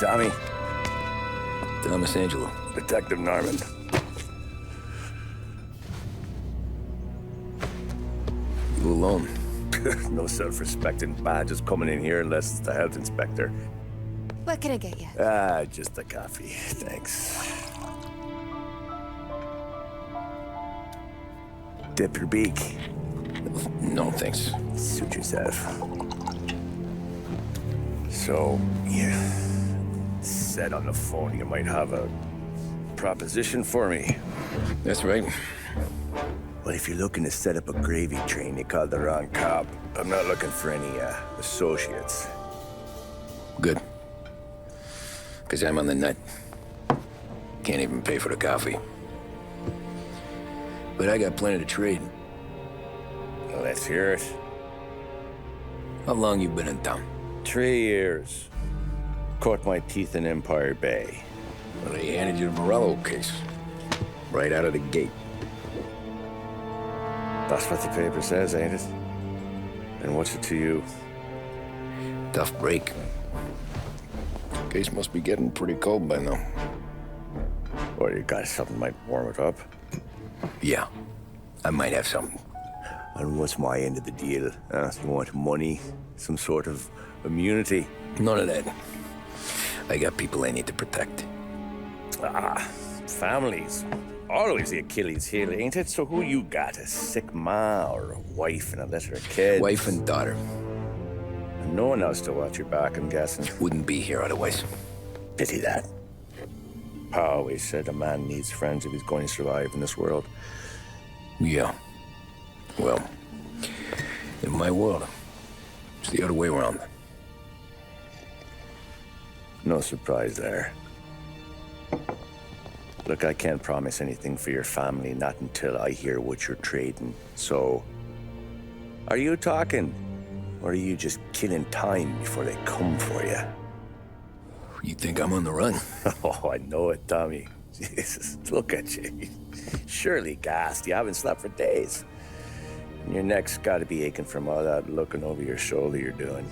Tommy. Thomas Angelo. Detective Norman. You alone? No self-respecting badges coming in here unless it's the health inspector. What can I get you? Just a coffee. Thanks. Dip your beak. No, thanks. Suit yourself. So, you said on the phone you might have a proposition for me. That's right. Well, if you're looking to set up a gravy train, you called the wrong cop. I'm not looking for any, associates. Good. Because I'm on the nut. Can't even pay for the coffee. But I got plenty to trade. Well, let's hear it. How long you been in town? 3 years. Caught my teeth in Empire Bay. Well, they handed you the Morello case. Right out of the gate. That's what the paper says, ain't it? And what's it to you? Tough break. Case must be getting pretty cold by now. Or you got something might warm it up? Yeah, I might have something. And what's my end of the deal? You want money? Some sort of immunity? None of that. I got people I need to protect. Families. Always the Achilles heel, ain't it? So who you got? A sick ma or a wife and a litter of kids? Wife and daughter. And no one else to watch your back, I'm guessing. Wouldn't be here otherwise. Pity that. Pa always said a man needs friends if he's going to survive in this world. Yeah. Well, in my world, it's the other way around. No surprise there. Look, I can't promise anything for your family, not until I hear what you're trading. So, are you talking? Or are you just killing time before they come for you? You think I'm on the run? Oh, I know it, Tommy. Jesus, look at you. Surely gassed. You haven't slept for days. And your neck's got to be aching from all that looking over your shoulder you're doing.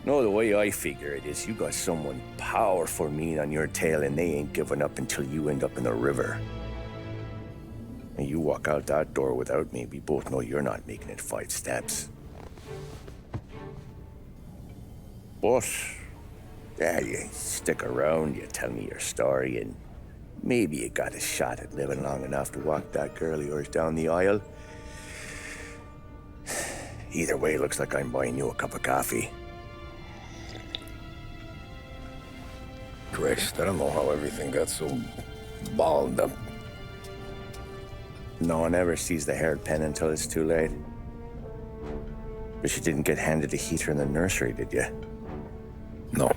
No, the way I figure it is you got someone powerful mean on your tail and they ain't giving up until you end up in the river. And you walk out that door without me, we both know you're not making it 5 steps. But, yeah, you stick around, you tell me your story, and maybe you got a shot at living long enough to walk that girl of yours down the aisle. Either way, looks like I'm buying you a cup of coffee. Christ, I don't know how everything got so balled up. No one ever sees the hairpin until it's too late. But you didn't get handed a heater in the nursery, did you? No.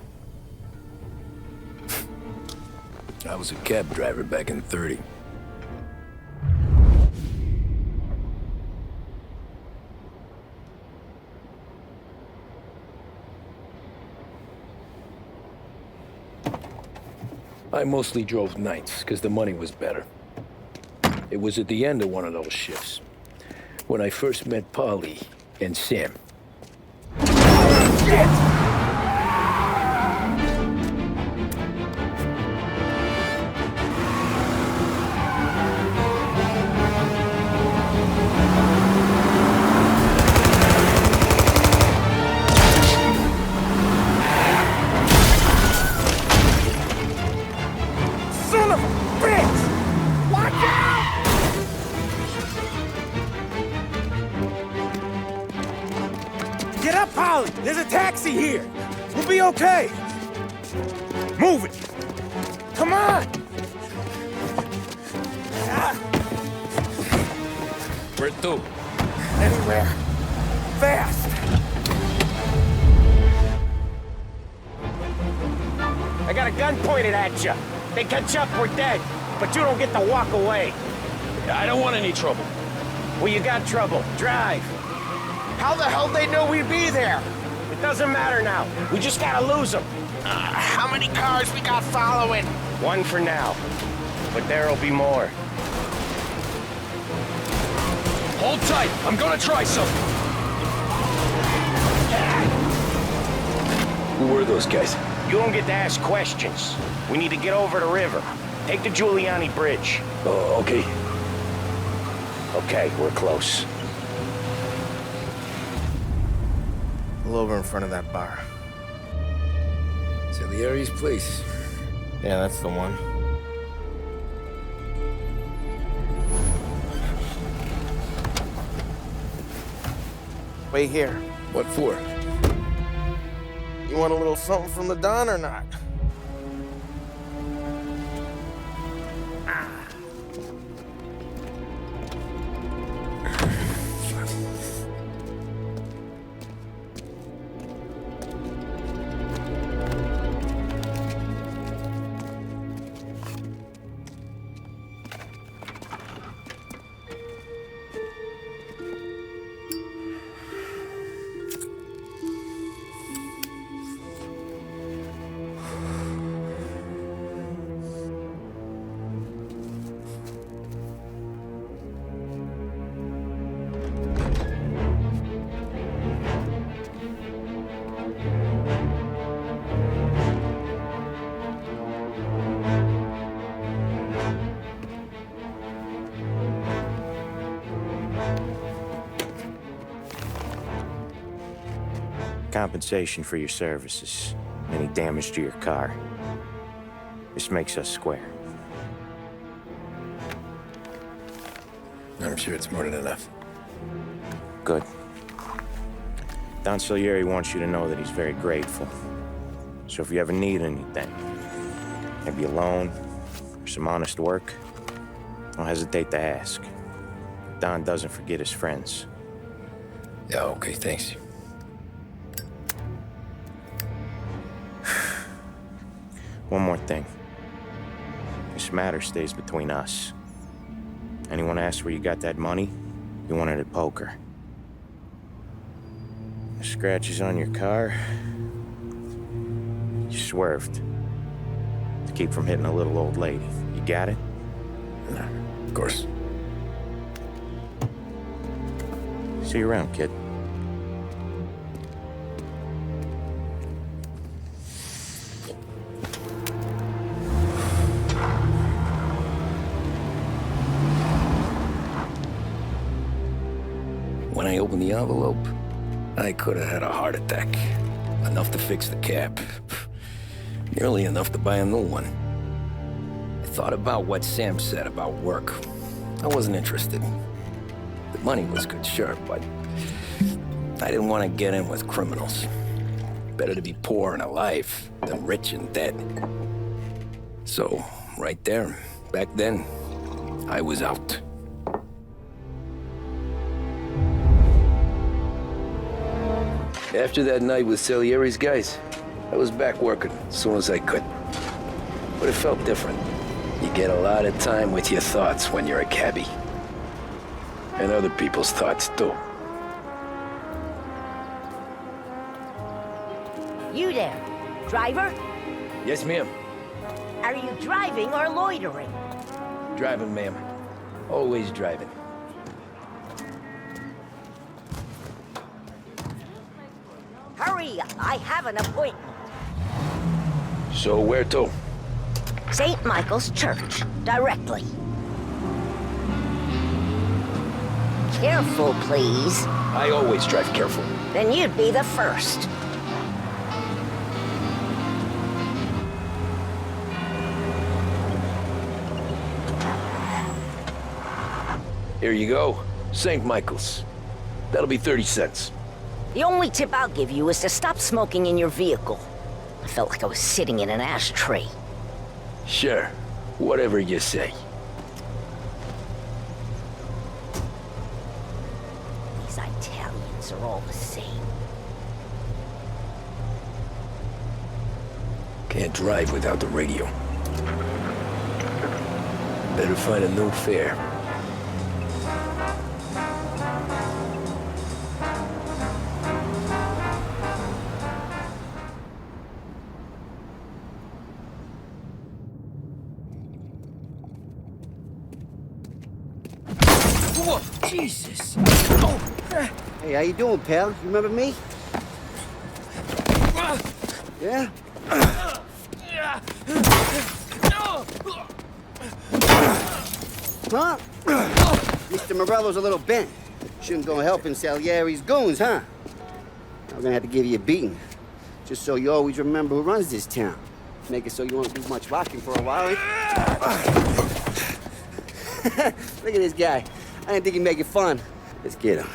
I was a cab driver back in '30. I mostly drove nights, because the money was better. It was at the end of one of those shifts, when I first met Polly and Sam. Shit! Get up, Polly! There's a taxi here! We'll be okay! Move it! Come on! Where to? Anywhere. Fast! I got a gun pointed at you. They catch up, we're dead. But you don't get to walk away. I don't want any trouble. Well, you got trouble. Drive. How the hell they know we'd be there? It doesn't matter now. We just gotta lose them. How many cars we got following? One for now. But there'll be more. Hold tight. I'm gonna try something. Who were those guys? You don't get to ask questions. We need to get over the river. Take the Giuliani Bridge. Oh, okay. Okay, we're close. Pull over in front of that bar. Salieri's place. Yeah, that's the one. Wait here. What for? You want a little something from the Don or not? Compensation for your services. Any damage to your car. This makes us square. I'm sure it's more than enough. Good. Don Salieri wants you to know that he's very grateful. So if you ever need anything, maybe a loan or some honest work, don't hesitate to ask. Don doesn't forget his friends. Yeah, okay, thanks. One more thing. This matter stays between us. Anyone asks where you got that money, you won it at poker. The scratches on your car, you swerved to keep from hitting a little old lady. You got it? No, of course. See you around, kid. When I opened the envelope, I could have had a heart attack. Enough to fix the cap. Nearly enough to buy a new one. I thought about what Sam said about work. I wasn't interested. The money was good, sure, but I didn't want to get in with criminals. Better to be poor and alive than rich and dead. So, right there, back then, I was out. After that night with Salieri's guys, I was back working as soon as I could. But it felt different. You get a lot of time with your thoughts when you're a cabbie. And other people's thoughts, too. You there, driver? Yes, ma'am. Are you driving or loitering? Driving, ma'am. Always driving. Hurry, I have an appointment. So where to? St. Michael's Church, directly. Careful, please. I always drive careful. Then you'd be the first. Here you go. St. Michael's. That'll be 30 cents. The only tip I'll give you is to stop smoking in your vehicle. I felt like I was sitting in an ashtray. Sure. Whatever you say. These Italians are all the same. Can't drive without the radio. Better find a new fare. Whoa, Jesus! Oh. Hey, how you doing, pal? You remember me? Yeah? Huh? Mr. Morello's a little bent. Shouldn't go helping Salieri's goons, huh? I'm gonna have to give you a beating. Just so you always remember who runs this town. Make it so you won't do much rocking for a while. Look at this guy. I didn't think he'd make it fun. Let's get him.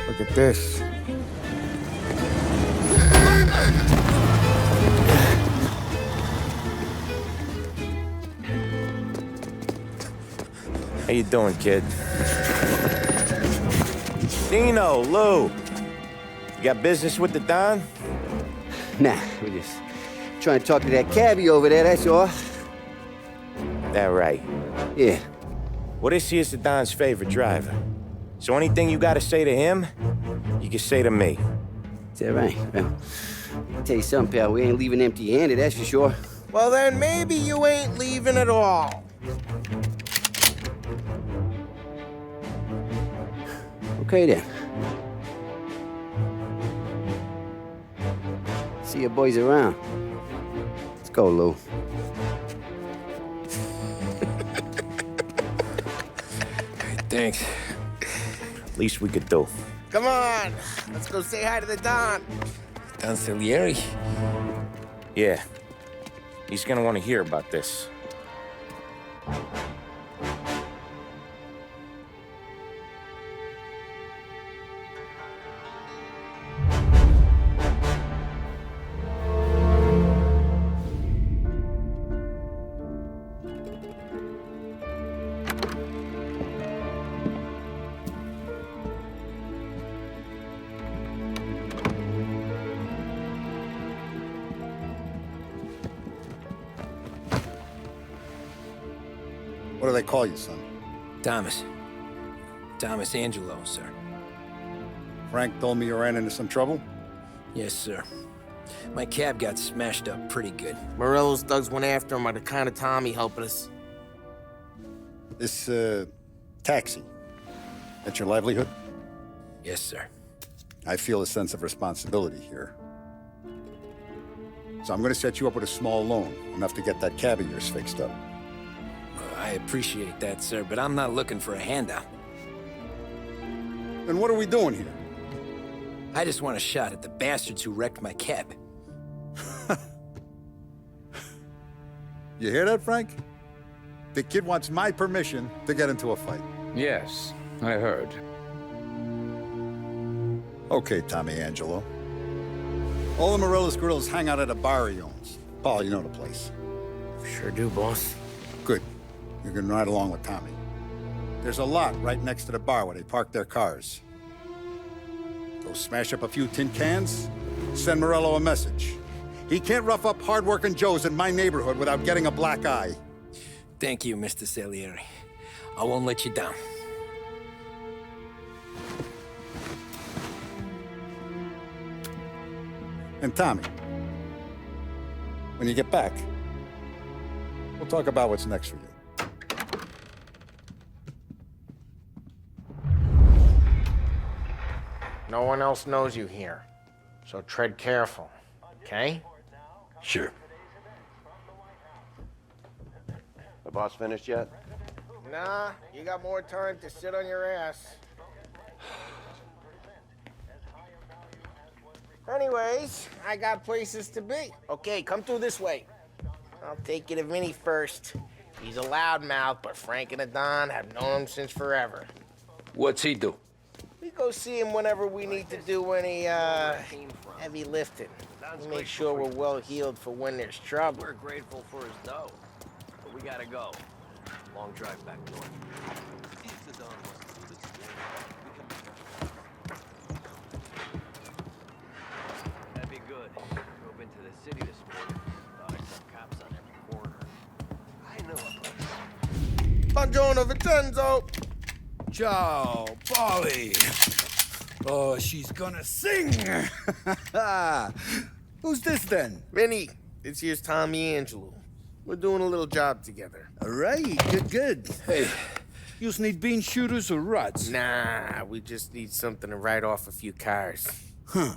Look at this. How you doing, kid? Dino, Lou. You got business with the Don? Nah, we're just trying to talk to that cabbie over there, that's all. That right. Yeah. Well, this here's the Don's favorite driver. So anything you gotta say to him, you can say to me. Is that right? Well, I'll tell you something, pal. We ain't leaving empty-handed, that's for sure. Well, then maybe you ain't leaving at all. Okay, then. See your boys around. Let's go, Lou. Thanks. Least we could do. Come on, let's go say hi to the Don. Don Salieri? Yeah. He's gonna want to hear about this. What do they call you, son? Thomas. Thomas Angelo, sir. Frank told me you ran into some trouble? Yes, sir. My cab got smashed up pretty good. Morello's thugs went after him on the kind of Tommy helping us. This, taxi. That's your livelihood? Yes, sir. I feel a sense of responsibility here. So I'm gonna set you up with a small loan, enough to get that cab of yours fixed up. I appreciate that, sir, but I'm not looking for a handout. Then what are we doing here? I just want a shot at the bastards who wrecked my cab. You hear that, Frank? The kid wants my permission to get into a fight. Yes, I heard. Okay, Tommy Angelo. All the Morello's grills hang out at a bar he owns. Paul, you know the place. Sure do, boss. Good. You can ride along with Tommy. There's a lot right next to the bar where they park their cars. Go smash up a few tin cans, send Morello a message. He can't rough up hard-working Joes in my neighborhood without getting a black eye. Thank you, Mr. Salieri. I won't let you down. And Tommy, when you get back, we'll talk about what's next for you. No one else knows you here, so tread careful, okay? Sure. The boss finished yet? Nah, you got more time to sit on your ass. Anyways, I got places to be. Okay, come through this way. I'll take you to Vinny first. He's a loudmouth, but Frank and the Don have known him since forever. What's he do? We go see him whenever we need to do any, heavy lifting. We make sure we're well healed for when there's trouble. We're grateful for his dough, but we gotta go. Long drive back north. That'd be good. Drove into the city this morning. Thought I saw cops on every corner. I know a place. Buongiorno, Vincenzo! Ciao, Polly. Oh, she's gonna sing. Who's this then? Vinny, this here's Tommy Angelo. We're doing a little job together. All right, good. Hey, you need bean shooters or rods? Nah, we just need something to write off a few cars. Huh.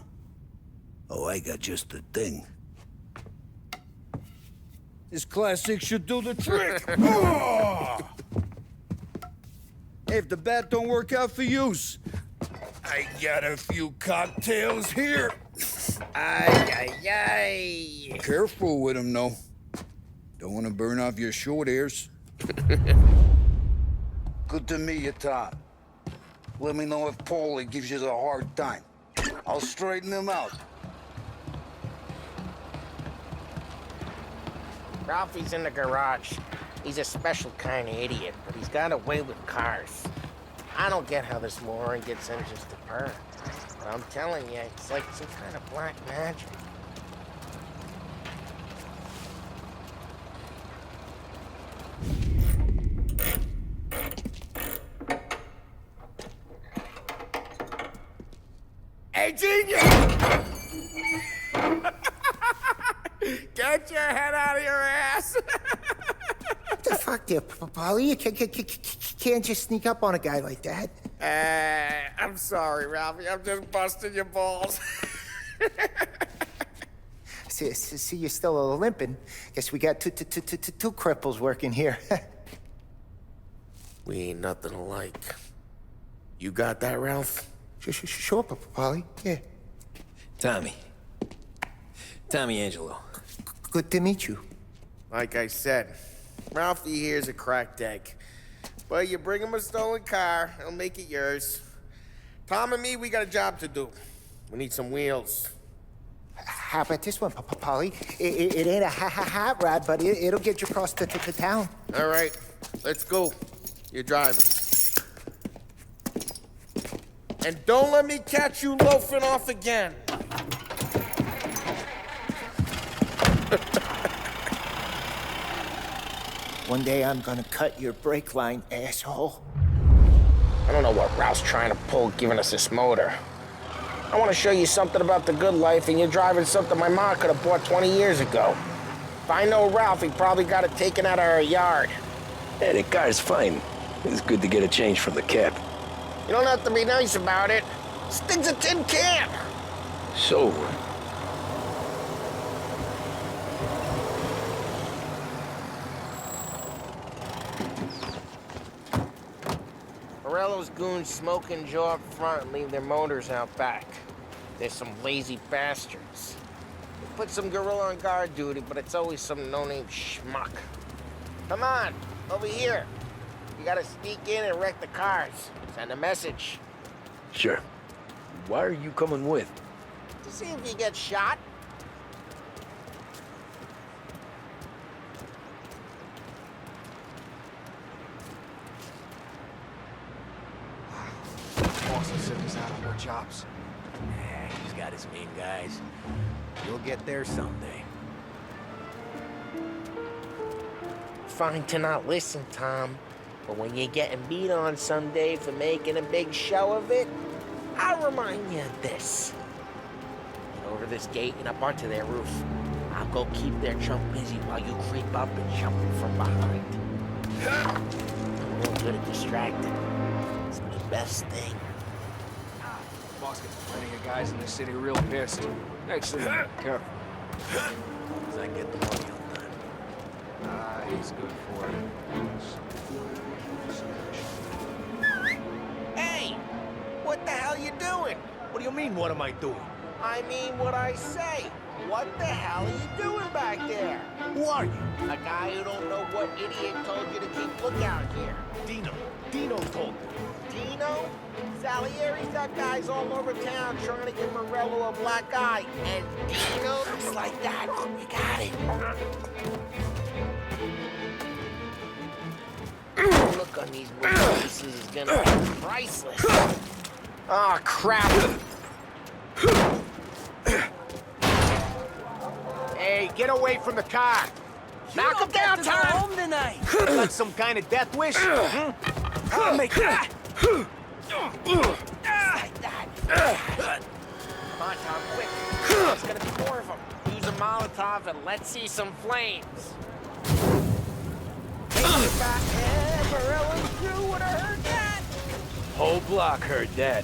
Oh, I got just the thing. This classic should do the trick. Oh! Hey, if the bat don't work out for yous, I got a few cocktails here. Ay. Careful with them, though. Don't want to burn off your short hairs. Good to meet you, Tom. Let me know if Paulie gives you the hard time. I'll straighten him out. Ralphie's in the garage. He's a special kind of idiot, but he's got a way with cars. I don't get how this moron gets engines to burn. But I'm telling you, it's like some kind of black magic. Hey, genius! Get your head out of your ass! What the fuck there, Paulie? You can't just sneak up on a guy like that. I'm sorry, Ralphie. I'm just busting your balls. See, you're still limping. Guess we got two cripples working here. We ain't nothing alike. You got that, Ralph? Sure, Paulie. Yeah. Tommy Angelo. Good to meet you. Like I said, Ralphie here's a cracked egg. But you bring him a stolen car, he'll make it yours. Tom and me, we got a job to do. We need some wheels. How about this one, Paulie? It ain't a hot rod, but it'll get you across to town. All right, let's go. You're driving. And don't let me catch you loafing off again. One day I'm gonna cut your brake line, asshole. I don't know what Ralph's trying to pull giving us this motor. I want to show you something about the good life, and you're driving something my mom could have bought 20 years ago. If I know Ralph, he probably got it taken out of our yard. Hey, the car's fine. It's good to get a change from the cap. You don't have to be nice about it. This thing's a tin can. So, Morello's goons smoke and Joe up front and leave their motors out back. They're some lazy bastards. They put some gorilla on guard duty, but it's always some no-name schmuck. Come on, over here. You gotta sneak in and wreck the cars. Send a message. sure. Why are you coming with? To see if you get shot. Boston said he's out of more jobs. He's got his main guys. You'll get there someday. Fine to not listen, Tom. But when you're getting beat on someday for making a big show of it, I'll remind you of this. Get over this gate and up onto their roof. I'll go keep their chump busy while you creep up and jump from behind. I'm real good at distracting. It's the best thing. Boss gets plenty of guys in the city real pissed. Actually, careful. As I get the money all done. He's good for it. Hey! What the hell you doing? What do you mean, what am I doing? I mean what I say. What the hell are you doing back there? Who are you? A guy who don't know what idiot told you to keep lookout here. Dino told me. Dino? Salieri's got guys all over town trying to give Morello a black eye. And Dino, just like that, you got it. The look on these faces is gonna be priceless. Oh, crap. Hey, get away from the car! Knock him down, Tom! home tonight. Like some kind of death wish? I'll make that. Like that. Come on, Tom, quick. There's gonna be more of them. Use a Molotov and let's see some flames. Morello's crew would have heard that. Whole block heard that.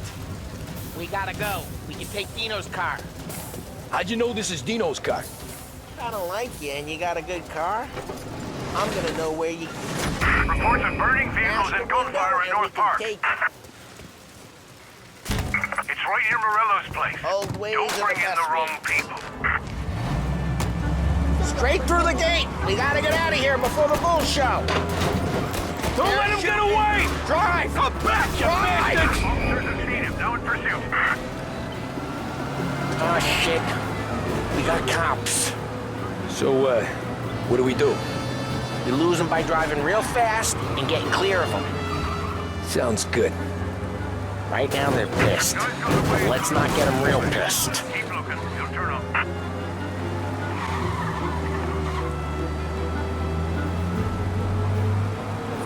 We gotta go. We can take Dino's car. How'd you know this is Dino's car? I don't like you and you got a good car. I'm gonna know where you... Reports of burning vehicles and gunfire in North Park. It's right near Morello's place. Old ways Don't bring in the wrong people. Straight through the gate. We gotta get out of here before the bull show. Don't let him get away! Drive! Come back, you Drive! bastards! Officers have seen him. Now in pursuit. Oh, shit. We got cops. So, what do we do? We lose them by driving real fast and getting clear of them. Sounds good. Right now, they're pissed. But let's not get them real pissed. Keep looking. He'll turn up.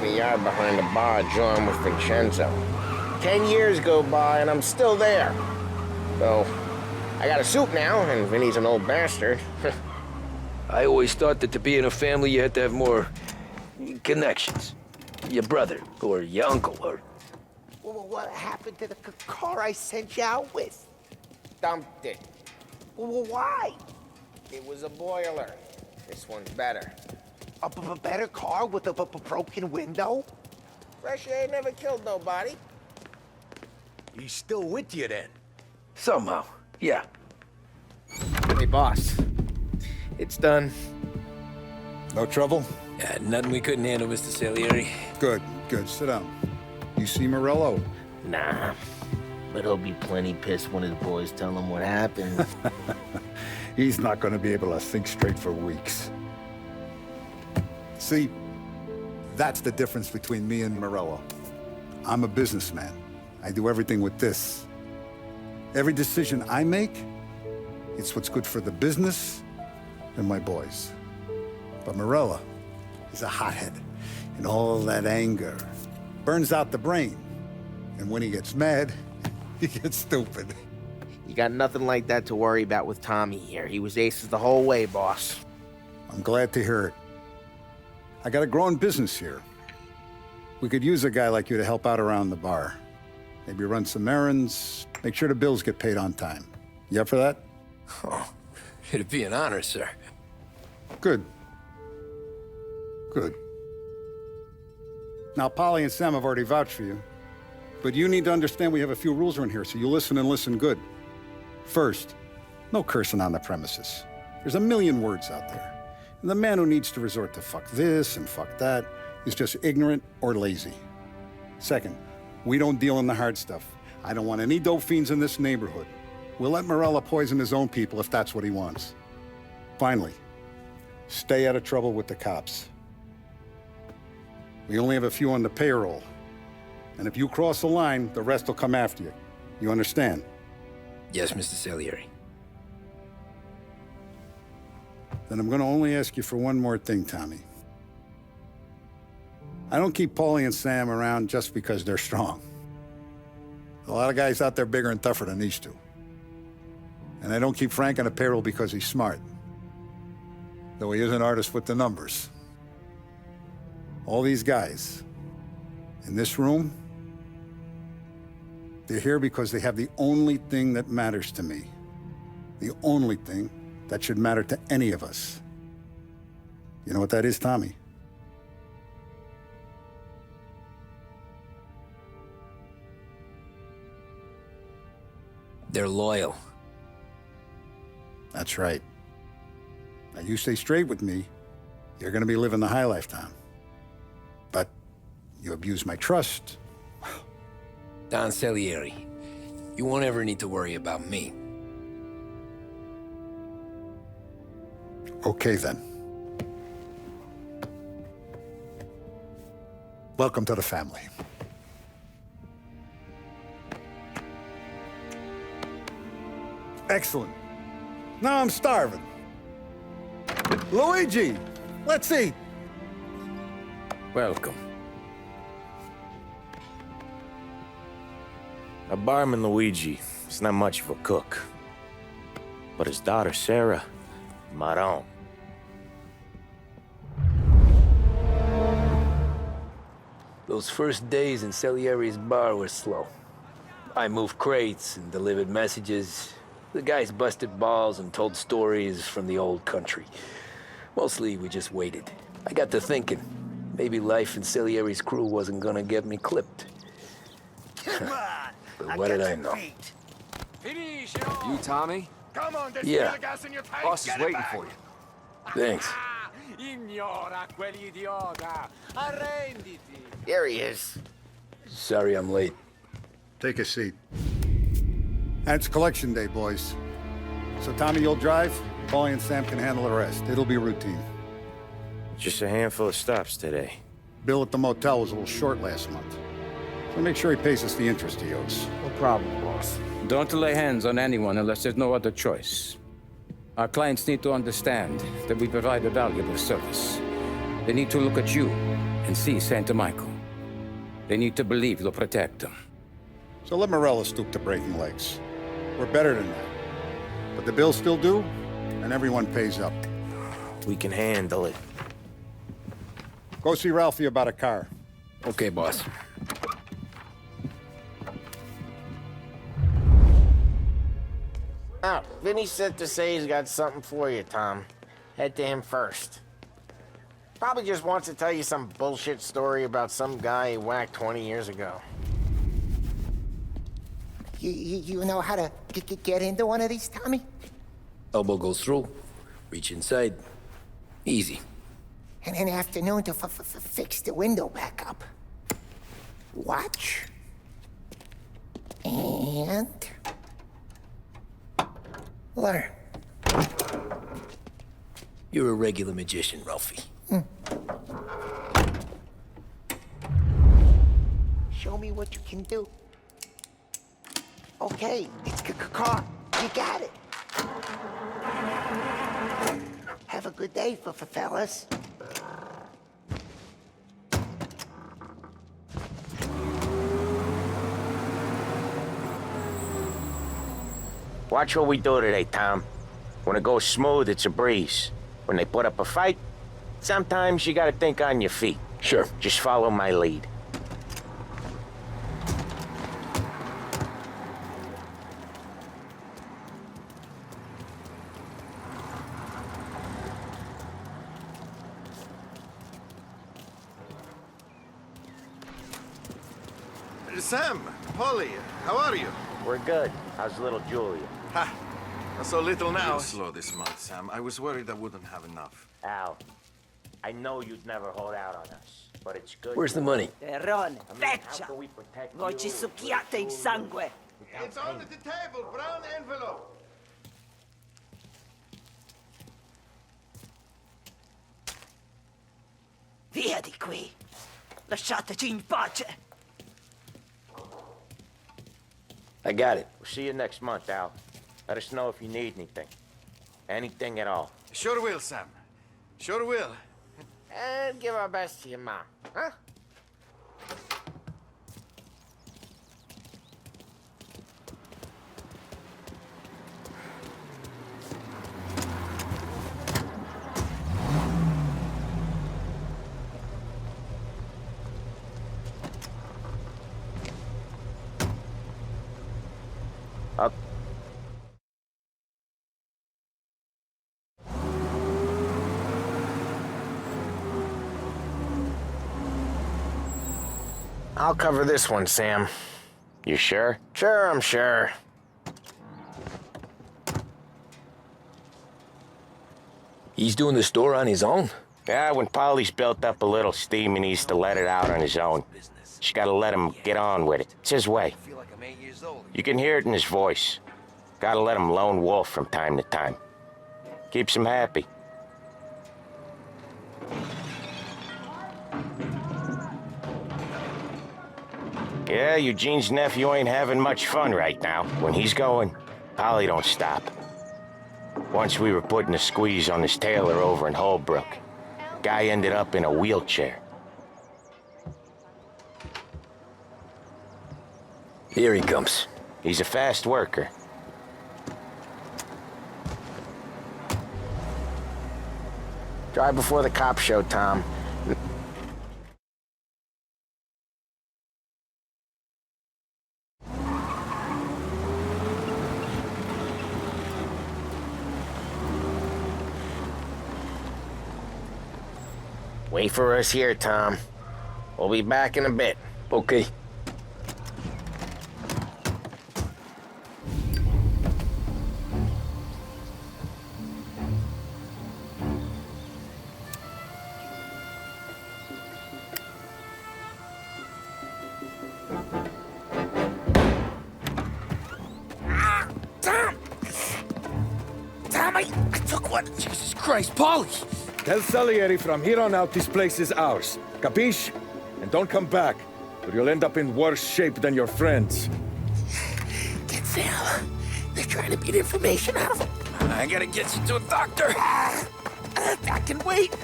The yard behind the bar, John with Vincenzo. 10 years go by and I'm still there. So, I got a suit now, and Vinny's an old bastard. I always thought that to be in a family you had to have more connections. Your brother, or your uncle, or... Well, what happened to the car I sent you out with? Dumped it. Well, why? It was a boiler. This one's better. A better car with a broken window? Fresh air never killed nobody. He's still with you then? Somehow, yeah. Hey, boss. It's done. No trouble? Yeah, nothing we couldn't handle, Mr. Salieri. Good, good. Sit down. You see Morello? Nah. But he'll be plenty pissed when his boys tell him what happened. He's not going to be able to think straight for weeks. See, that's the difference between me and Morello. I'm a businessman. I do everything with this. Every decision I make, it's what's good for the business and my boys. But Morello is a hothead, and all that anger burns out the brain. And when he gets mad, he gets stupid. You got nothing like that to worry about with Tommy here. He was aces the whole way, boss. I'm glad to hear it. I got a growing business here. We could use a guy like you to help out around the bar. Maybe run some errands, make sure the bills get paid on time. You up for that? Oh, it'd be an honor, sir. Good. Good. Now, Polly and Sam have already vouched for you. But you need to understand we have a few rules around here, so you listen and listen good. First, no cursing on the premises. There's a million words out there. And the man who needs to resort to fuck this and fuck that is just ignorant or lazy. Second, we don't deal in the hard stuff. I don't want any dope fiends in this neighborhood. We'll let Morello poison his own people if that's what he wants. Finally, stay out of trouble with the cops. We only have a few on the payroll. And if you cross the line, the rest will come after you. You understand? Yes, Mr. Salieri. Then I'm going to only ask you for one more thing, Tommy. I don't keep Paulie and Sam around just because they're strong. A lot of guys out there bigger and tougher than these two. And I don't keep Frank on the payroll because he's smart. Though he is an artist with the numbers. All these guys in this room, they're here because they have the only thing that matters to me. The only thing that should matter to any of us. You know what that is, Tommy? They're loyal. That's right. Now, you stay straight with me, you're gonna be living the high life, Tom. But you abuse my trust. Don Salieri, you won't ever need to worry about me. Okay, then. Welcome to the family. Excellent. Now I'm starving. Luigi, let's eat. Welcome. A barman Luigi is not much of a cook. But his daughter Sarah, Maron. Those first days in Salieri's bar were slow. I moved crates and delivered messages. The guys busted balls and told stories from the old country. Mostly, we just waited. I got to thinking, maybe life in Salieri's crew wasn't gonna get me clipped. But what did I know? You, Tommy? Come on, there's Yeah. the gas in your tank. Boss is Get it waiting back. for you. Thanks. Ignora quell'idiota. Arrenditi. There he is. Sorry I'm late. Take a seat. And it's collection day, boys. So Tommy, you'll drive. Paulie and Sam can handle the rest. It'll be routine. Just a handful of stops today. Bill at the motel was a little short last month. So make sure he pays us the interest he owes. No problem, boss. Don't lay hands on anyone unless there's no other choice. Our clients need to understand that we provide a valuable service. They need to look at you and see Santa Michael. They need to believe you'll protect them. So let Morello stoop to breaking legs. We're better than that. But the bill's still due, and everyone pays up. We can handle it. Go see Ralphie about a car. Okay, boss. Oh, Vinny said to say he's got something for you, Tom. Head to him first. Probably just wants to tell you some bullshit story about some guy he whacked 20 years ago. You know how to get into one of these, Tommy? Elbow goes through. Reach inside. Easy. And an afternoon to fix the window back up. Watch. And... learn. You're a regular magician, Ralphie. Show me what you can do. Okay, it's car. You got it. Have a good day, fellas. Watch what we do today, Tom. When it goes smooth, it's a breeze. When they put up a fight, sometimes you gotta think on your feet. Sure. Just follow my lead. Sam, Polly, how are you? We're good. How's little Julia? Ha! So little now. Slow this month, Sam. I was worried I wouldn't have enough. Al, I know you'd never hold out on us, but it's good. Where's the money? Terrone, How feccia! can we protect Voi you? ci succhiate il sangue! It's under the table, brown envelope. Via di qui! Lasciateci in pace! I got it. We'll see you next month, Al. Let us know if you need anything. Anything at all. Sure will, Sam. Sure will. And give our best to your mom, huh? Up. I'll cover this one, Sam. You sure? Sure, I'm sure. He's doing the store on his own? Yeah, when Polly's built up a little steam, he needs to let it out on his own. Just gotta let him get on with it. It's his way. You can hear it in his voice. Gotta let him lone wolf from time to time. Keeps him happy. Yeah, Eugene's nephew ain't having much fun right now. When he's going, Polly don't stop. Once we were putting a squeeze on this tailor over in Holbrook. Guy ended up in a wheelchair. Here he comes. He's a fast worker. Drive before the cops show, Tom. Wait for us here, Tom. We'll be back in a bit. Okay. I took one. Jesus Christ, Paulie! Tell Salieri from here on out this place is ours. Capiche? And don't come back, or you'll end up in worse shape than your friends. Get Sam. They're trying to beat information out of him. I gotta get you to a doctor. I can wait.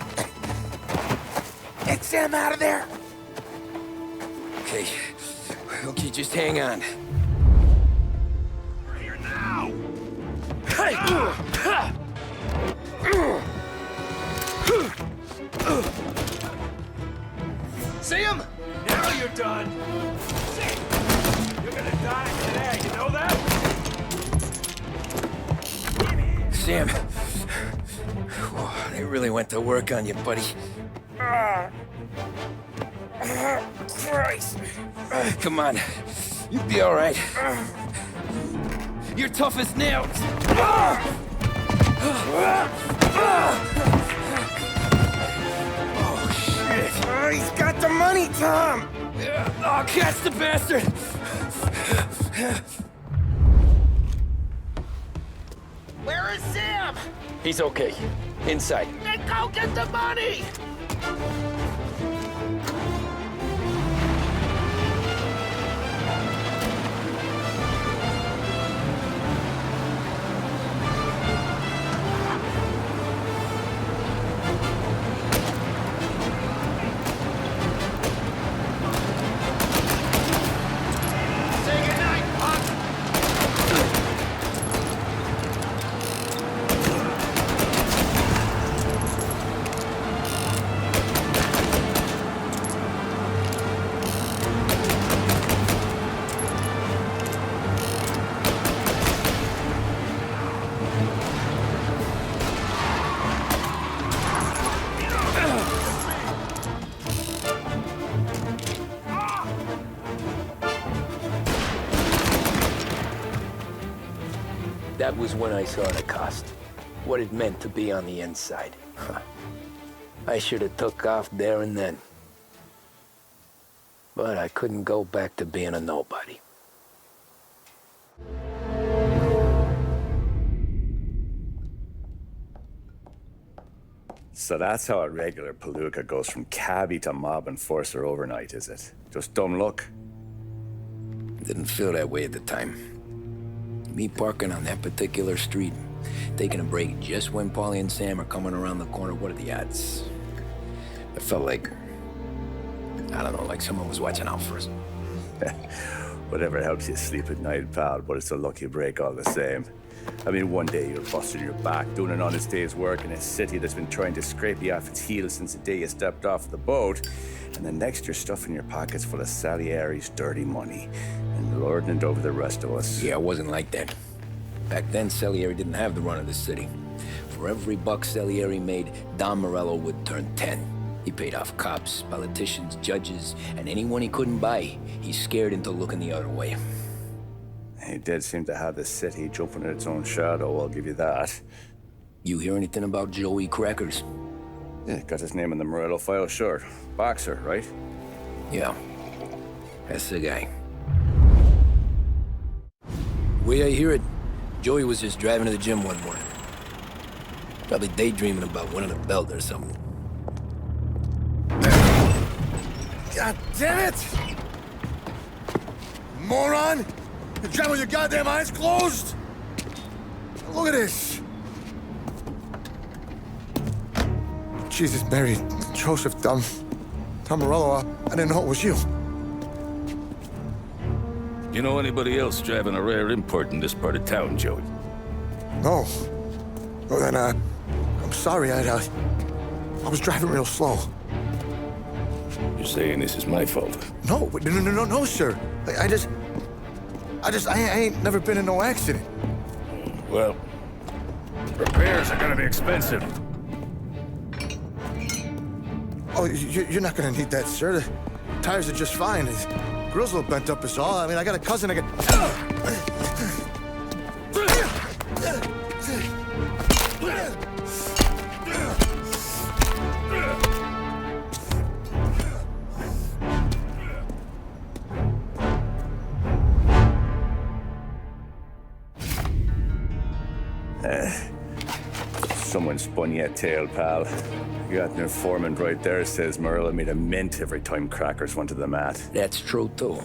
Get Sam out of there. Okay. Okay, just hang on. We're here now. Hey! See him? Now you're done. See? You're gonna die today, you know that? Sam. They really went to work on you, buddy. Christ. Come on. You'll be all right. You're tough as nails. Oh, shit. Oh, he's got the money, Tom. Oh, catch the bastard. Where is Sam? He's okay. Inside. Then go get the money. That was when I saw the cost. What it meant to be on the inside. I should have took off there and then. But I couldn't go back to being a nobody. So that's how a regular palooka goes from cabbie to mob enforcer overnight, is it? Just dumb luck? Didn't feel that way at the time. Me parking on that particular street, taking a break just when Paulie and Sam are coming around the corner, what are the odds? I felt like, I don't know, like someone was watching out for us. Whatever helps you sleep at night, pal, but it's a lucky break all the same. I mean, one day you're busting your back, doing an honest day's work in a city that's been trying to scrape you off its heels since the day you stepped off the boat, and the next you're stuffing your pockets full of Salieri's dirty money and lording it over the rest of us. Yeah, it wasn't like that. Back then, Salieri didn't have the run of the city. For every buck Salieri made, Don Morello would turn 10. He paid off cops, politicians, judges, and anyone he couldn't buy, he scared into looking the other way. He did seem to have the city jumping in its own shadow, I'll give you that. You hear anything about Joey Crackers? Yeah, got his name in the Morello file, sure. Boxer, right? Yeah, that's the guy. Way I hear it, Joey was just driving to the gym one morning. Probably daydreaming about winning a belt or something. God damn it! Moron! You're driving with your goddamn eyes closed? Look at this! Jesus, Mary, Joseph, Tom Morello, I didn't know it was you. You know anybody else driving a rare import in this part of town, Joey? No. Well, then, I'm sorry, I was driving real slow. You're saying this is my fault? No, sir. I ain't never been in no accident. Well, repairs are gonna be expensive. Oh, you're not gonna need that, sir. The tires are just fine. His grill's a little bent up is all. I mean, I got a cousin I can... Someone spun you a tail, pal. You got an informant right there says Morello made a mint every time crackers went to the mat. That's true, too.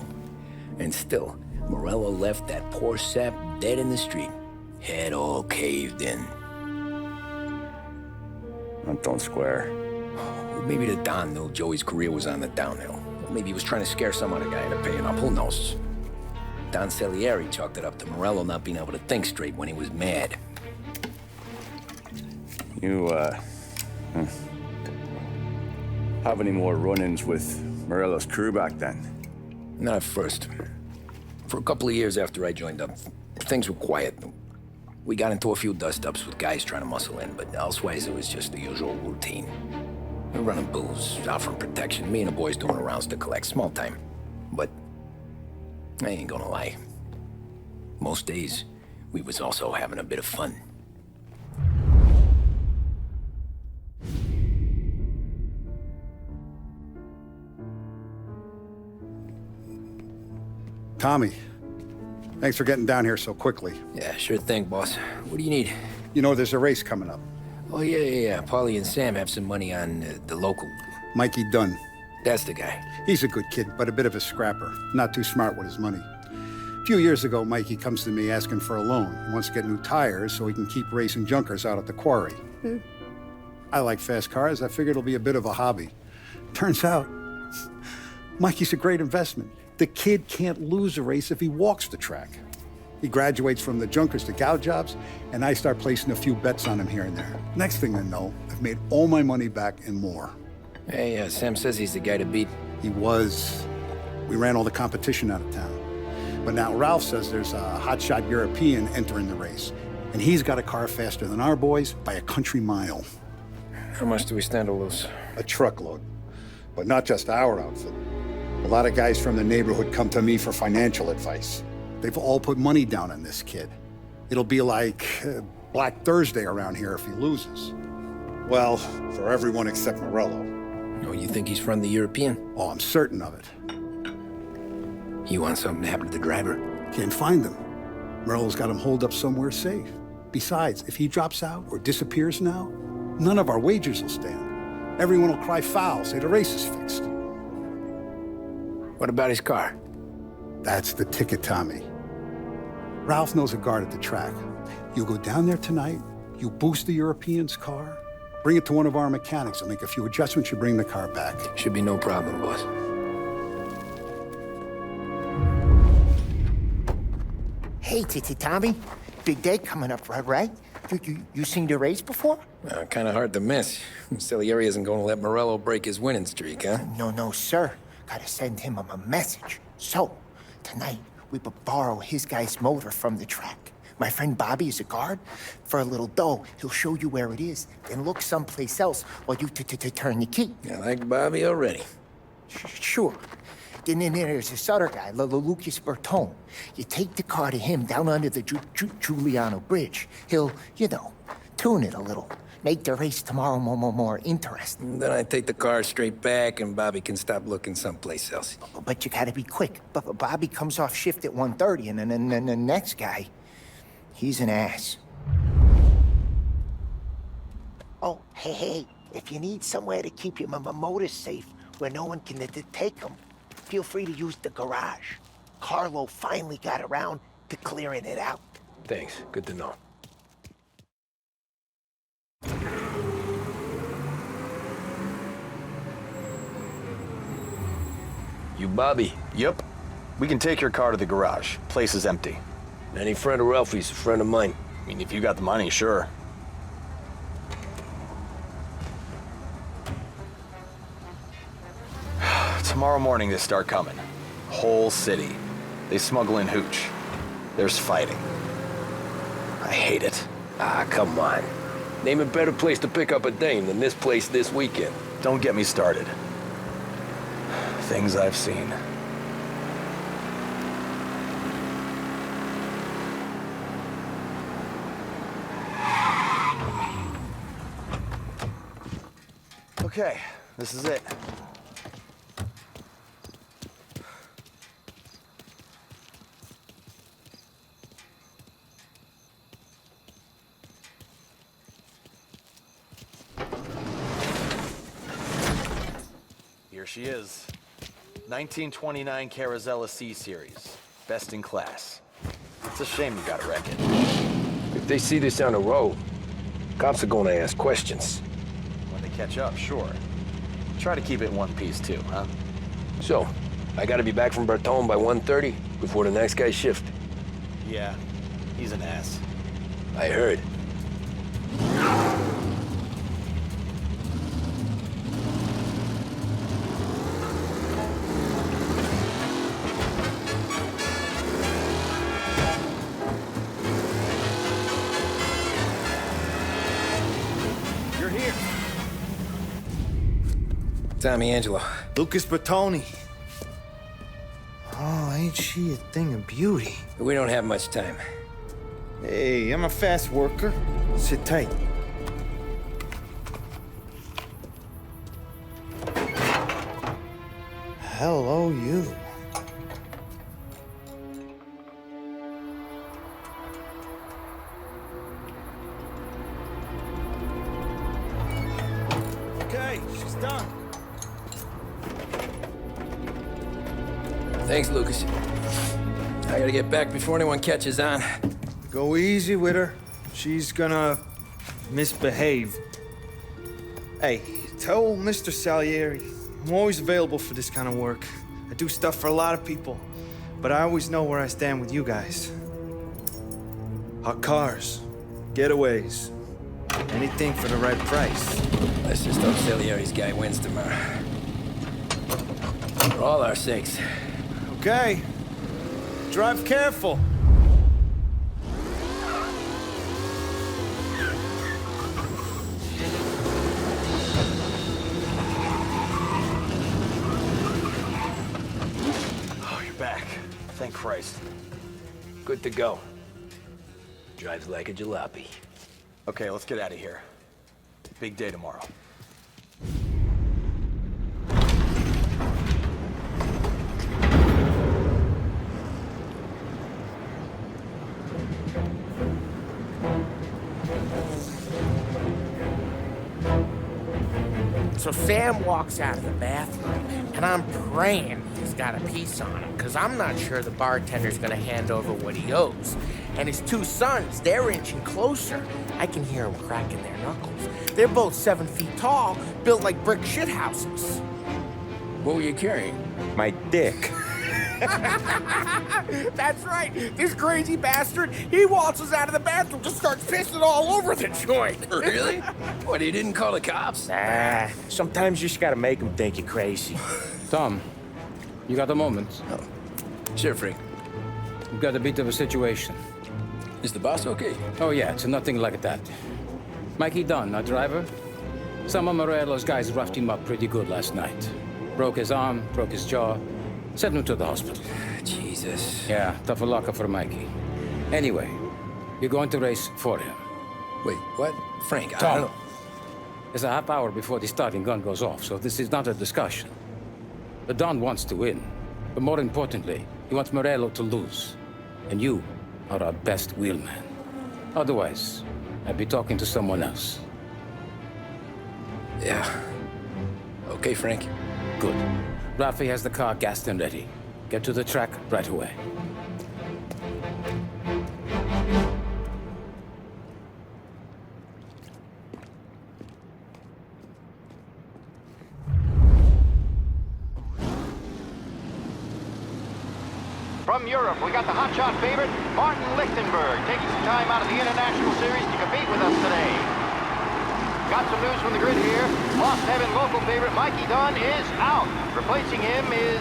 And still, Morello left that poor sap dead in the street. Head all caved in. That don't square. Well, maybe the Don knew Joey's career was on the downhill. Maybe he was trying to scare some other guy into paying up. Who knows? Don Salieri chalked it up to Morello not being able to think straight when he was mad. You, have any more run-ins with Morello's crew back then? Not at first. For a couple of years after I joined up, things were quiet. We got into a few dust-ups with guys trying to muscle in, but elsewise it was just the usual routine. We were running booze, offering protection, me and the boys doing rounds to collect, small time. But I ain't gonna lie. Most days, we was also having a bit of fun. Tommy, thanks for getting down here so quickly. Yeah, sure thing, boss. What do you need? You know there's a race coming up. Oh, yeah. Paulie and Sam have some money on the local. Mikey Dunn. That's the guy. He's a good kid, but a bit of a scrapper. Not too smart with his money. A few years ago, Mikey comes to me asking for a loan. He wants to get new tires so he can keep racing junkers out at the quarry. I like fast cars. I figured it'll be a bit of a hobby. Turns out, Mikey's a great investment. The kid can't lose a race if he walks the track. He graduates from the junkers to gal jobs, and I start placing a few bets on him here and there. Next thing I know, I've made all my money back and more. Hey, Sam says he's the guy to beat. He was. We ran all the competition out of town. But now Ralph says there's a hotshot European entering the race, and he's got a car faster than our boys by a country mile. How much do we stand to lose? A truckload. But not just our outfit. A lot of guys from the neighborhood come to me for financial advice. They've all put money down on this kid. It'll be like Black Thursday around here if he loses. Well, for everyone except Morello. Oh, you think he's from the European? Oh, I'm certain of it. You want something to happen to the driver? Can't find him. Morello's got him holed up somewhere safe. Besides, if he drops out or disappears now, none of our wagers will stand. Everyone will cry foul, say the race is fixed. What about his car? That's the ticket, Tommy. Ralph knows a guard at the track. You go down there tonight, you boost the European's car, bring it to one of our mechanics, and make a few adjustments, you bring the car back. Should be no problem, boss. Hey, Tommy. Big day coming up, right? You seen the race before? Kind of hard to miss. Salieri isn't going to let Morello break his winning streak, huh? No, sir. Gotta send him a message. So, tonight, we borrow his guy's motor from the track. My friend Bobby is a guard. For a little dough, he'll show you where it is, then look someplace else while you turn the key. I like Bobby already. Sure. Then there's this other guy, Lucas Bertone. You take the car to him down under the Giuliano Bridge. He'll, tune it a little. Make the race tomorrow more interesting. Then I take the car straight back, and Bobby can stop looking someplace else. But you gotta be quick. But Bobby comes off shift at 1:30, and then the next guy, he's an ass. Oh, hey, if you need somewhere to keep your motor safe where no one can take them, feel free to use the garage. Carlo finally got around to clearing it out. Thanks. Good to know. You Bobby? Yep. We can take your car to the garage. Place is empty. Any friend of Ralphie's a friend of mine. I mean, if you got the money, sure. Tomorrow morning they start coming. Whole city. They smuggle in hooch. There's fighting. I hate it. Ah, come on. Name a better place to pick up a dame than this place this weekend. Don't get me started. Things I've seen. Okay, this is it. Here she is. 1929 Carazella C Series. Best in class. It's a shame you gotta wreck it. If they see this on the road, cops are gonna ask questions. When they catch up, sure. Try to keep it in one piece too, huh? So, I gotta be back from Bertone by 1:30 before the next guy's shift. Yeah, he's an ass. I heard. You're here. Tommy Angelo. Lucas Bertoni. Oh, ain't she a thing of beauty? We don't have much time. Hey, I'm a fast worker. Sit tight. Hello, you. Okay, she's done. Thanks, Lucas. I gotta get back before anyone catches on. Go easy with her. She's gonna misbehave. Hey, tell Mr. Salieri I'm always available for this kind of work. I do stuff for a lot of people, but I always know where I stand with you guys. Hot cars, getaways, anything for the right price. Let's just hope Salieri's guy wins tomorrow. For all our sakes. Okay. Drive careful. Oh, you're back. Thank Christ. Good to go. Drives like a jalopy. Okay, let's get out of here. Big day tomorrow. So Sam walks out of the bathroom, and I'm praying he's got a piece on him, because I'm not sure the bartender's gonna hand over what he owes. And his two sons, they're inching closer. I can hear them cracking their knuckles. They're both 7 feet tall, built like brick shithouses. What were you carrying? My dick. That's right. This crazy bastard, he waltzes out of the bathroom, just starts pissing all over the joint. Really? What, he didn't call the cops? Nah, sometimes you just gotta make them think you're crazy. Tom, you got a moment? Oh. Sure, Frank. We've got a bit of a situation. Is the boss okay? Oh yeah, it's nothing like that. Mikey Dunn, our driver. Some of Morello's guys roughed him up pretty good last night. Broke his arm, broke his jaw. Sent him to the hospital. Jesus. Yeah, tough luck for Mikey. Anyway, you're going to race for him. Wait, what? Frank, Tom, I don't... It's a half hour before the starting gun goes off, so this is not a discussion. The Don wants to win, but more importantly, he wants Morello to lose. And you are our best wheelman. Otherwise, I'd be talking to someone else. Yeah. Okay, Frank. Good. Rafi has the car gassed and ready. Get to the track right away. From Europe, we got the hotshot favorite, Martin Lichtenberg, taking some time out of the International Series to compete with us today. Got some news from the grid here. Lost Heaven local favorite Mikey Dunn is out. Replacing him is,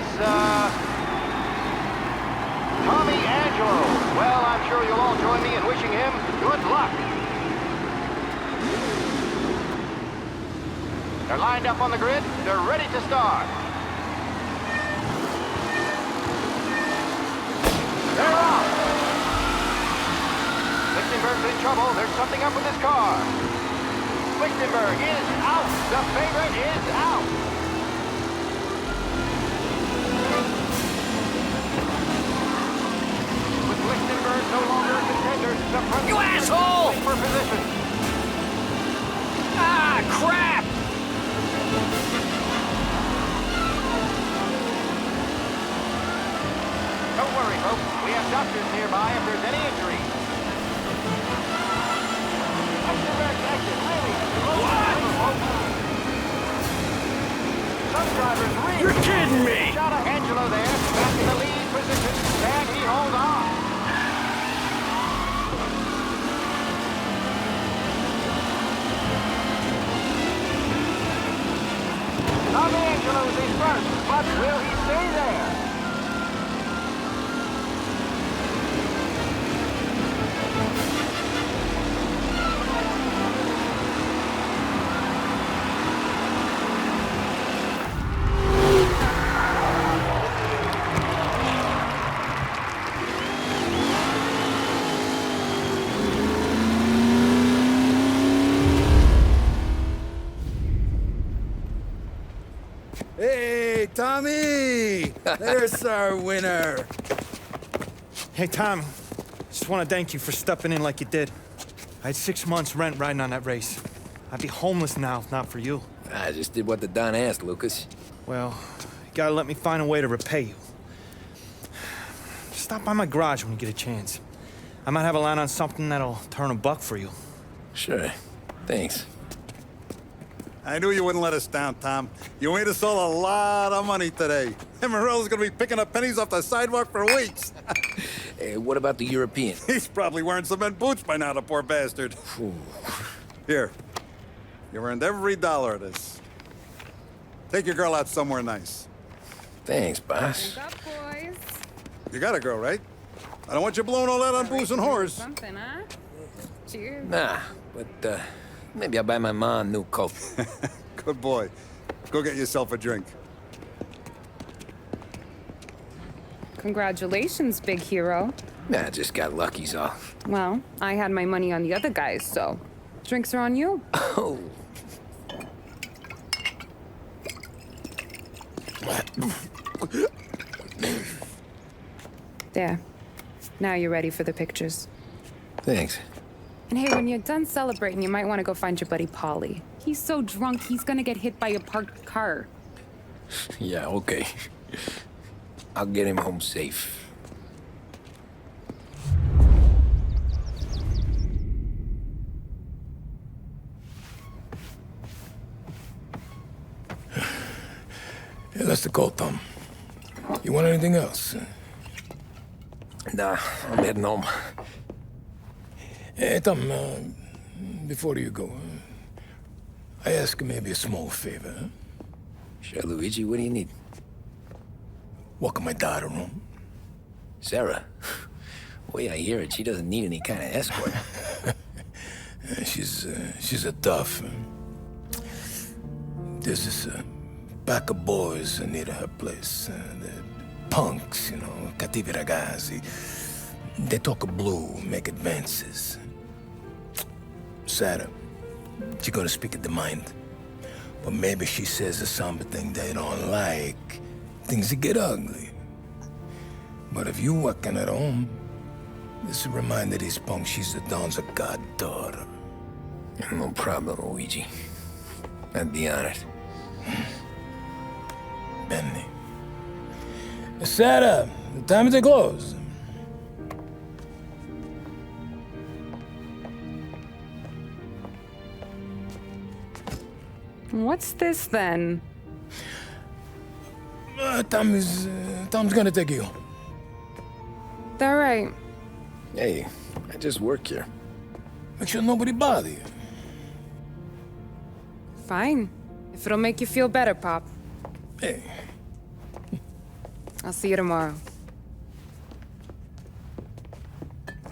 Tommy Angelo. Well, I'm sure you'll all join me in wishing him good luck. They're lined up on the grid. They're ready to start. They're off. Lichtenberg's in trouble. There's something up with his car. Lichtenberg is out. The favorite is out. With Lichtenberg no longer a contender, the front You asshole! for position. Ah, crap! Don't worry, folks. We have doctors nearby if there's any injuries. Lichtenberg's exit really Some drivers really... You're kidding me! Shot of Angelo there, back in the lead position. Can he hold on? Tommy Angelo is first, but will he stay there? Hey, Tommy! There's our winner. Hey, Tommy. Just want to thank you for stepping in like you did. I had 6 months rent riding on that race. I'd be homeless now if not for you. I just did what the Don asked, Lucas. Well, you gotta let me find a way to repay you. Stop by my garage when you get a chance. I might have a line on something that'll turn $1 for you. Sure. Thanks. I knew you wouldn't let us down, Tom. You made us all a lot of money today. And Morello's gonna be picking up pennies off the sidewalk for weeks. Hey, what about the European? He's probably wearing cement boots by now, the poor bastard. Here. You earned every dollar of this. Take your girl out somewhere nice. Thanks, boss. Drink up, boys. You got a girl, right? I don't want you blowing all that on booze and whores. Something, huh? Cheers. Nah, but, maybe I'll buy my mom a new coat. Good boy. Go get yourself a drink. Congratulations, big hero. Nah, just got lucky's all. Well, I had my money on the other guys, so drinks are on you. Oh. There. Now you're ready for the pictures. Thanks. And hey, when you're done celebrating, you might want to go find your buddy Paulie. He's so drunk, he's gonna get hit by a parked car. Yeah, okay. I'll get him home safe. Yeah, that's the call, Tom. You want anything else? Nah, I'm heading home. Hey, Tom, before you go, I ask maybe a small favor. Huh? Sure, Luigi, what do you need? Walk my daughter home. Sarah? The way I hear it, she doesn't need any kind of escort. She's a tough. There's this pack of boys near her place. They're punks, you know, cattivi ragazzi. They talk blue, make advances. Sarah, she gonna speak at the mind. But maybe she says something they don't like. Things get ugly. But if you working at home, this will remind these punks she's the Don's a goddaughter. No problem, Luigi. I'd be honored. Benny. Sarah, the time to close. What's this then? Tom's gonna take you. All right. Hey, I just work here. Make sure nobody bother you. Fine. If it'll make you feel better, Pop. Hey. I'll see you tomorrow.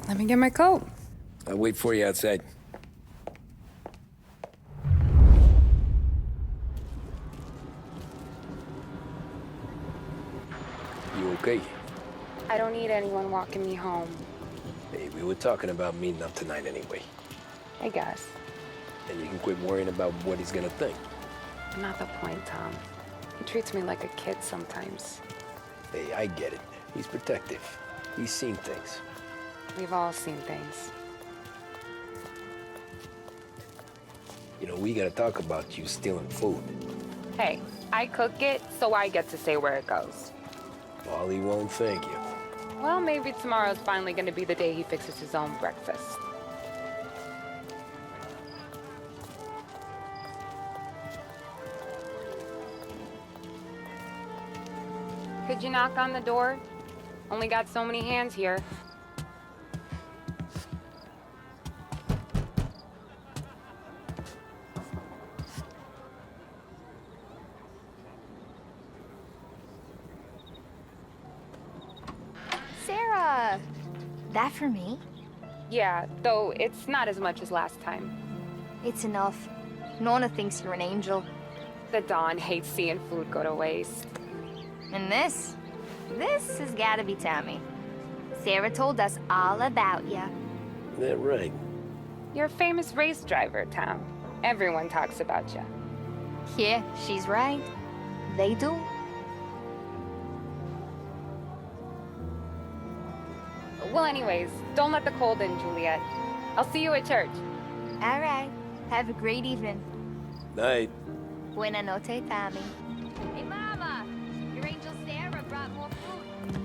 Let me get my coat. I'll wait for you outside. and walking me home. Hey, we were talking about meeting up tonight anyway. I guess. And you can quit worrying about what he's gonna think. Not the point, Tom. He treats me like a kid sometimes. Hey, I get it. He's protective. He's seen things. We've all seen things. You know, we gotta talk about you stealing food. Hey, I cook it, so I get to say where it goes. Paulie won't thank you. Well, maybe tomorrow's finally gonna be the day he fixes his own breakfast. Could you knock on the door? Only got so many hands here. Sarah! That for me? Yeah, though it's not as much as last time. It's enough. Nona thinks you're an angel. The Dawn hates seeing food go to waste. And this has gotta be Tommy. Sarah told us all about ya. That right. You're a famous race driver, Tom. Everyone talks about you. Yeah, she's right. They do. Well, anyways, don't let the cold in, Juliet. I'll see you at church. All right. Have a great evening. Night. Buena noche, Tommy. Hey, Mama! Your angel Sarah brought more food.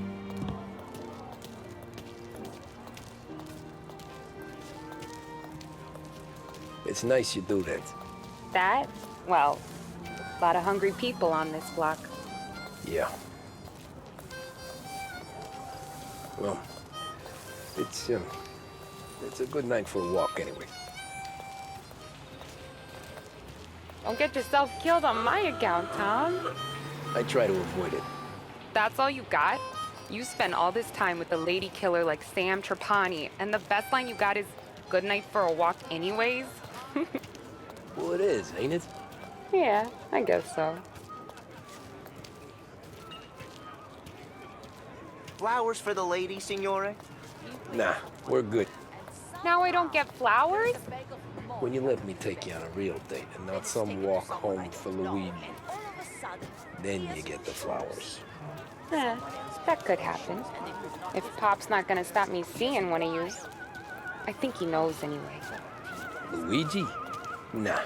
It's nice you do that. That? Well, a lot of hungry people on this block. Yeah. Well, it's a good night for a walk anyway. Don't get yourself killed on my account, Tom. I try to avoid it. That's all you got? You spend all this time with a lady killer like Sam Trapani, and the best line you got is, "Good night for a walk anyways"? Well, it is, ain't it? Yeah, I guess so. Flowers for the lady, signore? Nah, we're good. Now I don't get flowers? When you let me take you on a real date and not some walk home for Luigi, then you get the flowers. That could happen. If Pop's not gonna stop me seeing one of yous. I think he knows anyway. Luigi? Nah.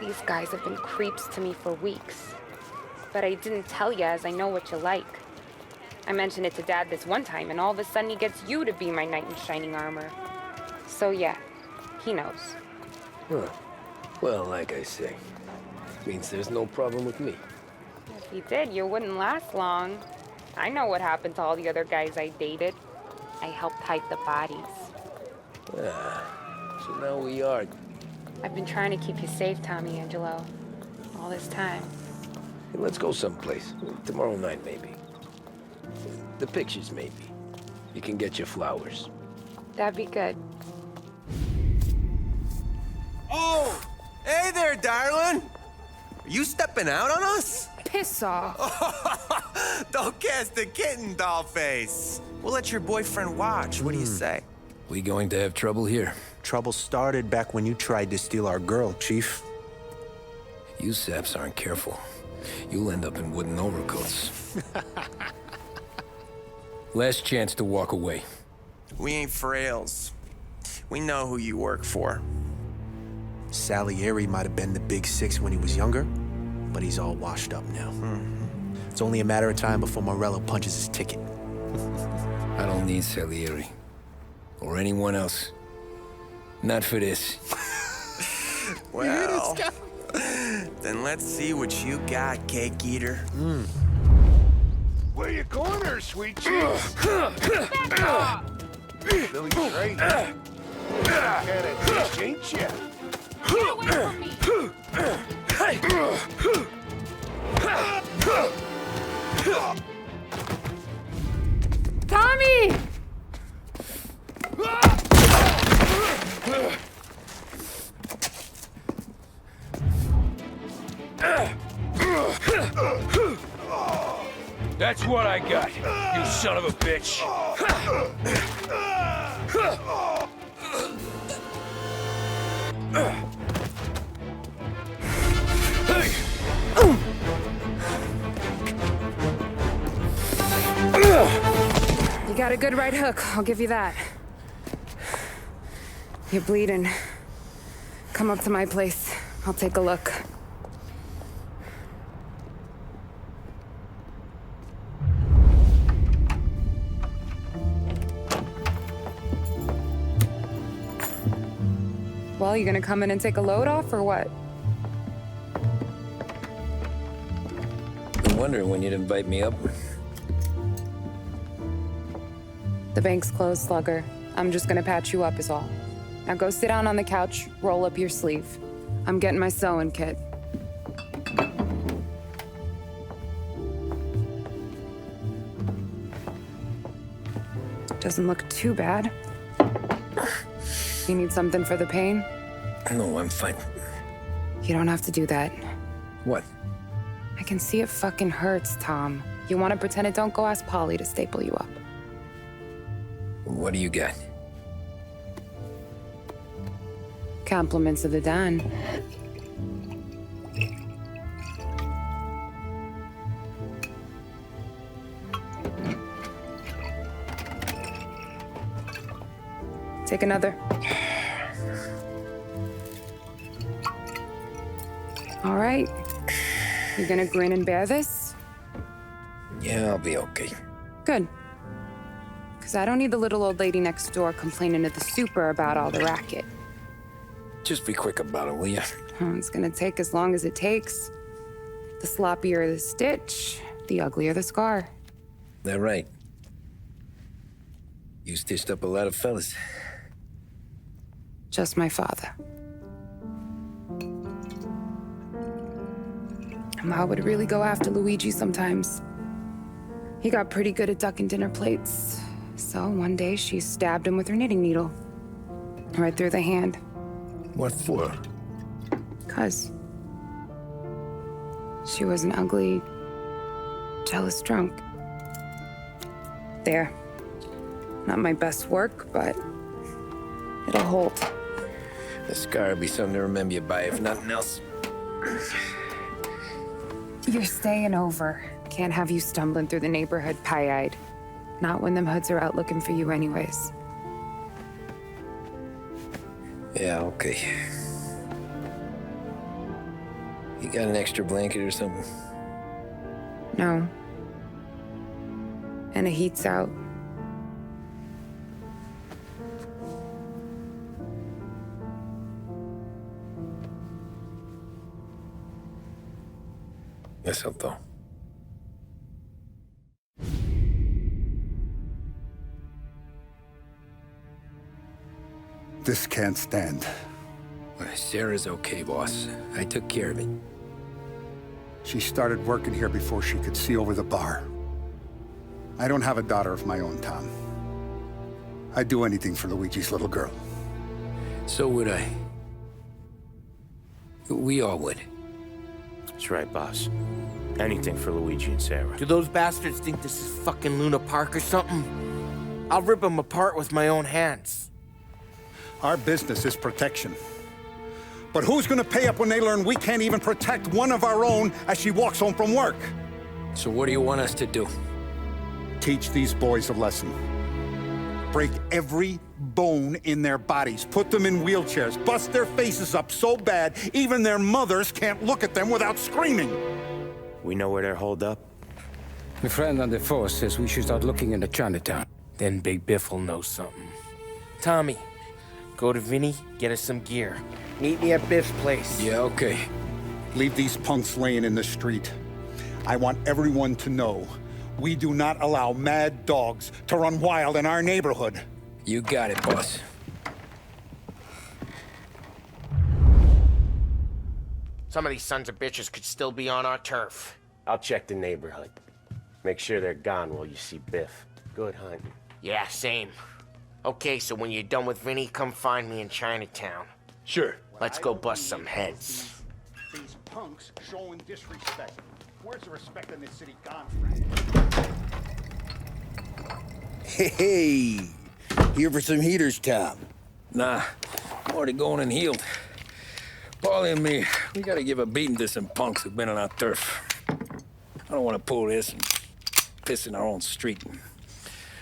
These guys have been creeps to me for weeks. But I didn't tell you as I know what you like. I mentioned it to Dad this one time, and all of a sudden he gets you to be my knight in shining armor. So yeah, he knows. Huh. Well, like I say, means there's no problem with me. If he did, you wouldn't last long. I know what happened to all the other guys I dated. I helped hide the bodies. So now we are. I've been trying to keep you safe, Tommy Angelo. All this time. Hey, let's go someplace. Tomorrow night, maybe. The pictures, maybe. You can get your flowers. That'd be good. Oh! Hey there, darling! Are you stepping out on us? Piss off. Don't cast the kitten, dollface. We'll let your boyfriend watch. What do you say? We going to have trouble here? Trouble started back when you tried to steal our girl, Chief. You saps aren't careful. You'll end up in wooden overcoats. Last chance to walk away. We ain't frails. We know who you work for. Salieri might have been the big six when he was younger, but he's all washed up now. It's only a matter of time before Morello punches his ticket. I don't need Salieri. Or anyone else. Not for this. Well, then let's see what you got, cake eater. Where you going there, sweet cheeks? Back off! Billy Traitor. Kinda dish, ain't ya? Get away from me! Tommy! That's what I got, you son of a bitch. You got a good right hook, I'll give you that. You're bleeding. Come up to my place. I'll take a look. Well, you gonna come in and take a load off, or what? Been wondering when you'd invite me up. The bank's closed, Slugger. I'm just gonna patch you up is all. Now go sit down on the couch, roll up your sleeve. I'm getting my sewing kit. Doesn't look too bad. You need something for the pain? No, I'm fine. You don't have to do that. What? I can see it fucking hurts, Tom. You want to pretend it don't go ask Polly to staple you up. What do you got? Compliments of the Don. Take another. All right. You gonna grin and bear this? Yeah, I'll be okay. Good. Because I don't need the little old lady next door complaining to the super about all the racket. Just be quick about it, will ya? Oh, it's gonna take as long as it takes. The sloppier the stitch, the uglier the scar. That right. You stitched up a lot of fellas. Just my father. Ma would really go after Luigi sometimes. He got pretty good at ducking dinner plates. So one day she stabbed him with her knitting needle. Right through the hand. What for? 'Cause she was an ugly, jealous drunk. There. Not my best work, but it'll hold. The scar will be something to remember you by, if nothing else. You're staying over. Can't have you stumbling through the neighborhood pie-eyed. Not when them hoods are out looking for you anyways. Yeah, okay. You got an extra blanket or something? No. And the heat's out. Eso todo. This can't stand. Sarah's okay, boss. I took care of it. She started working here before she could see over the bar. I don't have a daughter of my own, Tom. I'd do anything for Luigi's little girl. So would I. We all would. That's right, boss. Anything for Luigi and Sarah. Do those bastards think this is fucking Luna Park or something? I'll rip them apart with my own hands. Our business is protection. But who's gonna pay up when they learn we can't even protect one of our own as she walks home from work? So what do you want us to do? Teach these boys a lesson. Break every bone in their bodies, put them in wheelchairs, bust their faces up so bad even their mothers can't look at them without screaming. We know where they're holed up. My friend on the force says we should start looking into Chinatown. Then Big Biff will know something. Tommy, go to Vinny, get us some gear. Meet me at Biff's place. Yeah, okay. Leave these punks laying in the street. I want everyone to know we do not allow mad dogs to run wild in our neighborhood. You got it, boss. Some of these sons of bitches could still be on our turf. I'll check the neighborhood. Make sure they're gone while you see Biff. Good hunting. Yeah, same. Okay, so when you're done with Vinny, come find me in Chinatown. Sure. Let's go bust some heads. These punks showing disrespect. Where's the respect in this city gone, Hey, here for some heaters, Tom? Nah, I'm already going and healed. Paulie and me, we gotta give a beating to some punks who've been on our turf. I don't want to pull this and piss in our own street.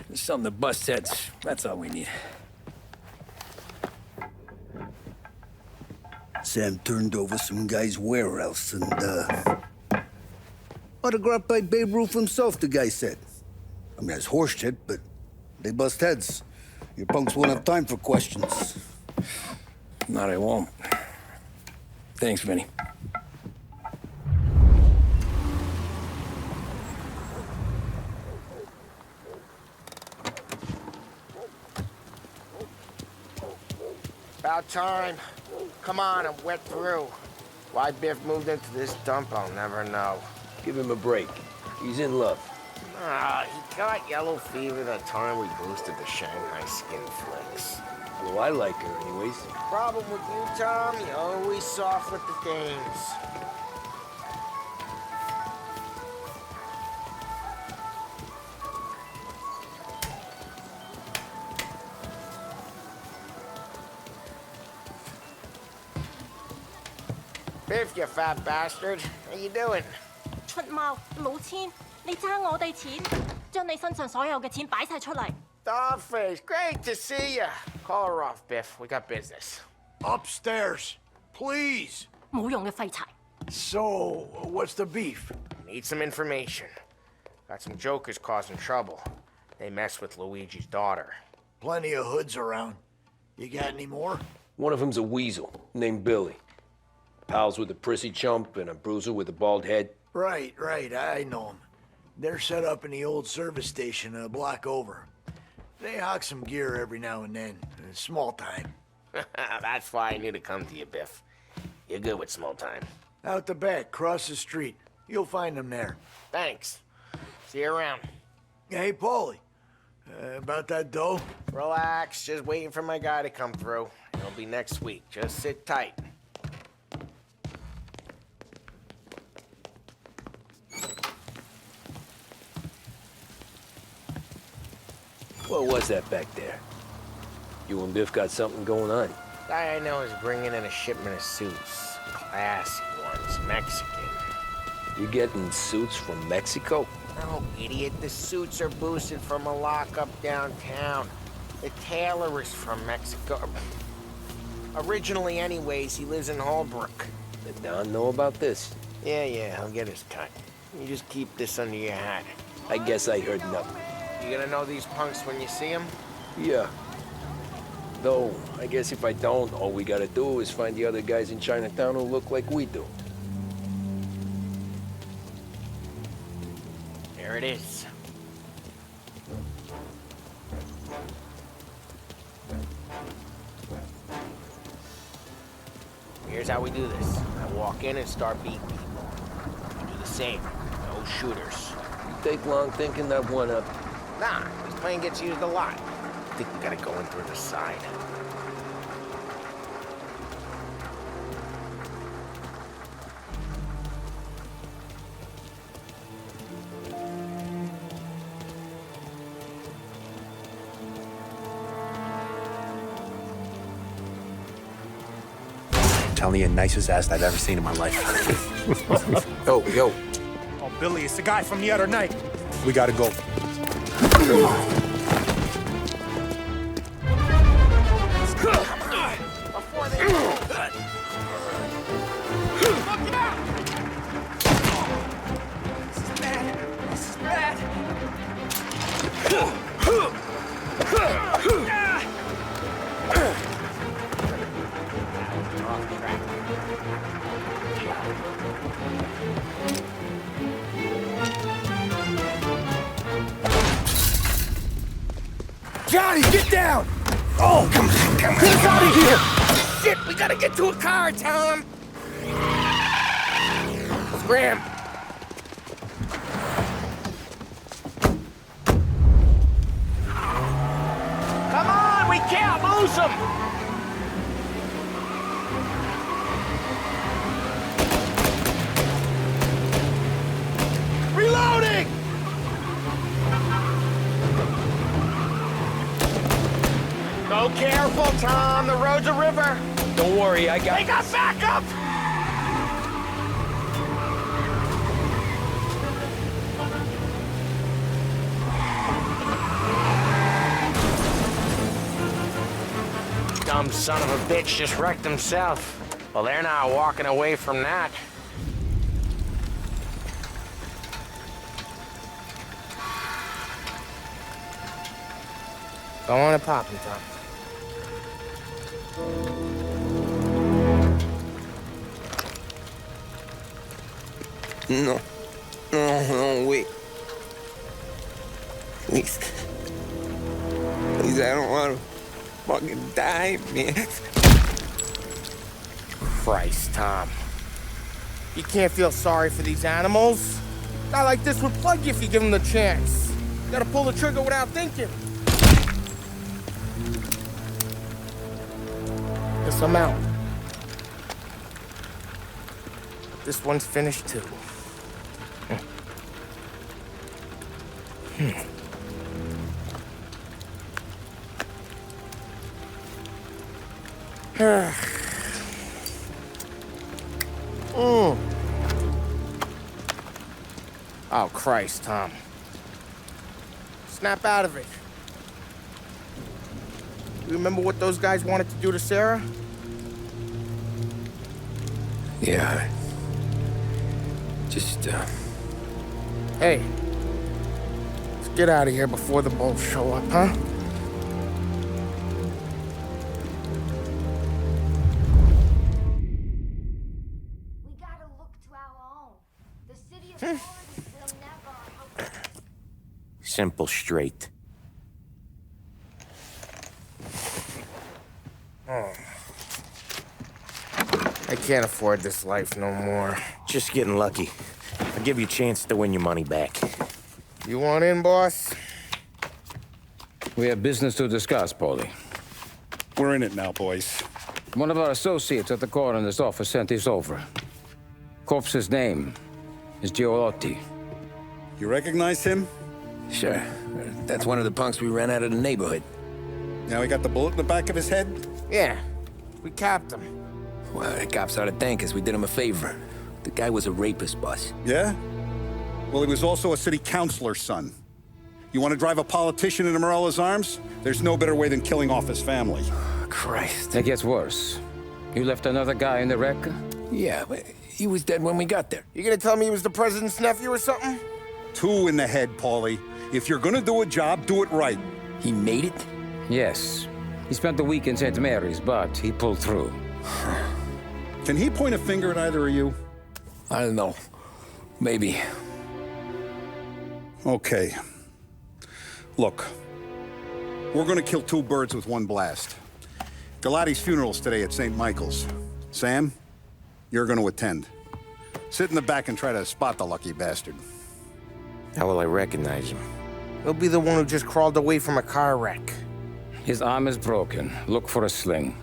There's something to bust heads. That's all we need. Sam turned over some guy's warehouse and, autographed by Babe Ruth himself, the guy said. I mean, that's horse shit, but they bust heads. Your punks won't have time for questions. Not I won't. Thanks, Vinny. About time. Come on, I'm wet through. Why Biff moved into this dump, I'll never know. Give him a break. He's in love. He got yellow fever that time we boosted the Shanghai skin flicks. Well, I like her anyways. Problem with you, Tom, you're always soft with the dames. Biff, you fat bastard. How you doing? 出貓老千，你爭我哋錢，將你身上所有嘅錢擺晒出嚟。Dollface, great to see you. Call her off, Biff. We got business. Upstairs, please. 冇用嘅廢柴。 So, what's the beef? Need some information. Got some jokers causing trouble. They mess with Luigi's daughter. Plenty of hoods around. You got any more? One of them's a weasel named Billy. Pals with a prissy chump and a bruiser with a bald head. Right, I know them. They're set up in the old service station a block over. They hawk some gear every now and then. Small time. That's why I knew to come to you, Biff. You're good with small time. Out the back, cross the street. You'll find them there. Thanks. See you around. Hey, Paulie. About that dough? Relax. Just waiting for my guy to come through. It'll be next week. Just sit tight. What was that back there? You and Biff got something going on. Guy I know is bringing in a shipment of suits. Classy ones, Mexican. You getting suits from Mexico? No, idiot. The suits are boosted from a lockup downtown. The tailor is from Mexico. Originally, anyways, he lives in Holbrook. Did Don know about this? Yeah, he'll get his cut. You just keep this under your hat. I guess I heard nothing. You gonna know these punks when you see them? Yeah. Though, I guess if I don't, all we gotta do is find the other guys in Chinatown who look like we do. There it is. Here's how we do this. I walk in and start beating people. You do the same. No shooters. You take long thinking that one up. Nah, this plane gets used a lot. I think we gotta go in through the side. Telling you, nicest ass I've ever seen in my life. Yo. Oh, Billy, it's the guy from the other night. We gotta go. Before they move. Look out! This is bad. Johnny, get down! Oh, come on. Get us out of here! Shit, we gotta get to a car, Tom! Scram! Come on, we can't lose him! Reloading! Go careful, Tom. The road's a river. Don't worry, I got... They got backup! Dumb son of a bitch just wrecked himself. Well, they're not walking away from that. Go on and pop him, Tom. No. No, wait. Please. Please, I don't want to fucking die, man. Christ, Tom. You can't feel sorry for these animals. A guy like this would plug you if you give him the chance. You gotta pull the trigger without thinking. Guess I'm out. This one's finished too. Oh, Christ, Tom. Snap out of it. You remember what those guys wanted to do to Sarah? Yeah. Just, Hey. Let's get out of here before the bulls show up, huh? Simple, straight. I can't afford this life no more. Just getting lucky. I'll give you a chance to win your money back. You want in, boss? We have business to discuss, Paulie. We're in it now, boys. One of our associates at the coroner's office sent this over. Corpse's name is Giolotti. You recognize him? Sure. That's one of the punks we ran out of the neighborhood. Now he got the bullet in the back of his head? Yeah. We capped him. Well, the cops ought to thank us. We did him a favor. The guy was a rapist, boss. Yeah? Well, he was also a city councilor's son. You want to drive a politician into Morello's arms? There's no better way than killing off his family. Christ. It gets worse. You left another guy in the wreck? Yeah, but he was dead when we got there. You gonna tell me he was the president's nephew or something? 2 in the head, Paulie. If you're gonna do a job, do it right. He made it? Yes. He spent the week in St. Mary's, but he pulled through. Can he point a finger at either of you? I don't know. Maybe. Okay. Look. We're gonna kill 2 birds with 1 blast. Galati's funeral's today at St. Michael's. Sam, you're gonna attend. Sit in the back and try to spot the lucky bastard. How will I recognize him? He'll be the one who just crawled away from a car wreck. His arm is broken. Look for a sling.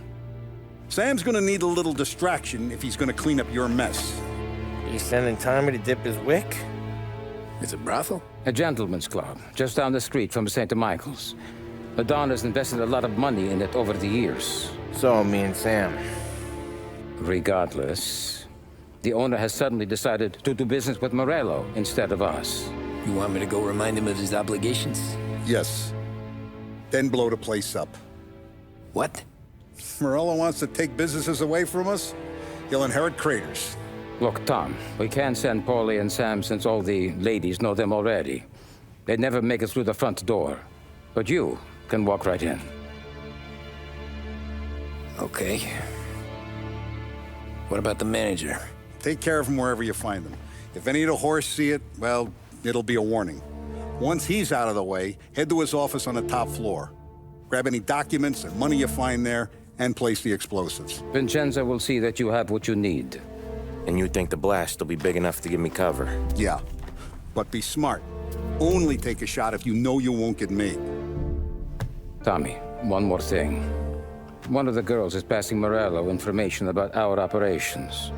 Sam's gonna need a little distraction if he's gonna clean up your mess. You sending Tommy to dip his wick? It's a brothel? A gentleman's club, just down the street from St. Michael's. Madonna's invested a lot of money in it over the years. So, me and Sam. Regardless, the owner has suddenly decided to do business with Morello instead of us. You want me to go remind him of his obligations? Yes. Then blow the place up. What? Morello wants to take businesses away from us? He'll inherit craters. Look, Tom, we can't send Paulie and Sam since all the ladies know them already. They'd never make it through the front door. But you can walk right in. Okay. What about the manager? Take care of him wherever you find him. If any of the horse see it, well, it'll be a warning. Once he's out of the way, head to his office on the top floor. Grab any documents and money you find there, and place the explosives. Vincenzo will see that you have what you need. And you think the blast will be big enough to give me cover? Yeah, but be smart. Only take a shot if you know you won't get made. Tommy, one more thing. One of the girls is passing Morello information about our operations.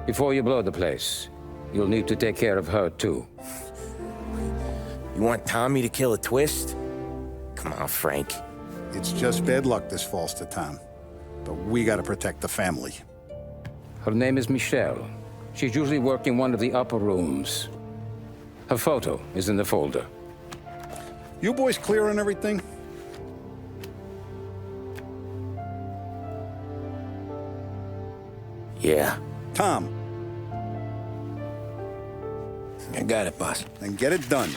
Before you blow the place, you'll need to take care of her, too. You want Tommy to kill a twist? Come on, Frank. It's just bad luck this falls to Tom. But we gotta protect the family. Her name is Michelle. She's usually working one of the upper rooms. Her photo is in the folder. You boys clear on everything? Yeah. Tom. I got it, boss. Then get it done.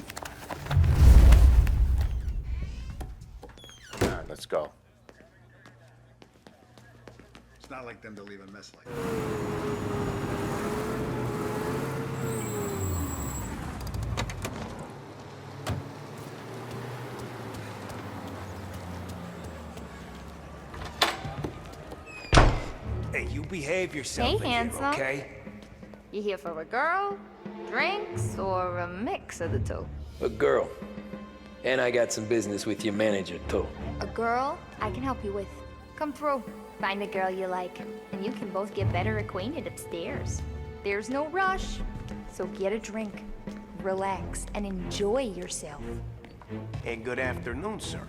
All right, let's go. It's not like them to leave a mess like that. Hey, you behave yourself Hey, in here, handsome. okay? You here for a girl, drinks, or a mix of the two? A girl. And I got some business with your manager, too. A girl I can help you with. Come through, find a girl you like, and you can both get better acquainted upstairs. There's no rush, so get a drink, relax, and enjoy yourself. And good afternoon, sir.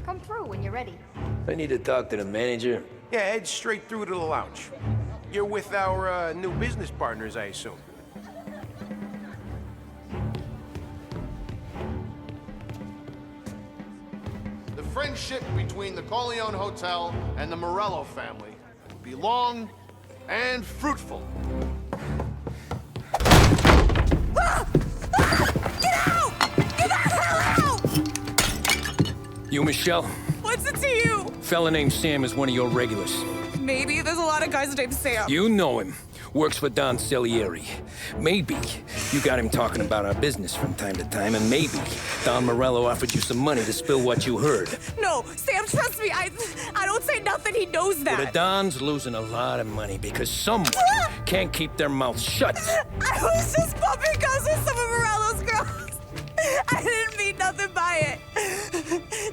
Come through when you're ready. I need to talk to the manager. Yeah, head straight through to the lounge. You're with our new business partners, I assume. The friendship between the Corleone Hotel and the Morello family will be long and fruitful. You, Michelle? What's it to you? Fella named Sam is one of your regulars. Maybe there's a lot of guys named Sam. You know him. Works for Don Salieri. Maybe you got him talking about our business from time to time, and maybe Don Morello offered you some money to spill what you heard. No, Sam, trust me. I don't say nothing. He knows that. Well, the Don's losing a lot of money because someone can't keep their mouth shut. I was just bumping guns with some of Morello's girls. I didn't mean nothing by it.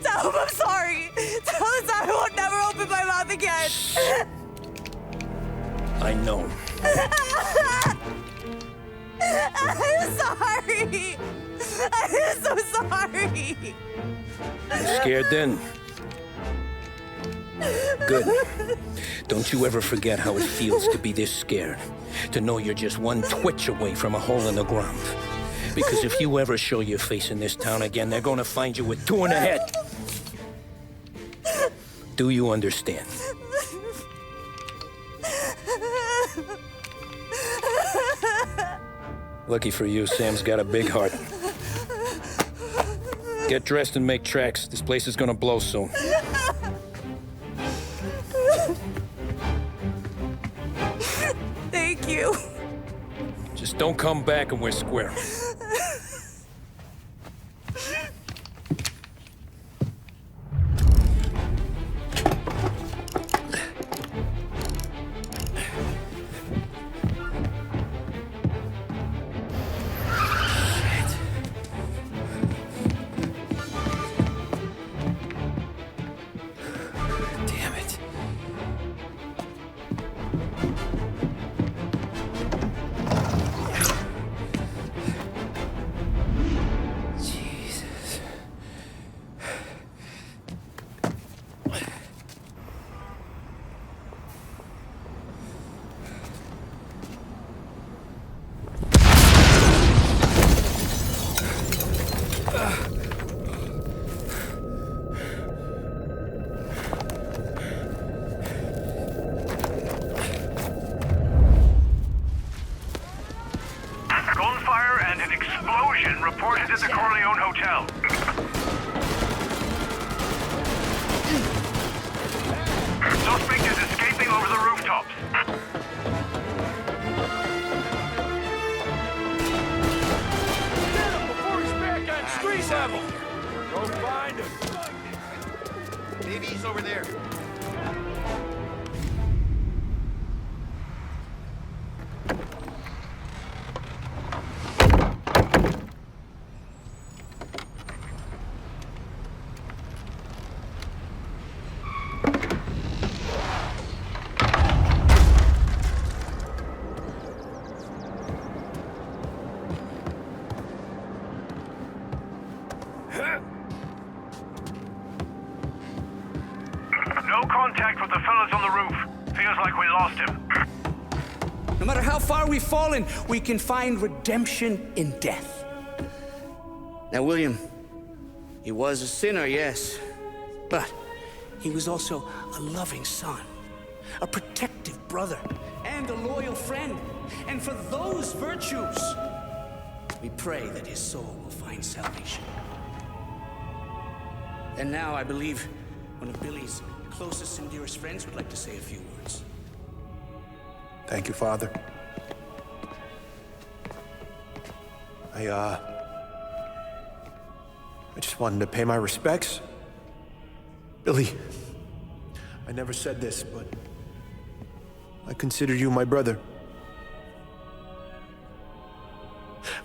Tell him I'm sorry. Tell him I won't never open my mouth again. I know. I'm sorry. I'm so sorry. You scared then? Good. Don't you ever forget how it feels to be this scared. To know you're just one twitch away from a hole in the ground. Because if you ever show your face in this town again, they're gonna find you with two in the head. Do you understand? Lucky for you, Sam's got a big heart. Get dressed and make tracks. This place is gonna blow soon. Thank you. Just don't come back and we're square. Gunfire and an explosion reported at the Corleone Hotel. Suspect is escaping over the rooftops. Get him before he's back on street level. Go find him. Maybe he's over there. contact with the fellas on the roof. Feels like we lost him. No matter how far we've fallen, we can find redemption in death. Now, William, he was a sinner, yes, but he was also a loving son, a protective brother, and a loyal friend. And for those virtues, we pray that his soul will find salvation. And now I believe one of Billy's closest and dearest friends would like to say a few words. Thank you, Father. I just wanted to pay my respects. Billy, I never said this, but I consider you my brother.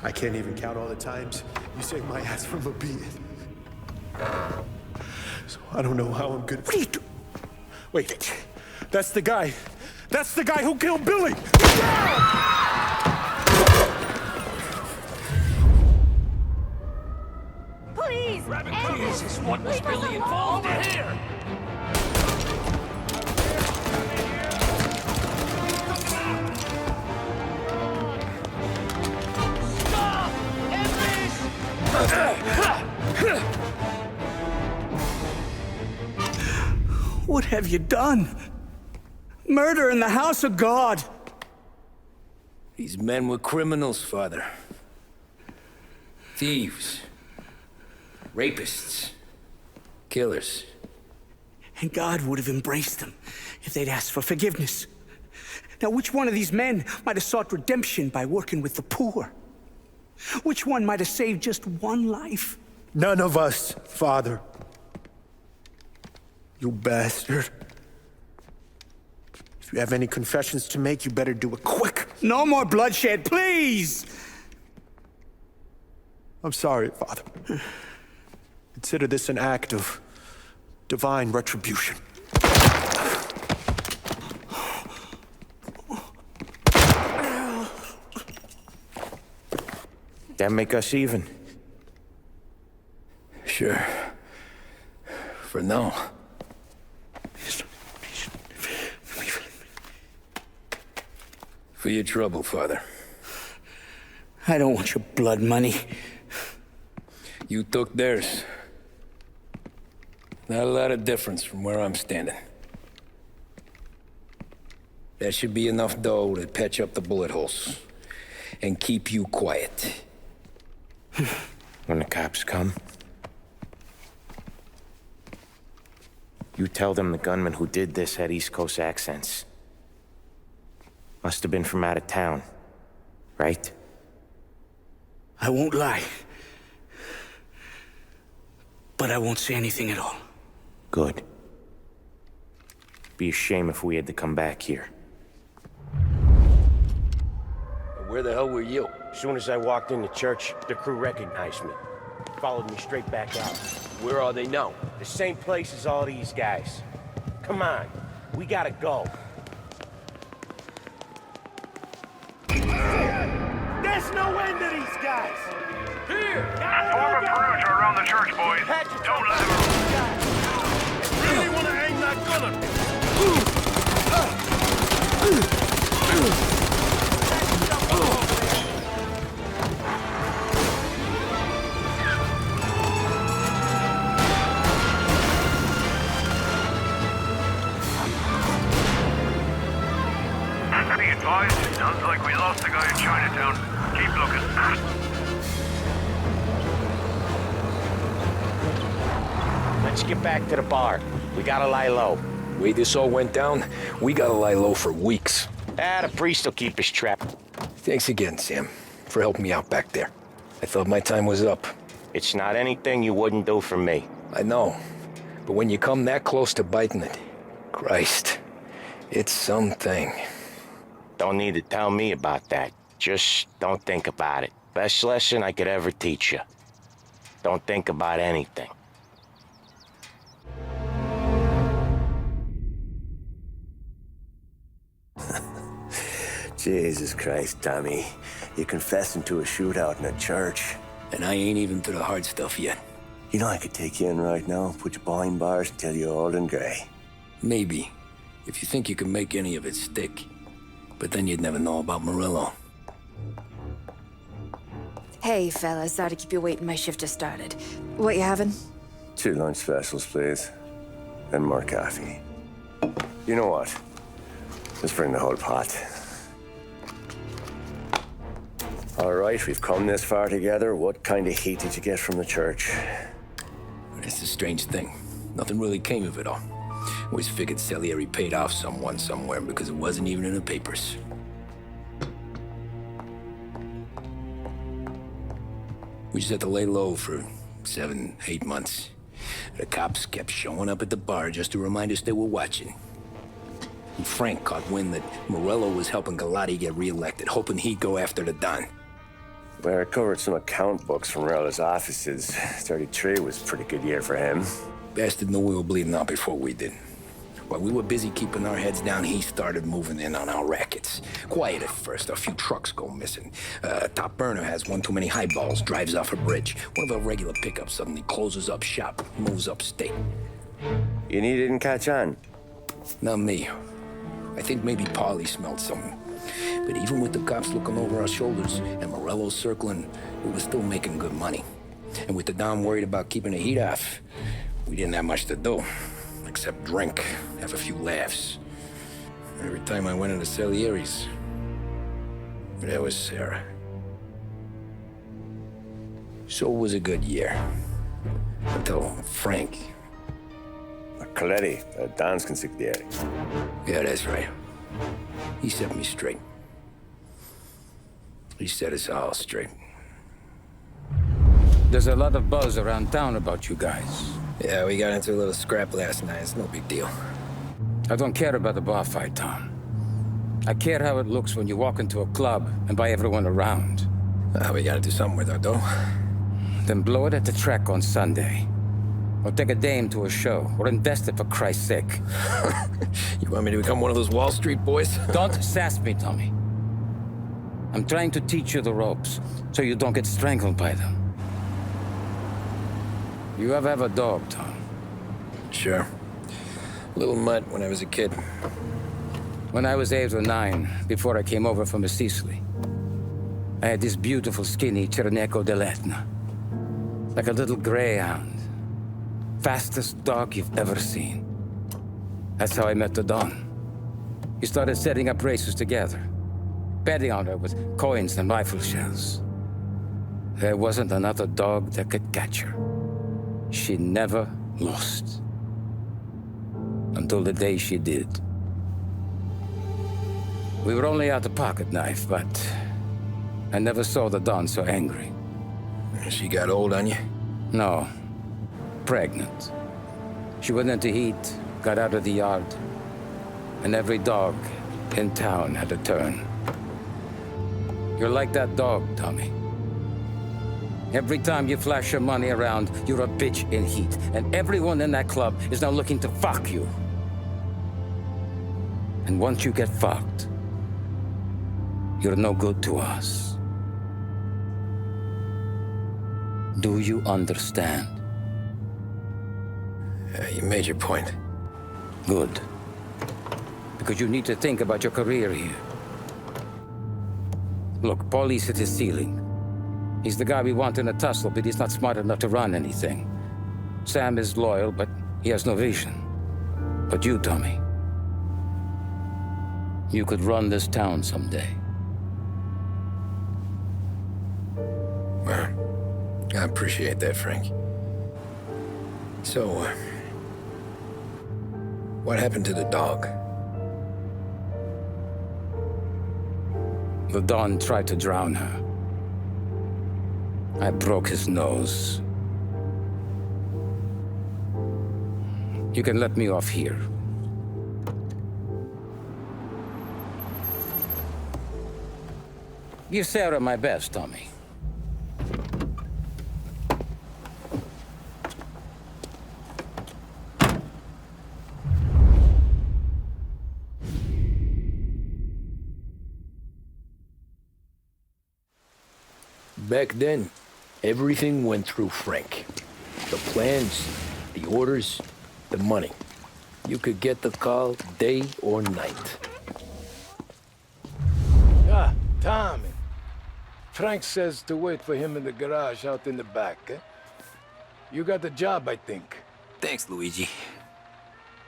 I can't even count all the times you saved my ass from a beating. So I don't know how I'm gonna... What are you doing? Wait, that's the guy. That's the guy who killed Billy! Please! Jesus, what was Billy involved in here? Stop! End this! What have you done? Murder in the house of God! These men were criminals, Father. Thieves. Rapists. Killers. And God would have embraced them if they'd asked for forgiveness. Now, which one of these men might have sought redemption by working with the poor? Which one might have saved just one life? None of us, Father. You bastard. If you have any confessions to make, you better do it quick. No more bloodshed, please! I'm sorry, Father. Consider this an act of divine retribution. That make us even? Sure. For now. For your trouble, Father. I don't want your blood money. You took theirs. Not a lot of difference from where I'm standing. That should be enough dough to patch up the bullet holes. And keep you quiet. When the cops come, you tell them the gunman who did this had East Coast accents. Must have been from out of town, right? I won't lie. But I won't say anything at all. Good. Be a shame if we had to come back here. Where the hell were you? As soon as I walked into church, the crew recognized me. Followed me straight back out. Where are they now? The same place as all these guys. Come on, we gotta go. There's no end to these guys! Here! Form a perimeter around the church, boys. Don't let them... Really want to aim that gun at me? Be advised, sounds like we lost the guy in Chinatown. Keep looking. Let's get back to the bar. We gotta lie low. The way this all went down, we gotta lie low for weeks. The priest will keep us trapped. Thanks again, Sam, for helping me out back there. I thought my time was up. It's not anything you wouldn't do for me. I know, but when you come that close to biting it, Christ, it's something. Don't need to tell me about that. Just don't think about it. Best lesson I could ever teach you. Don't think about anything. Jesus Christ, Tommy. You're confessing to a shootout in a church. And I ain't even to the hard stuff yet. You know, I could take you in right now, put you behind bars and tell you old and gray. Maybe, if you think you can make any of it stick. But then you'd never know about Morello. Hey, fellas. Sorry to keep you waiting. My shift just started. What you having? 2 lunch specials, please. And more coffee. You know what? Let's bring the whole pot. All right, we've come this far together. What kind of heat did you get from the church? It's a strange thing. Nothing really came of it all. Always figured Salieri paid off someone somewhere because it wasn't even in the papers. We just had to lay low for 7, 8 months. The cops kept showing up at the bar just to remind us they were watching. And Frank caught wind that Morello was helping Galati get reelected, hoping he'd go after the Don. Well, I recovered some account books from Morello's offices. 33 was a pretty good year for him. Bastard knew we were bleeding out before we did. While we were busy keeping our heads down, he started moving in on our rackets. Quiet at first, a few trucks go missing. Top burner has one too many highballs, drives off a bridge. One of our regular pickups suddenly closes up shop, moves upstate. And he didn't catch on? Not me. I think maybe Paulie smelled something. But even with the cops looking over our shoulders and Morello circling, we were still making good money. And with the Don worried about keeping the heat off, we didn't have much to do. Except drink, have a few laughs. Every time I went into Salieri's, there was Sarah. So it was a good year. Until Frank. Coletti, Don's consigliere. Yeah, that's right. He set me straight. He set us all straight. There's a lot of buzz around town about you guys. Yeah, we got into a little scrap last night. It's no big deal. I don't care about the bar fight, Tom. I care how it looks when you walk into a club and buy everyone around. We gotta do something with our dough. Then blow it at the track on Sunday. Or take a dame to a show. Or invest it, for Christ's sake. You want me to become one of those Wall Street boys? Don't sass me, Tommy. I'm trying to teach you the ropes, so you don't get strangled by them. You ever have a dog, Tom? Sure. Little mutt when I was a kid. When I was 8 or 9, before I came over from Sicily, I had this beautiful, skinny Cerneco dell'Etna. Like a little greyhound. Fastest dog you've ever seen. That's how I met the Don. He started setting up races together, betting on her with coins and rifle shells. There wasn't another dog that could catch her. She never lost. Until the day she did. We were only out a pocket knife, but I never saw the Don so angry. She got old on you? No. Pregnant. She went into heat, got out of the yard, and every dog in town had a turn. You're like that dog, Tommy. Every time you flash your money around, you're a bitch in heat, and everyone in that club is now looking to fuck you. And once you get fucked, you're no good to us. Do you understand? You made your point. Good. Because you need to think about your career here. Look, Paulie's at his ceiling. He's the guy we want in a tussle, but he's not smart enough to run anything. Sam is loyal, but he has no vision. But you, Tommy, you could run this town someday. Well, I appreciate that, Frank. So, what happened to the dog? The Don tried to drown her. I broke his nose. You can let me off here. Give Sarah my best, Tommy. Back then, everything went through Frank. The plans, the orders, the money. You could get the call day or night. Ah, Tommy. Frank says to wait for him in the garage out in the back, eh? You got the job, I think. Thanks, Luigi.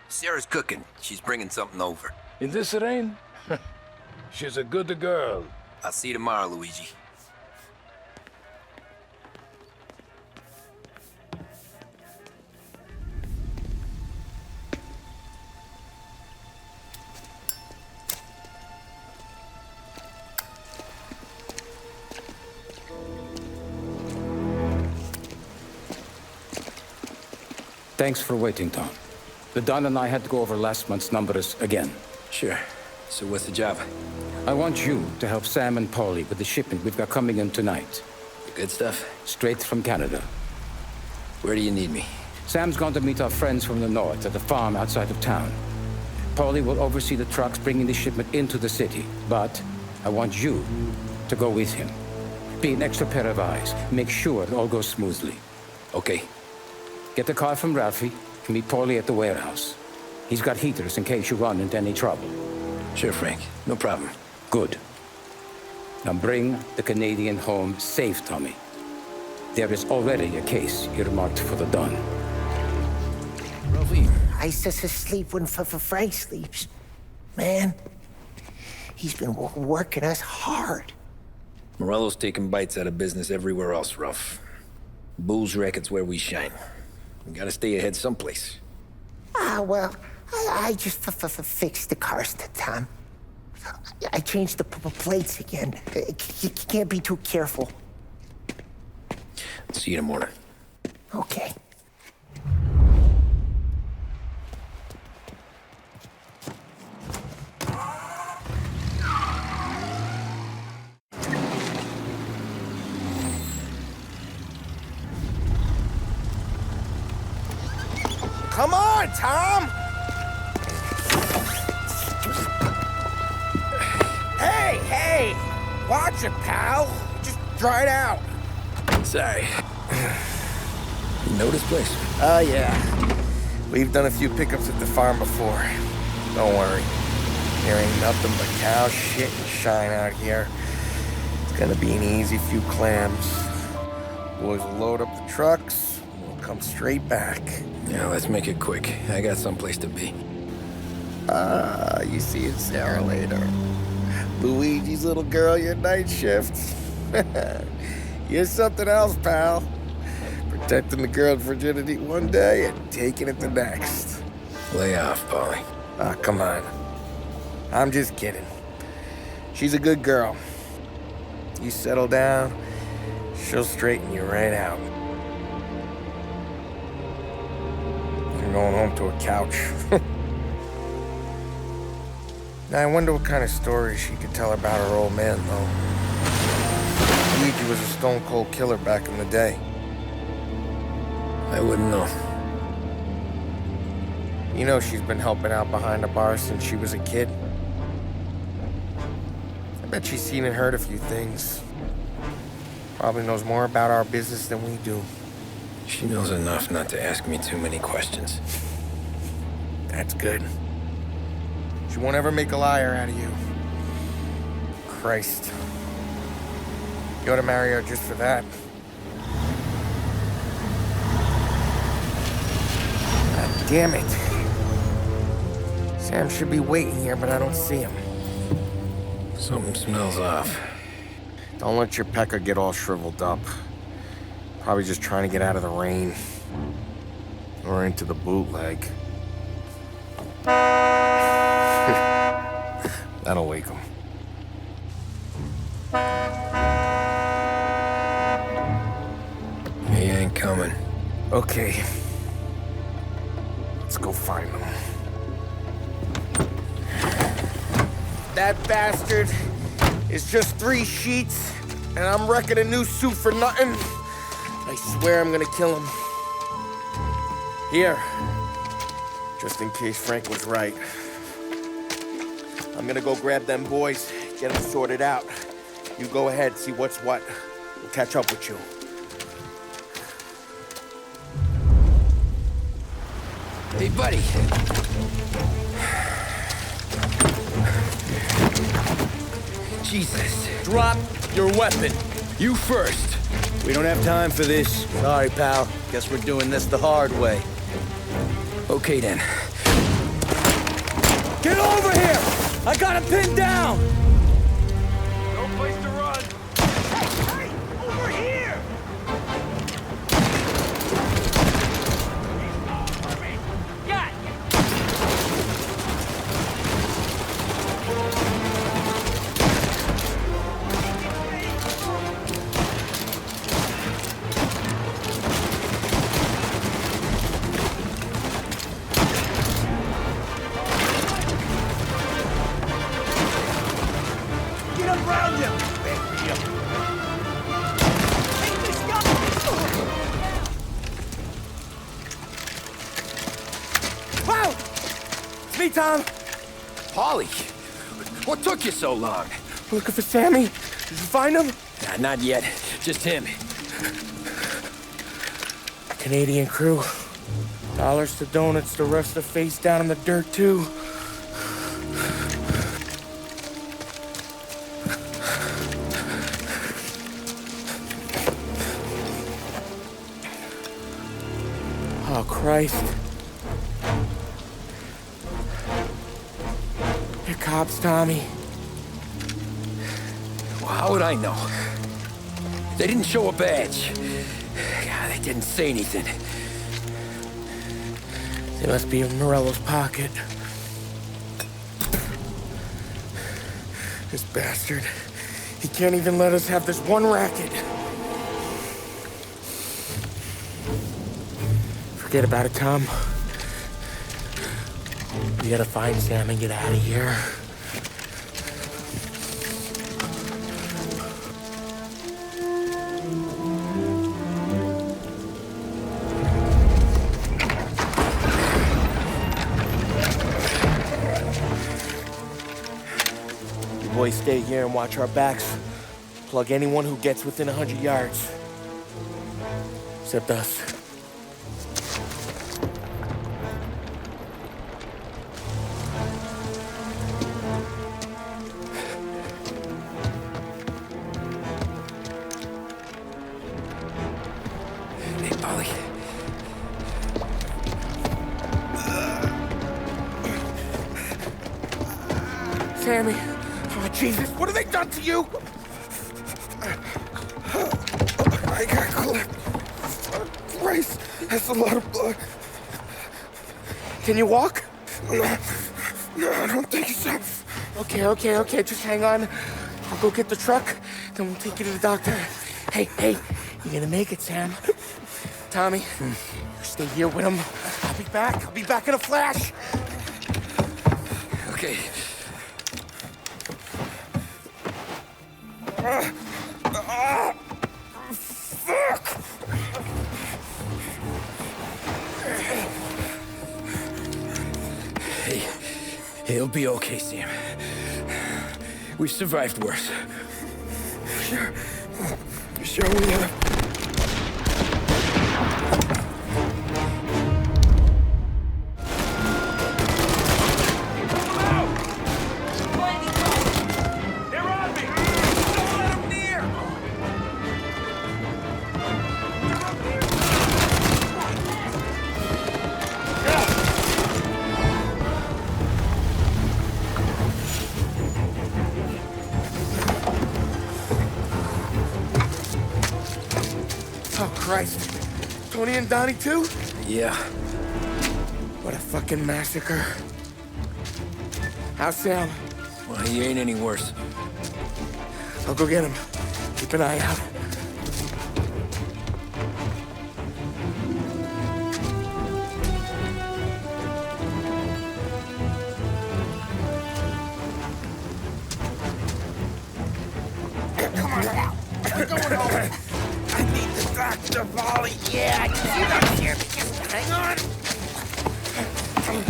Sarah's cooking. She's bringing something over. In this rain? She's a good girl. I'll see you tomorrow, Luigi. Thanks for waiting, Tom. The Don and I had to go over last month's numbers again. Sure. So what's the job? I want you to help Sam and Paulie with the shipment we've got coming in tonight. The good stuff? Straight from Canada. Where do you need me? Sam's gone to meet our friends from the north at the farm outside of town. Paulie will oversee the trucks bringing the shipment into the city, but I want you to go with him. Be an extra pair of eyes. Make sure it all goes smoothly. Okay. Get the car from Ralphie and meet Paulie at the warehouse. He's got heaters in case you run into any trouble. Sure, Frank. No problem. Good. Now bring the Canadian home safe, Tommy. There is already a case earmarked for the Don. Ralphie. I says to sleep when Frank sleeps. Man, he's been working us hard. Morello's taking bites out of business everywhere else, Ralph. Booze racket's where we shine. We gotta stay ahead someplace. Well, I just fixed the cars, Tom. I changed the plates again. You can't be too careful. See you in the morning. Okay. Come on, Tom! Hey! Watch it, pal. Just dry it out. Sorry. You know this place? Yeah. We've done a few pickups at the farm before. Don't worry. There ain't nothing but cow shit and shine out here. It's gonna be an easy few clams. Boys will load up the trucks, and we'll come straight back. Yeah, let's make it quick. I got someplace to be. You see Sarah later. Luigi's little girl, your night shift. You're something else, pal. Protecting the girl's virginity one day and taking it the next. Lay off, Paulie. Come on. I'm just kidding. She's a good girl. You settle down, she'll straighten you right out. I'm going home to a couch. Now, I wonder what kind of stories she could tell about her old man, though. Luigi was a stone-cold killer back in the day. I wouldn't know. You know she's been helping out behind the bar since she was a kid. I bet she's seen and heard a few things. Probably knows more about our business than we do. She knows enough not to ask me too many questions. That's good. She won't ever make a liar out of you. Christ. You ought to marry her just for that. God damn it. Sam should be waiting here, but I don't see him. Something smells off. Don't let your pecker get all shriveled up. Probably just trying to get out of the rain. Or into the bootleg. That'll wake him. He ain't coming. Okay. Let's go find him. That bastard is just 3 sheets, and I'm wrecking a new suit for nothing. I swear I'm gonna kill him. Here. Just in case Frank was right. I'm gonna go grab them boys, get them sorted out. You go ahead, see what's what. We'll catch up with you. Hey, buddy. Jesus. Drop your weapon. You first. We don't have time for this. Sorry, pal. Guess we're doing this the hard way. Okay, then. Get over here! I got him pinned down! No place to run. Hey! Over here! Got you! Get around him! Wow! It's me, Tom. Polly, what took you so long? Looking for Sammy. Did you find him? Nah, not yet. Just him. Canadian crew. Dollars to donuts, the rest are face down in the dirt, too. Oh, Christ. They're cops, Tommy. Well, how would I know? They didn't show a badge. God, they didn't say anything. They must be in Morello's pocket. This bastard. He can't even let us have this one racket. Forget about it, Tom. We gotta find Sam and get out of here. You boys stay here and watch our backs. Plug anyone who gets within 100 yards. Except us. Hey, Polly. Sammy. Oh, Jesus, what have they done to you? I got clipped. Christ, that's a lot of blood. Can you walk? No, I don't think so. Okay, just hang on. I'll go get the truck, then we'll take you to the doctor. Hey, you're gonna make it, Sam. Tommy, you stay here with him. I'll be back in a flash. Okay. Fuck! Hey, it'll be okay, Sam. We've survived worse. Sure we have. Oh, Christ. Tony and Donnie, too? Yeah. What a fucking massacre. How's Sam? Well, he ain't any worse. I'll go get him. Keep an eye out. Come on now. We're going home. I need the doctor, Polly. Yeah, you don't hear me. Just hang on.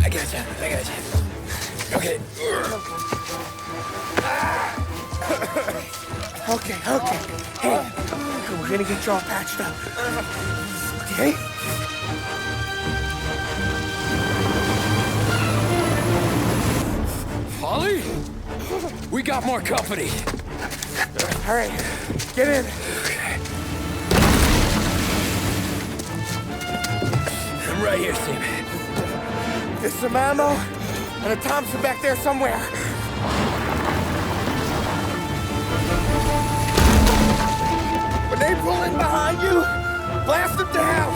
I got you. Okay. Okay. Hey, we're gonna get you all patched up. Okay? more company. All right, get in. I'm right here, Sam. There's some ammo and a Thompson back there somewhere. When they pull in behind you, blast them down.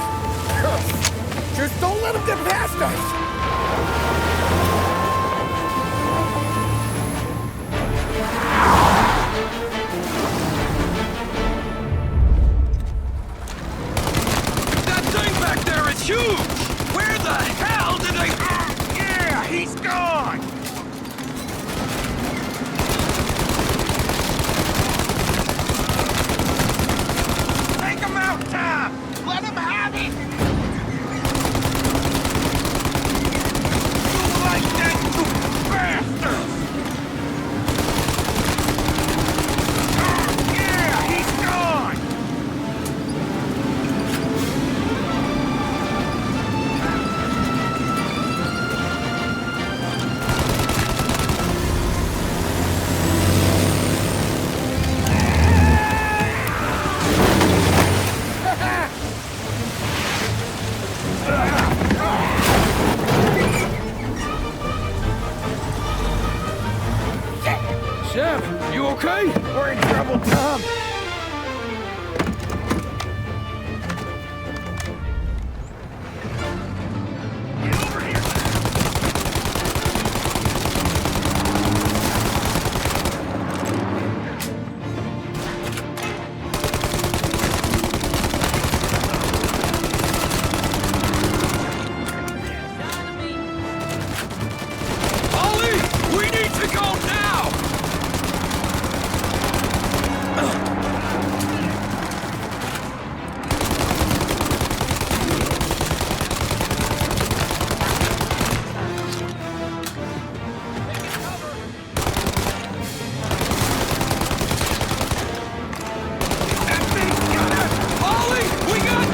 Just don't let them get past us. It's huge! Where the hell did they... Yeah, he's gone! Take him out, Tom! Let him have it! You like that, you bastard! Yeah, he's gone! Sam, you okay? We're in trouble, Tom. Ollie, we need to go now! Ollie, we got...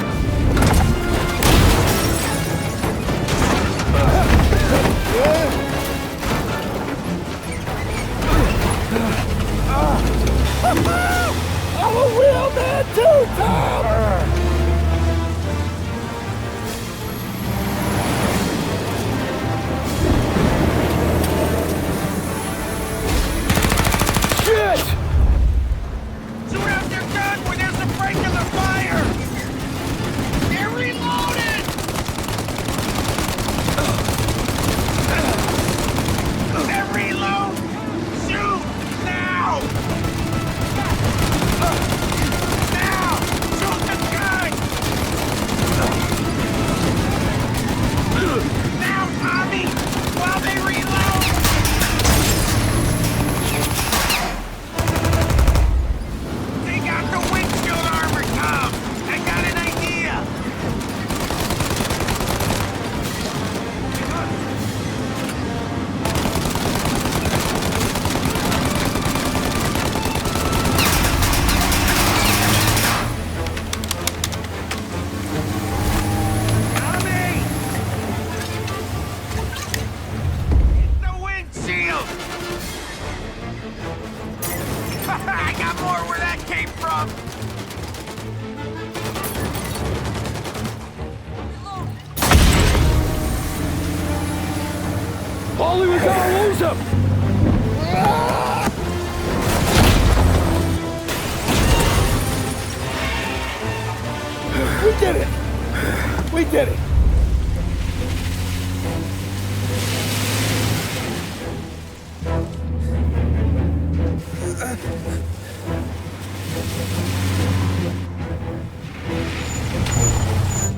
I'm a real man too, Tom! Shit! Shoot out your gun when there's a break in the fire! They're reloaded! They're reload! Shoot! Now! Now! Shoot the gun! Now, Tommy! While they reload! Take out the windshield armor, Tom! I got an idea! Tommy! The windshield! I got more where that came from! Ollie, we gotta lose him! We did it! We did it!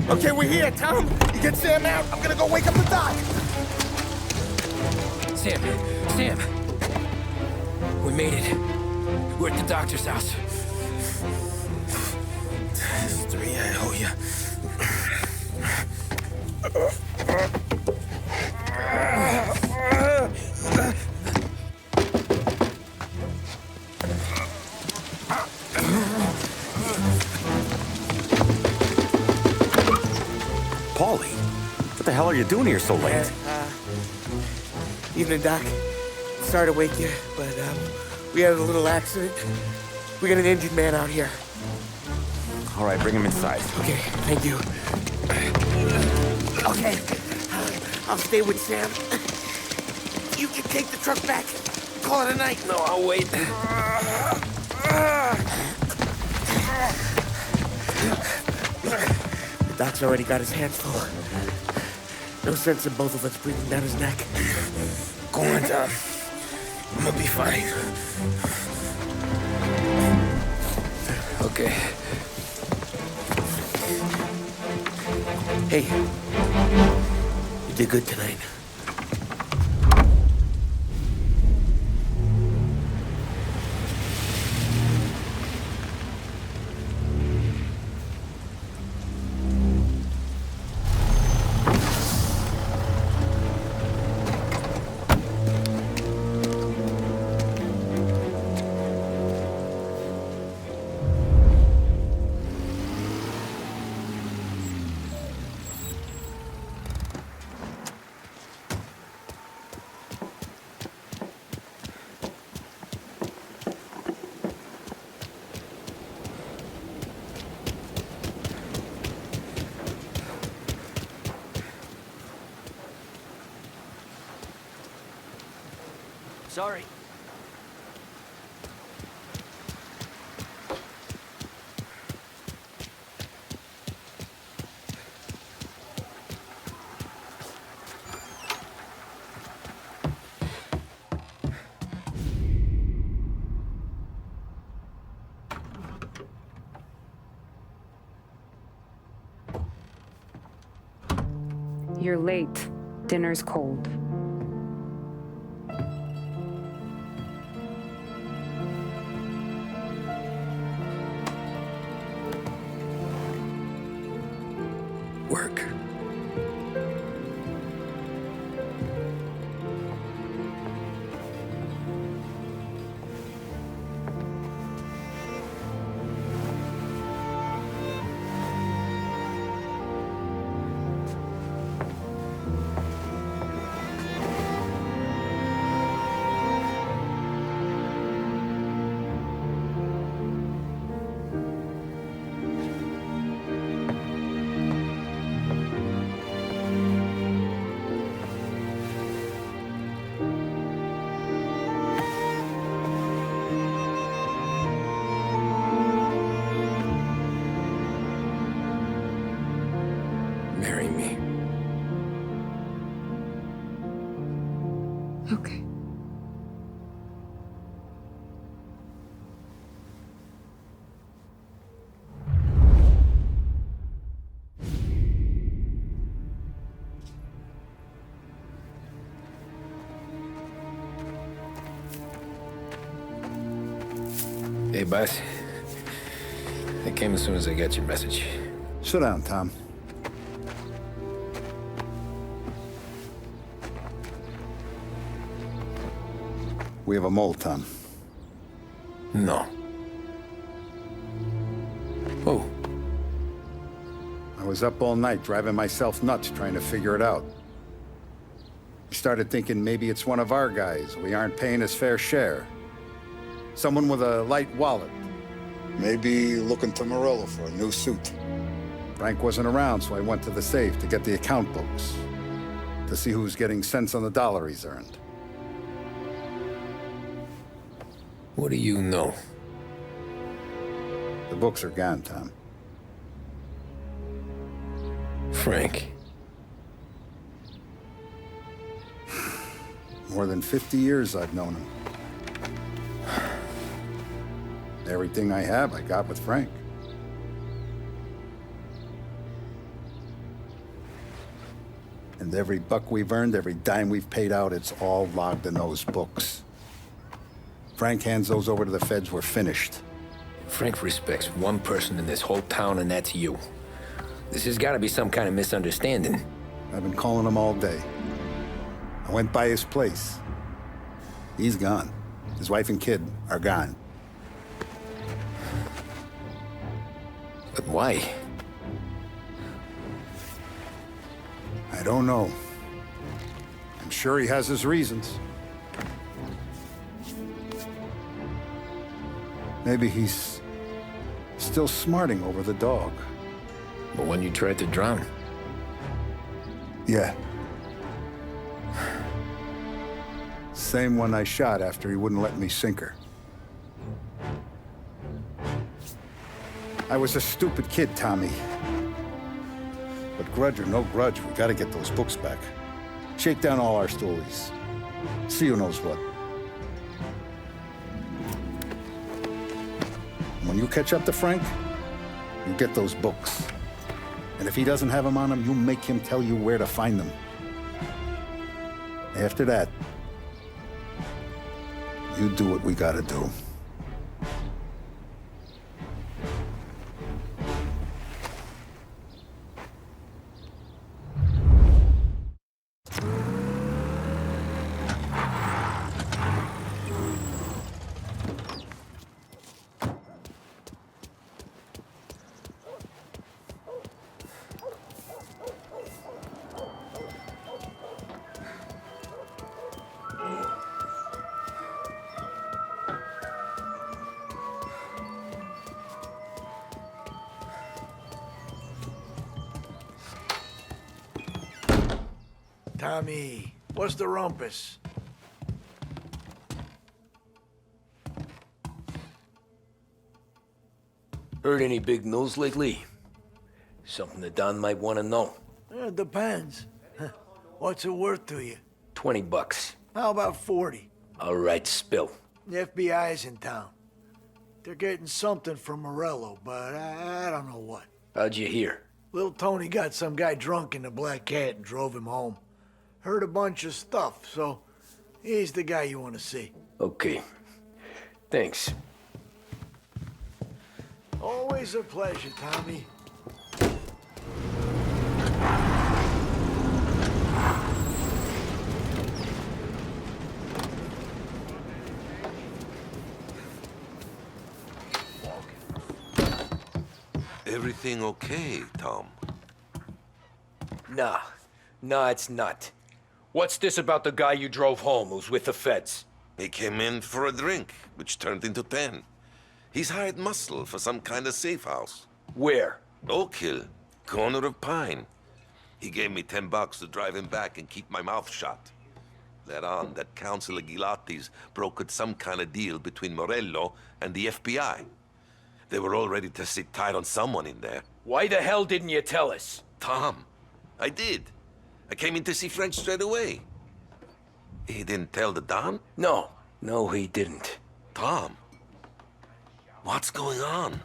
Okay, we're here, Tom. You get Sam out. I'm gonna go wake up the doc. Sam, Sam. We made it. We're at the doctor's house. 3, I owe you. Paulie, what the hell are you doing here so late? Evening, Doc. Sorry to wake you, but We had a little accident. We got an injured man out here. All right, bring him inside. Okay, thank you. Okay, I'll stay with Sam. You can take the truck back. Call it a night. No, I'll wait. The doc's already got his hands full. No sense in both of us breathing down his neck. Go on, Tom. I'm gonna be fine. Okay. Hey, you did good tonight. Sorry. You're late. Dinner's cold. Work. Marry me. Okay. Hey, boss. I came as soon as I got your message. Sit down, Tom. We have a mole, Tom. No. Oh. I was up all night driving myself nuts trying to figure it out. I started thinking maybe it's one of our guys. We aren't paying his fair share. Someone with a light wallet. Maybe looking to Morello for a new suit. Frank wasn't around, so I went to the safe to get the account books. To see who's getting cents on the dollar he's earned. What do you know? The books are gone, Tom. Frank. More than 50 years I've known him. Everything I have, I got with Frank. And every buck we've earned, every dime we've paid out, it's all logged in those books. Frank hands those over to the feds, we're finished. Frank respects one person in this whole town, and that's you. This has got to be some kind of misunderstanding. I've been calling him all day. I went by his place. He's gone. His wife and kid are gone. But why? I don't know. I'm sure he has his reasons. Maybe he's still smarting over the dog. But when you tried to drown? Yeah. Same one I shot after he wouldn't let me sink her. I was a stupid kid, Tommy. But grudge or no grudge, we gotta get those books back. Shake down all our stories. See who knows what. When you catch up to Frank, you get those books. And if he doesn't have them on him, you make him tell you where to find them. After that, you do what we gotta do. Tommy, what's the rumpus? Heard any big news lately? Something that Don might want to know. It depends. What's it worth to you? $20. How about 40? All right, spill. The FBI's in town. They're getting something from Morello, but I don't know what. How'd you hear? Little Tony got some guy drunk in the Black Cat and drove him home. Heard a bunch of stuff, so he's the guy you want to see. Okay. Thanks. Always a pleasure, Tommy. Everything okay, Tom? Nah, it's not. What's this about the guy you drove home who's with the feds? He came in for a drink, which turned into 10. He's hired muscle for some kind of safe house. Where? Oak Hill, corner of Pine. He gave me $10 to drive him back and keep my mouth shut. Later on, that Councilor Gilatti's brokered some kind of deal between Morello and the FBI. They were all ready to sit tight on someone in there. Why the hell didn't you tell us? Tom, I did. I came in to see Frank straight away. He didn't tell the Don? No, he didn't. Tom, what's going on?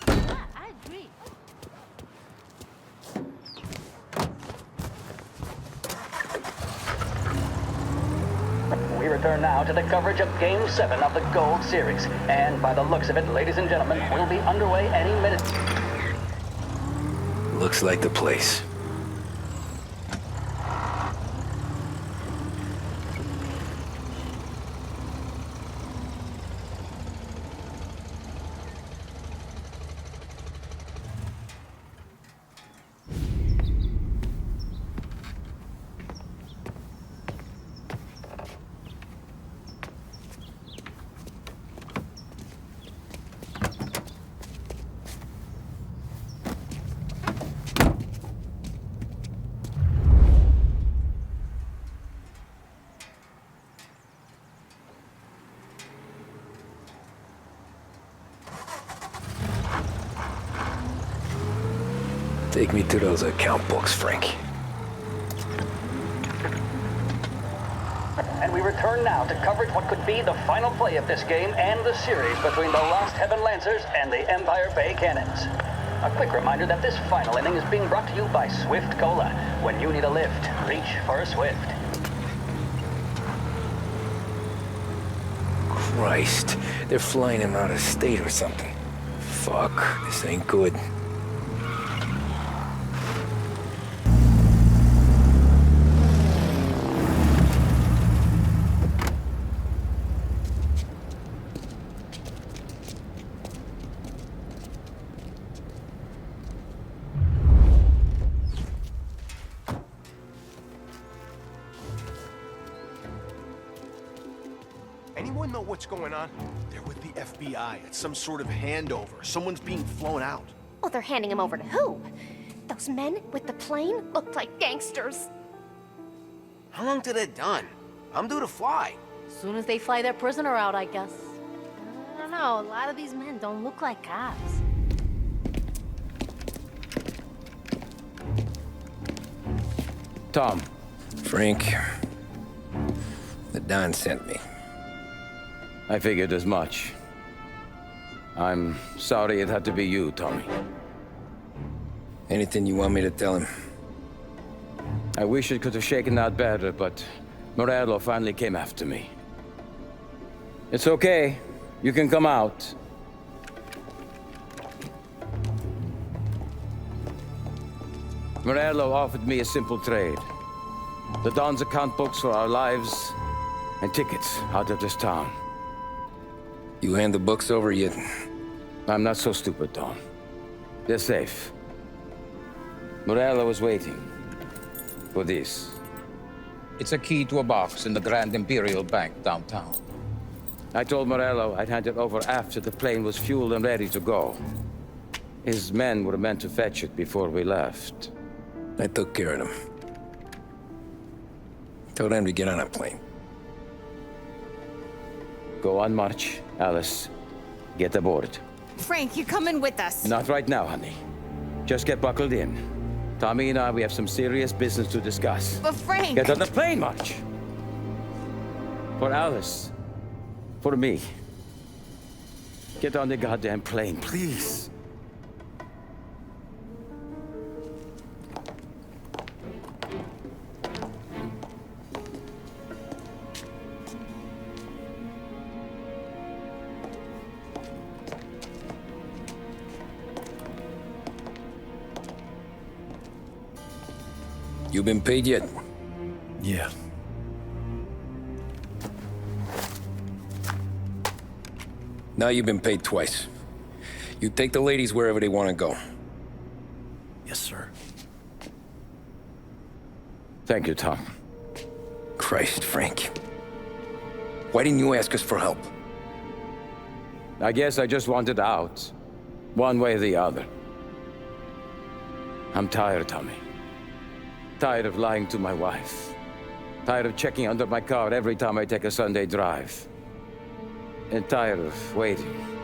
I agree. We return now to the coverage of Game 7 of the Gold Series. And by the looks of it, ladies and gentlemen, we'll be underway any minute. Looks like the place. Take me to those account books, Frank. And we return now to coverage what could be the final play of this game and the series between the Lost Heaven Lancers and the Empire Bay Cannons. A quick reminder that this final inning is being brought to you by Swift Cola. When you need a lift, reach for a Swift. Christ, they're flying him out of state or something. Fuck, this ain't good. what's going on? They're with the FBI. It's some sort of handover. Someone's being flown out. Oh, they're handing him over to who? Those men with the plane looked like gangsters. How long till they're done? I'm due to fly. Soon as they fly their prisoner out, I guess. I don't know, a lot of these men don't look like cops. Tom. Frank. The Don sent me. I figured as much. I'm sorry it had to be you, Tommy. Anything you want me to tell him? I wish it could have shaken out better, but Morello finally came after me. It's okay. You can come out. Morello offered me a simple trade. The Don's account books for our lives and tickets out of this town. You hand the books over yet? I'm not so stupid, Don. They're safe. Morello was waiting for this. It's a key to a box in the Grand Imperial Bank downtown. I told Morello I'd hand it over after the plane was fueled and ready to go. His men were meant to fetch it before we left. I took care of them. Told them to get on a plane. Go on march, Alice. Get aboard. Frank, you're coming with us. Not right now, honey. Just get buckled in. Tommy and I, we have some serious business to discuss. But Frank... Get on the plane, March! For Alice. For me. Get on the goddamn plane, please. You been paid yet? Yeah. Now you've been paid twice. You take the ladies wherever they want to go. Yes, sir. Thank you, Tom. Christ, Frank. Why didn't you ask us for help? I guess I just wanted out. One way or the other. I'm tired, Tommy. Tired of lying to my wife. Tired of checking under my car every time I take a Sunday drive. And tired of waiting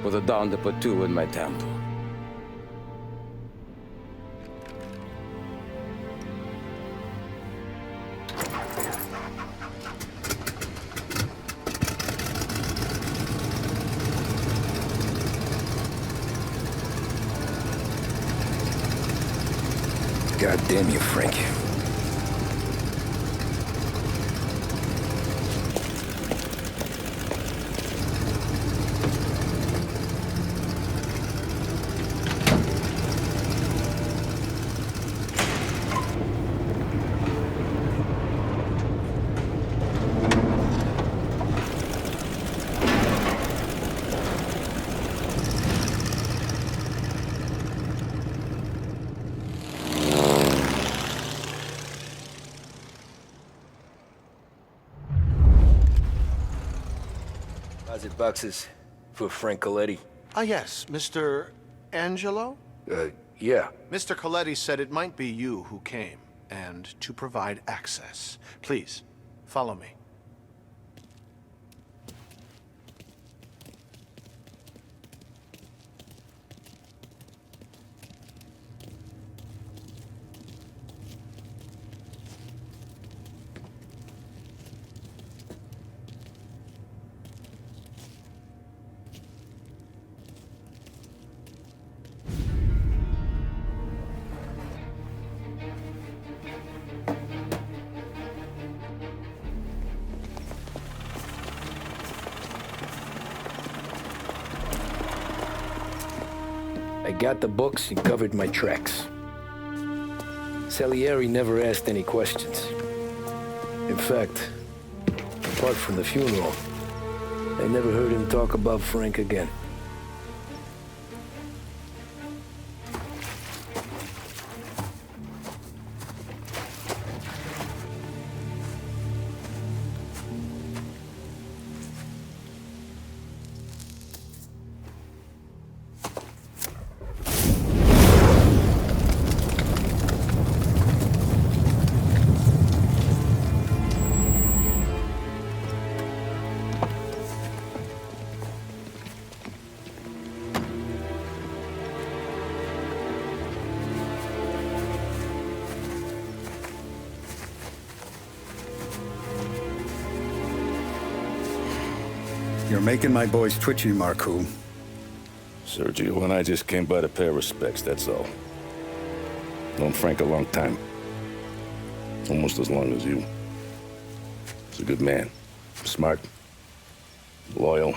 for the dawn to put two in my temple. God damn you, Frank. Deposit boxes for Frank Coletti. Ah, yes, Mr. Angelo? Yeah. Mr. Coletti said it might be you who came, and to provide access. Please, follow me. I got the books and covered my tracks. Salieri never asked any questions. In fact, apart from the funeral, I never heard him talk about Frank again. You're making my boys twitchy, Marku. Sergio and I just came by to pay respects, that's all. Known Frank a long time. Almost as long as you. He's a good man. Smart. Loyal.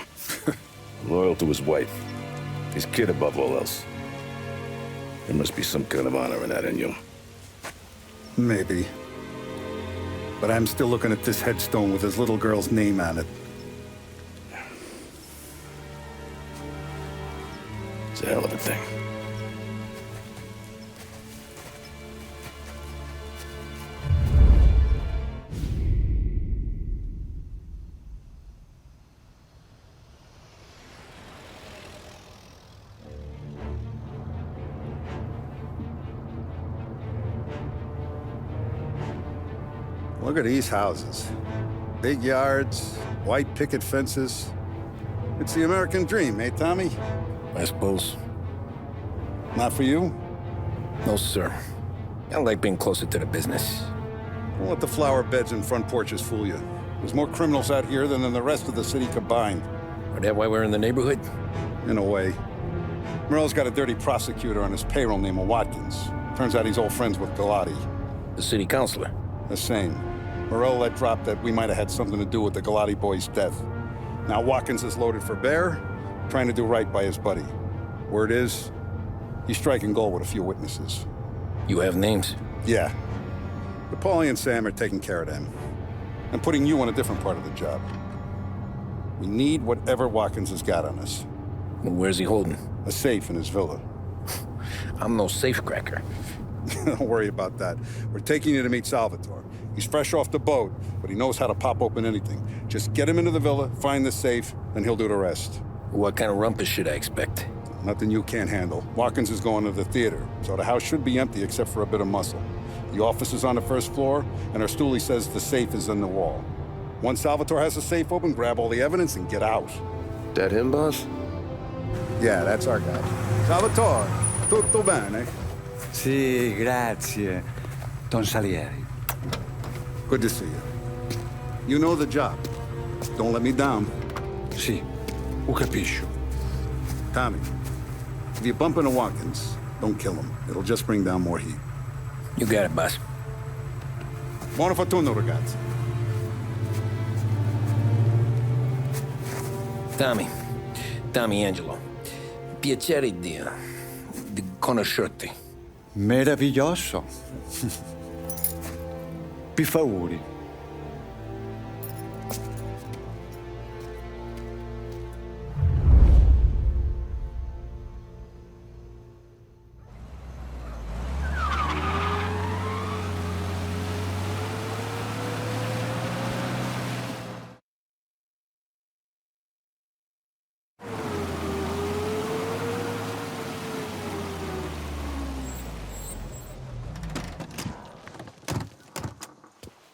Loyal to his wife. His kid above all else. There must be some kind of honor in that in you. Maybe. But I'm still looking at this headstone with his little girl's name on it. It's a hell of a thing. Look at these houses. Big yards, white picket fences. It's the American dream, eh, Tommy? I suppose. Not for you? No, sir. I like being closer to the business. Don't let the flower beds and front porches fool you. There's more criminals out here than in the rest of the city combined. Is that why we're in the neighborhood? In a way. Morello's got a dirty prosecutor on his payroll named Watkins. Turns out he's old friends with Galati. The city councilor? The same. Morello let drop that we might have had something to do with the Galati boy's death. Now Watkins is loaded for bear, trying to do right by his buddy. Word is, he's striking gold with a few witnesses. You have names? Yeah. But Paulie and Sam are taking care of them. I'm putting you on a different part of the job. We need whatever Watkins has got on us. Well, where's he holding? A safe in his villa. I'm no safecracker. Don't worry about that. We're taking you to meet Salvatore. He's fresh off the boat, but he knows how to pop open anything. Just get him into the villa, find the safe, and he'll do the rest. What kind of rumpus should I expect? Nothing you can't handle. Watkins is going to the theater, so the house should be empty except for a bit of muscle. The office is on the first floor, and our stoolie says the safe is in the wall. Once Salvatore has the safe open, grab all the evidence and get out. That him, boss? Yeah, that's our guy. Salvatore, tutto bene? Sì, grazie, Don Salieri. Good to see you. You know the job. Don't let me down. Sì, ho capisco. Tommy, if you bump into Watkins, don't kill him. It'll just bring down more heat. You got it, boss. Buona fortuna, ragazzi. Tommy Angelo. Piacere di conoscerti. Meraviglioso. Per favore.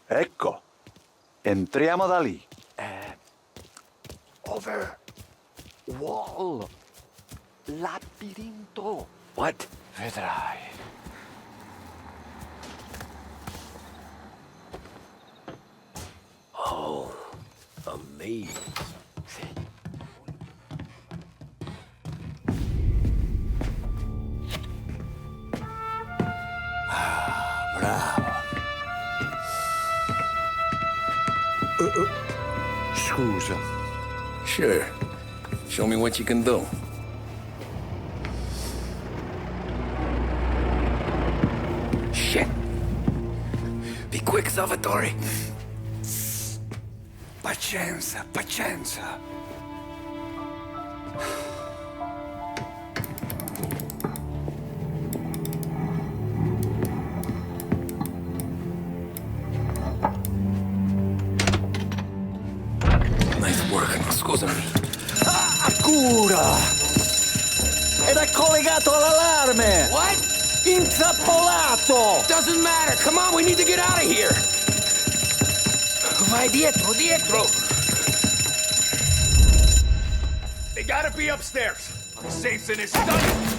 Ecco, entriamo da lì. Over. Wall. Labirinto. What? Vedrai. Oh, amazing. Bravo. Scusa. Sure. Show me what you can do. Shit. Be quick, Salvatore. Pazienza, pazienza. Nice work, scusami. Cura! Ed è collegato all'allarme! What? Intrappolato! Doesn't matter. Come on, we need to get out of here. Vai dietro, dietro. They gotta be upstairs. Our safe's in his study.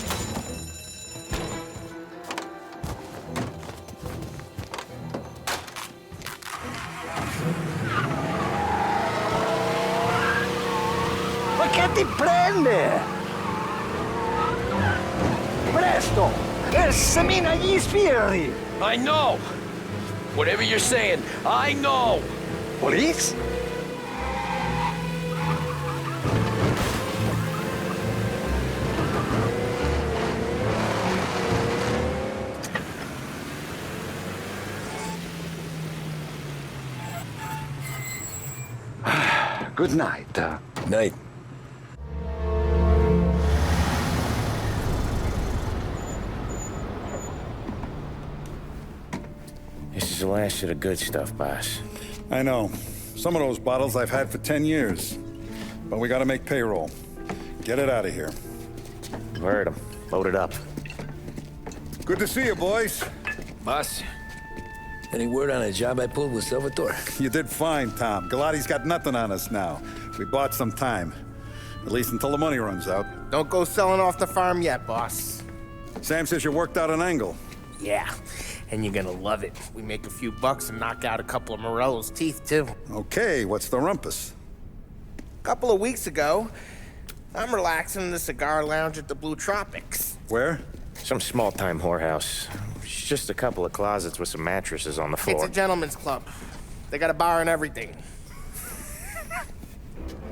grande! Presto! Semina gli sbirri! I know! Whatever you're saying, I know! Police? Good night. Night. This is the last of the good stuff, boss. I know. Some of those bottles I've had for 10 years. But we gotta make payroll. Get it out of here. Heard him. Load it up. Good to see you, boys. Boss, any word on a job I pulled with Salvatore? You did fine, Tom. Galati's got nothing on us now. We bought some time. At least until the money runs out. Don't go selling off the farm yet, boss. Sam says you worked out an angle. Yeah, and you're gonna love it. We make a few bucks and knock out a couple of Morello's teeth, too. Okay, what's the rumpus? A couple of weeks ago, I'm relaxing in the cigar lounge at the Blue Tropics. Where? Some small-time whorehouse. It's just a couple of closets with some mattresses on the floor. It's a gentleman's club. They got a bar and everything.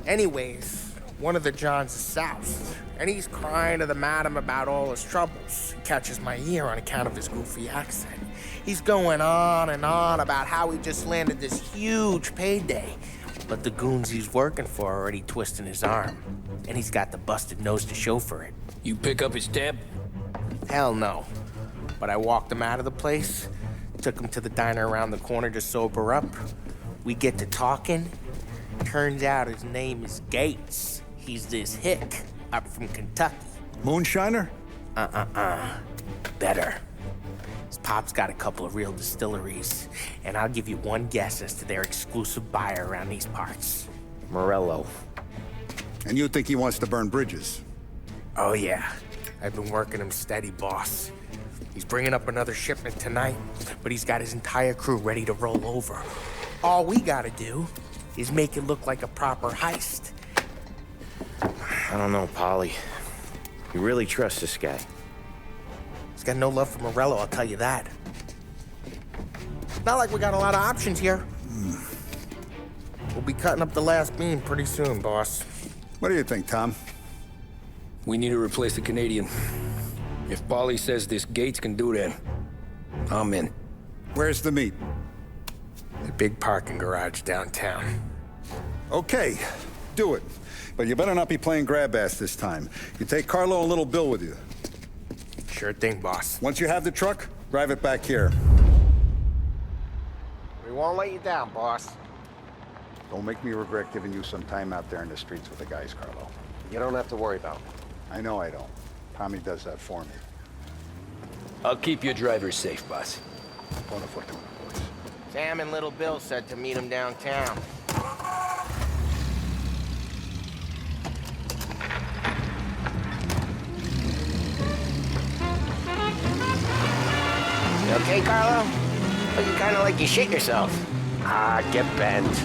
Anyways, one of the Johns is soused, and he's crying to the madam about all his troubles. He catches my ear on account of his goofy accent. He's going on and on about how he just landed this huge payday, but the goons he's working for are already twisting his arm, and he's got the busted nose to show for it. You pick up his tab? Hell no. But I walked him out of the place, took him to the diner around the corner to sober up. We get to talking. Turns out his name is Gates. He's this hick up from Kentucky. Moonshiner? Better. His pop's got a couple of real distilleries, and I'll give you one guess as to their exclusive buyer around these parts. Morello. And you think he wants to burn bridges? Oh, yeah. I've been working him steady, boss. He's bringing up another shipment tonight, but he's got his entire crew ready to roll over. All we gotta do is make it look like a proper heist. I don't know, Polly. You really trust this guy? He's got no love for Morello, I'll tell you that. Not like we got a lot of options here. We'll be cutting up the last beam pretty soon, boss. What do you think, Tom? We need to replace the Canadian. If Paulie says this Gates can do that, I'm in. Where's the meet? The big parking garage downtown. Okay, do it. But you better not be playing grab ass this time. You take Carlo and Little Bill with you. Sure thing, boss. Once you have the truck, drive it back here. We won't let you down, boss. Don't make me regret giving you some time out there in the streets with the guys, Carlo. You don't have to worry about it. I know I don't. Tommy does that for me. I'll keep your driver safe, boss. Buona fortuna, boys. Sam and Little Bill said to meet him downtown. You okay, Carlo? Looking kind of like you shit yourself. Ah, get bent.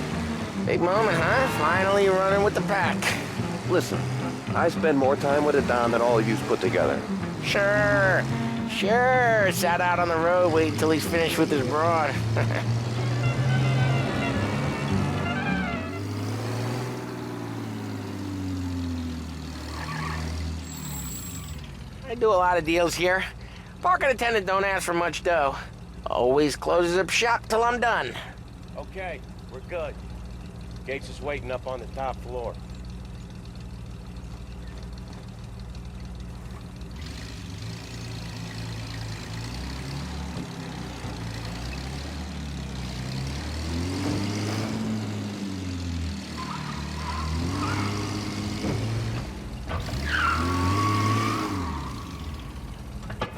Big moment, huh? Finally you're running with the pack. Listen, I spend more time with a Don than all of yous put together. Sure. Sat out on the road, wait until he's finished with his broad. I do a lot of deals here. Parking attendant don't ask for much dough. Always closes up shop till I'm done. Okay, we're good. Gates is waiting up on the top floor.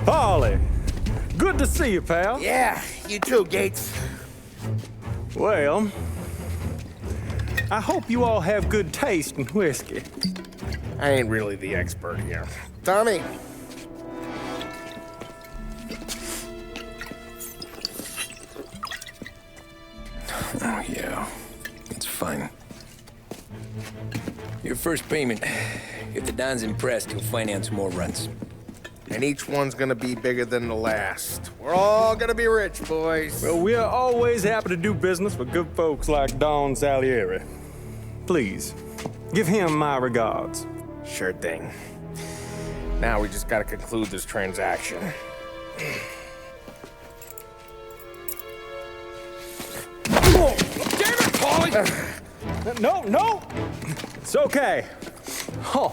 Polly, good to see you, pal. Yeah, you too, Gates. Well, I hope you all have good taste in whiskey. I ain't really the expert here. Tommy. Oh, yeah. It's fine. Your first payment. If the Don's impressed, he'll finance more runs. And each one's gonna be bigger than the last. We're all gonna be rich, boys. Well, we are always happy to do business with good folks like Don Salieri. Please, give him my regards. Sure thing. Now we just gotta conclude this transaction. Oh, damn it, Paulie! No! It's okay. Oh.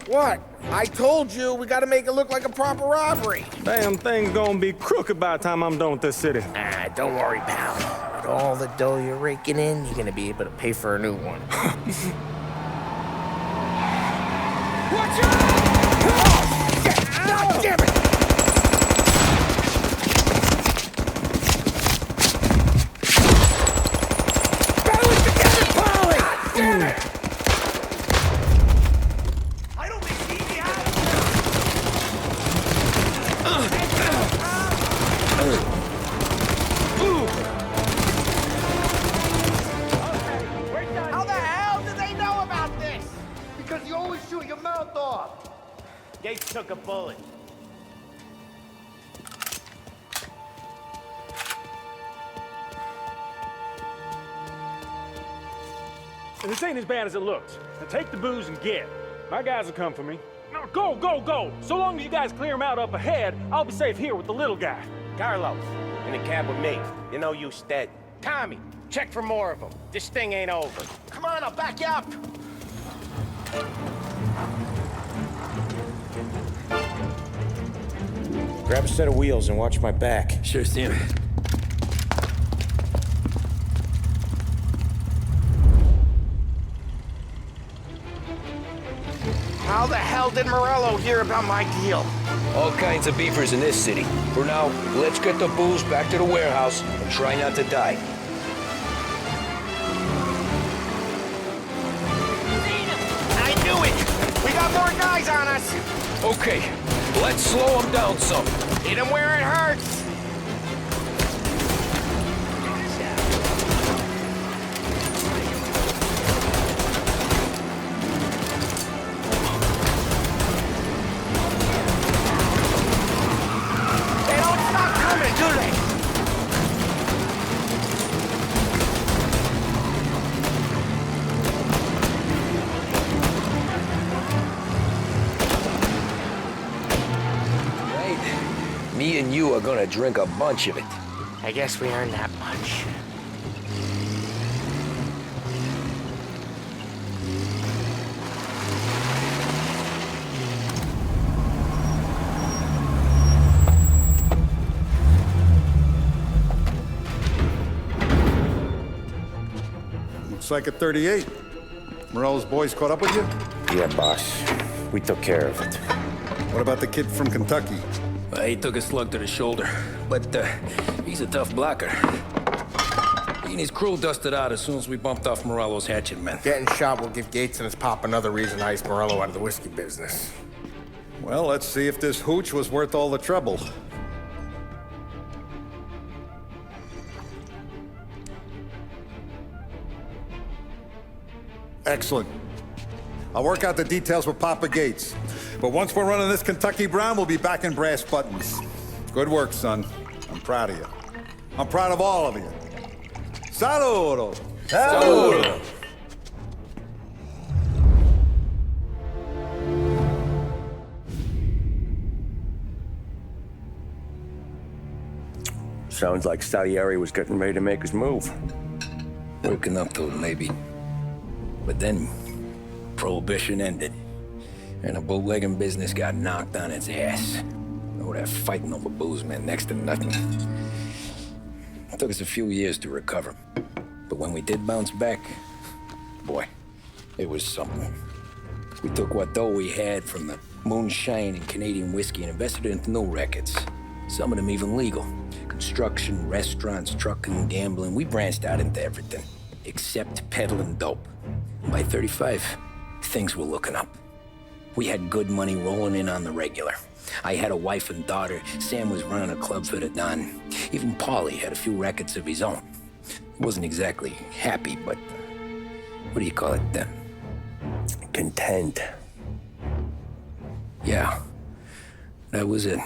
What? I told you, we gotta make it look like a proper robbery. Damn thing's gonna be crooked by the time I'm done with this city. Ah, don't worry, pal. With all the dough you're raking in, you're gonna be able to pay for a new one. Watch out! Oh, shit! God damn it! Battle it together, Polly! God damn it! How the hell did they know about this? Because you always shoot your mouth off. Gates took a bullet. And this ain't as bad as it looks. Now take the booze and get. My guys will come for me. No, go! So long as you guys clear him out up ahead, I'll be safe here with the little guy. Carlos, in the cab with me. You know you stead. Tommy, check for more of them. This thing ain't over. Come on, I'll back you up. Grab a set of wheels and watch my back. Sure, Sam. How the hell did Morello hear about my deal? All kinds of beefers in this city. For now, let's get the booze back to the warehouse and try not to die. I knew it! We got more guys on us! Okay, let's slow them down some. Hit them where it hurts! They don't stop coming, do they? Me and you are gonna drink a bunch of it. I guess we earned that much. Looks like a 38. Morello's boys caught up with you? Yeah, boss. We took care of it. What about the kid from Kentucky? He took a slug to the shoulder, but he's a tough blocker. He and his crew dusted out as soon as we bumped off Morello's hatchet men. Getting shot will give Gates and his pop another reason to ice Morello out of the whiskey business. Well, let's see if this hooch was worth all the trouble. Excellent. I'll work out the details with Papa Gates. But once we're running this Kentucky Brown, we'll be back in brass buttons. Good work, son. I'm proud of you. I'm proud of all of you. Saludo! Saludo! Sounds like Salieri was getting ready to make his move. Working up to it, maybe. But then, Prohibition ended. And the bootlegging business got knocked on its ass. Oh, that fighting over booze meant next to nothing. It took us a few years to recover. But when we did bounce back, boy, it was something. We took what dough we had from the moonshine and Canadian whiskey and invested it into new rackets. Some of them even legal. Construction, restaurants, trucking, gambling. We branched out into everything, except peddling dope. And by 35, things were looking up. We had good money rolling in on the regular. I had a wife and daughter. Sam was running a club for the Don. Even Paulie had a few rackets of his own. He wasn't exactly happy, but what do you call it then? Content. Yeah, that was it.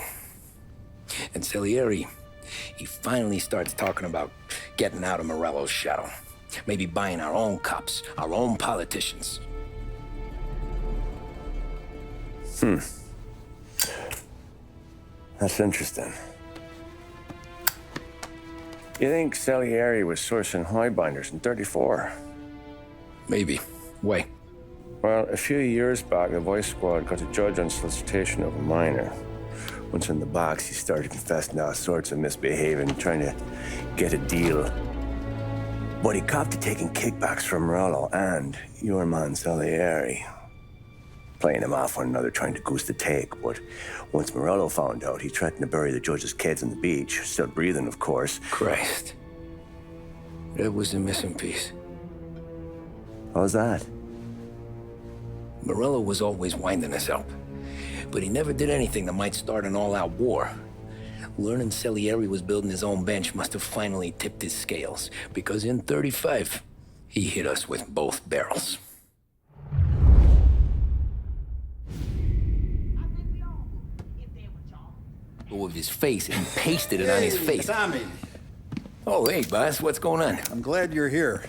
And Salieri, he finally starts talking about getting out of Morello's shadow. Maybe buying our own cops, our own politicians. That's interesting. You think Salieri was sourcing highbinders in 34? Maybe. Why? Well, a few years back, the Vice Squad got a judge on solicitation of a minor. Once in the box, he started confessing all sorts of misbehaving, trying to get a deal. But he copped to taking kickbacks from Morello and your man Salieri. Playing him off one another, trying to goose the take. But once Morello found out, he threatened to bury the judge's kids on the beach. Still breathing, of course. Christ. That was the missing piece. How's that? Morello was always winding us up. But he never did anything that might start an all-out war. Learning Salieri was building his own bench must have finally tipped his scales. Because in 35, he hit us with both barrels. With his face and pasted it on his face. Tommy. Oh, hey, boss, what's going on? I'm glad you're here.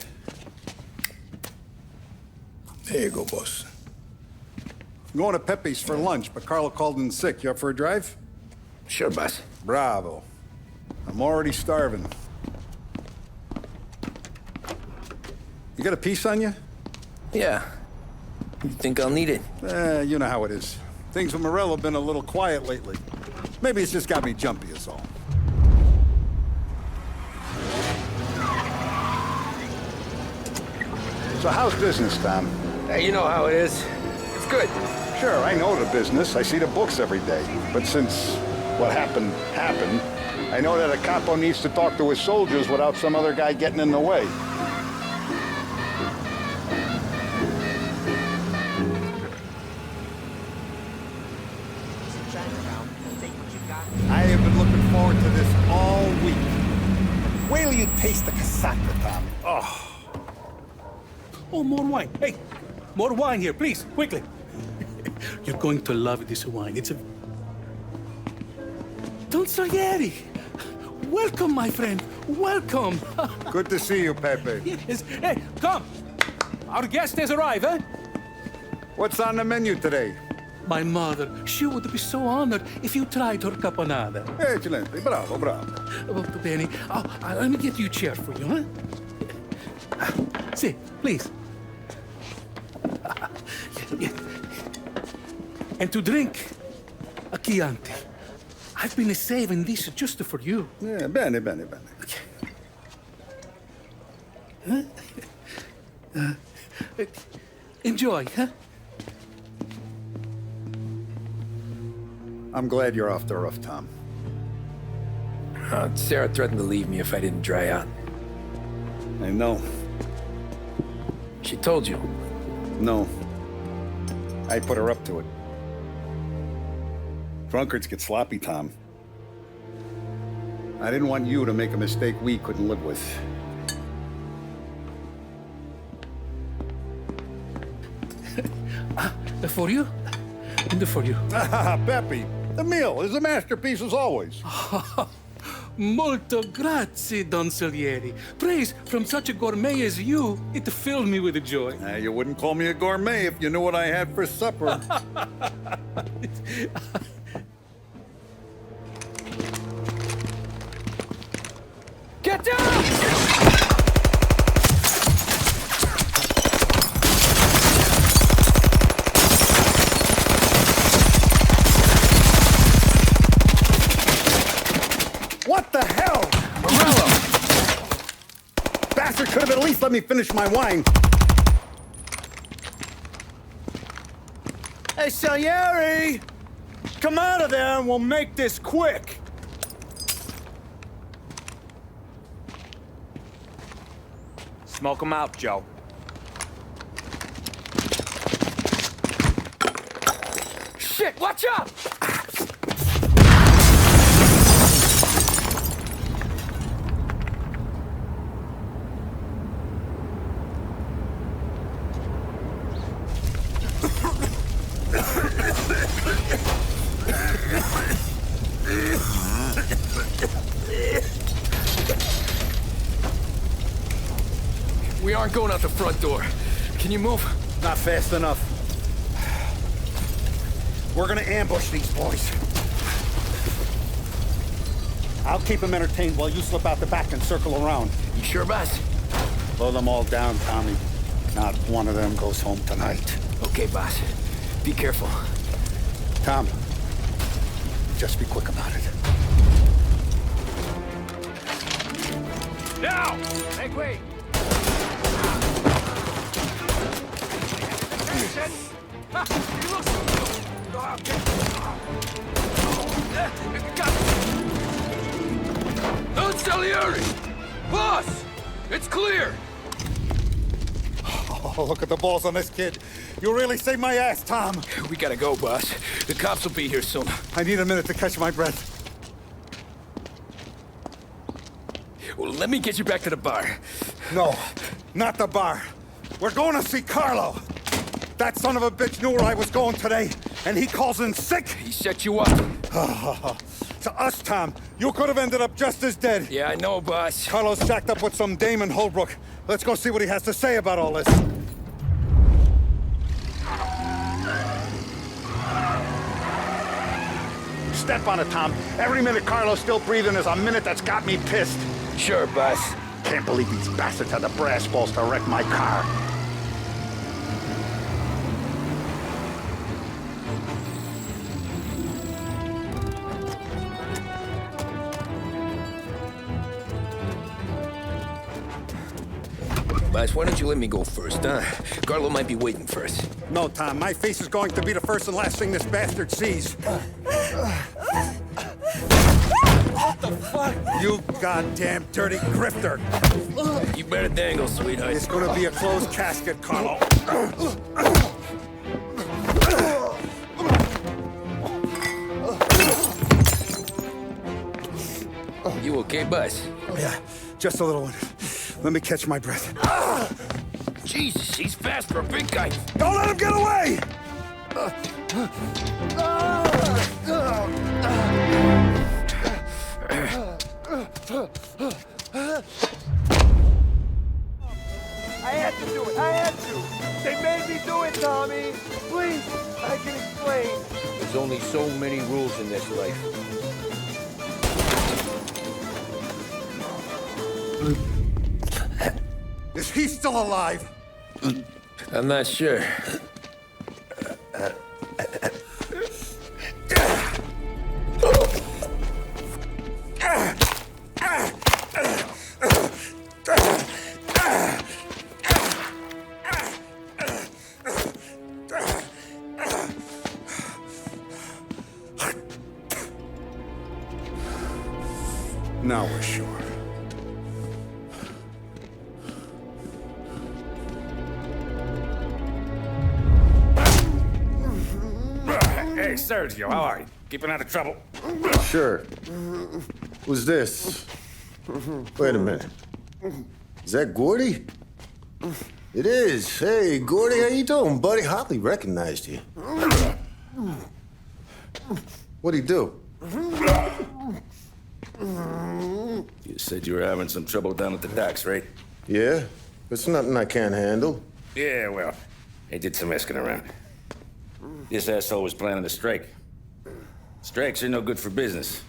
There you go, boss. I'm going to Pepe's for lunch, but Carlo called in sick. You up for a drive? Sure, boss. Bravo. I'm already starving. You got a piece on you? Yeah. You think I'll need it? You know how it is. Things with Morello have been a little quiet lately. Maybe it's just got me jumpy, is all. So how's business, Tom? Hey, you know how it is. It's good. Sure, I know the business. I see the books every day. But since what happened, I know that a capo needs to talk to his soldiers without some other guy getting in the way. I have been looking forward to this all week. Wait till you taste the cassata, Tommy. Oh, more wine. Hey, more wine here, please, quickly. You're going to love this wine. It's a... Don Salieri. Welcome, my friend. Welcome. Good to see you, Pepe. Yes. Hey, come. Our guest has arrived, eh? What's on the menu today? My mother, she would be so honored if you tried her caponata. Excelente, bravo, bravo. Molto bene. Oh, let me get you a chair for you, huh? See, please. And to drink, a Chianti. I've been saving this just for you. Yeah, bene, bene, bene. Huh? Enjoy, huh? I'm glad you're off the roof, Tom. Sarah threatened to leave me if I didn't dry out. I know. She told you? No. I put her up to it. Drunkards get sloppy, Tom. I didn't want you to make a mistake we couldn't live with. For you? And for you. Pepe, the meal is a masterpiece as always. Molto grazie, Don Salieri. Praise from such a gourmet as you, it filled me with joy. You wouldn't call me a gourmet if you knew what I had for supper. Get down! What the hell? Morello! Bastard could have at least let me finish my wine. Hey, Salieri! Come out of there and we'll make this quick. Smoke 'em out, Joe. Shit, watch out! aren't going out the front door. Can you move? Not fast enough. We're gonna ambush these boys. I'll keep them entertained while you slip out the back and circle around. You sure, boss? Blow them all down, Tommy. Not one of them goes home tonight. Okay, boss. Be careful. Tom, just be quick about it. Now! Make way! Attention! Ha! You look Don Salieri! Boss! It's clear! Oh, look at the balls on this kid. You really saved my ass, Tom. We gotta go, boss. The cops will be here soon. I need a minute to catch my breath. Well, let me get you back to the bar. No, not the bar. We're going to see Carlo. That son of a bitch knew where I was going today, and he calls in sick. He set you up. To us, Tom. You could have ended up just as dead. Yeah, I know, boss. Carlo's jacked up with some dame in Holbrook. Let's go see what he has to say about all this. Step on it, Tom. Every minute Carlo's still breathing is a minute that's got me pissed. Sure, boss. Can't believe these bastards had the brass balls to wreck my car. Boss, why don't you let me go first, huh? Carlo might be waiting for us. No, Tom. My face is going to be the first and last thing this bastard sees. What the fuck? You goddamn dirty grifter. You better dangle, sweetheart. It's gonna be a closed casket, Carlo. You okay, boss? Yeah, just a little one. Let me catch my breath. Jesus, he's fast for a big guy. Don't let him get away! I had to do it. I had to. They made me do it, Tommy. Please, I can explain. There's only so many rules in this life. Is he still alive? I'm not sure. Now we're sure. Hey, Sergio, how are you? Keeping out of trouble? Sure. Who's this? Wait a minute. Is that Gordy? It is. Hey, Gordy, how you doing, buddy? Hardly recognized you. What'd he do? You said you were having some trouble down at the docks, right? Yeah? It's nothing I can't handle. Yeah, well, I did some asking around. This asshole was planning a strike. Strikes are no good for business.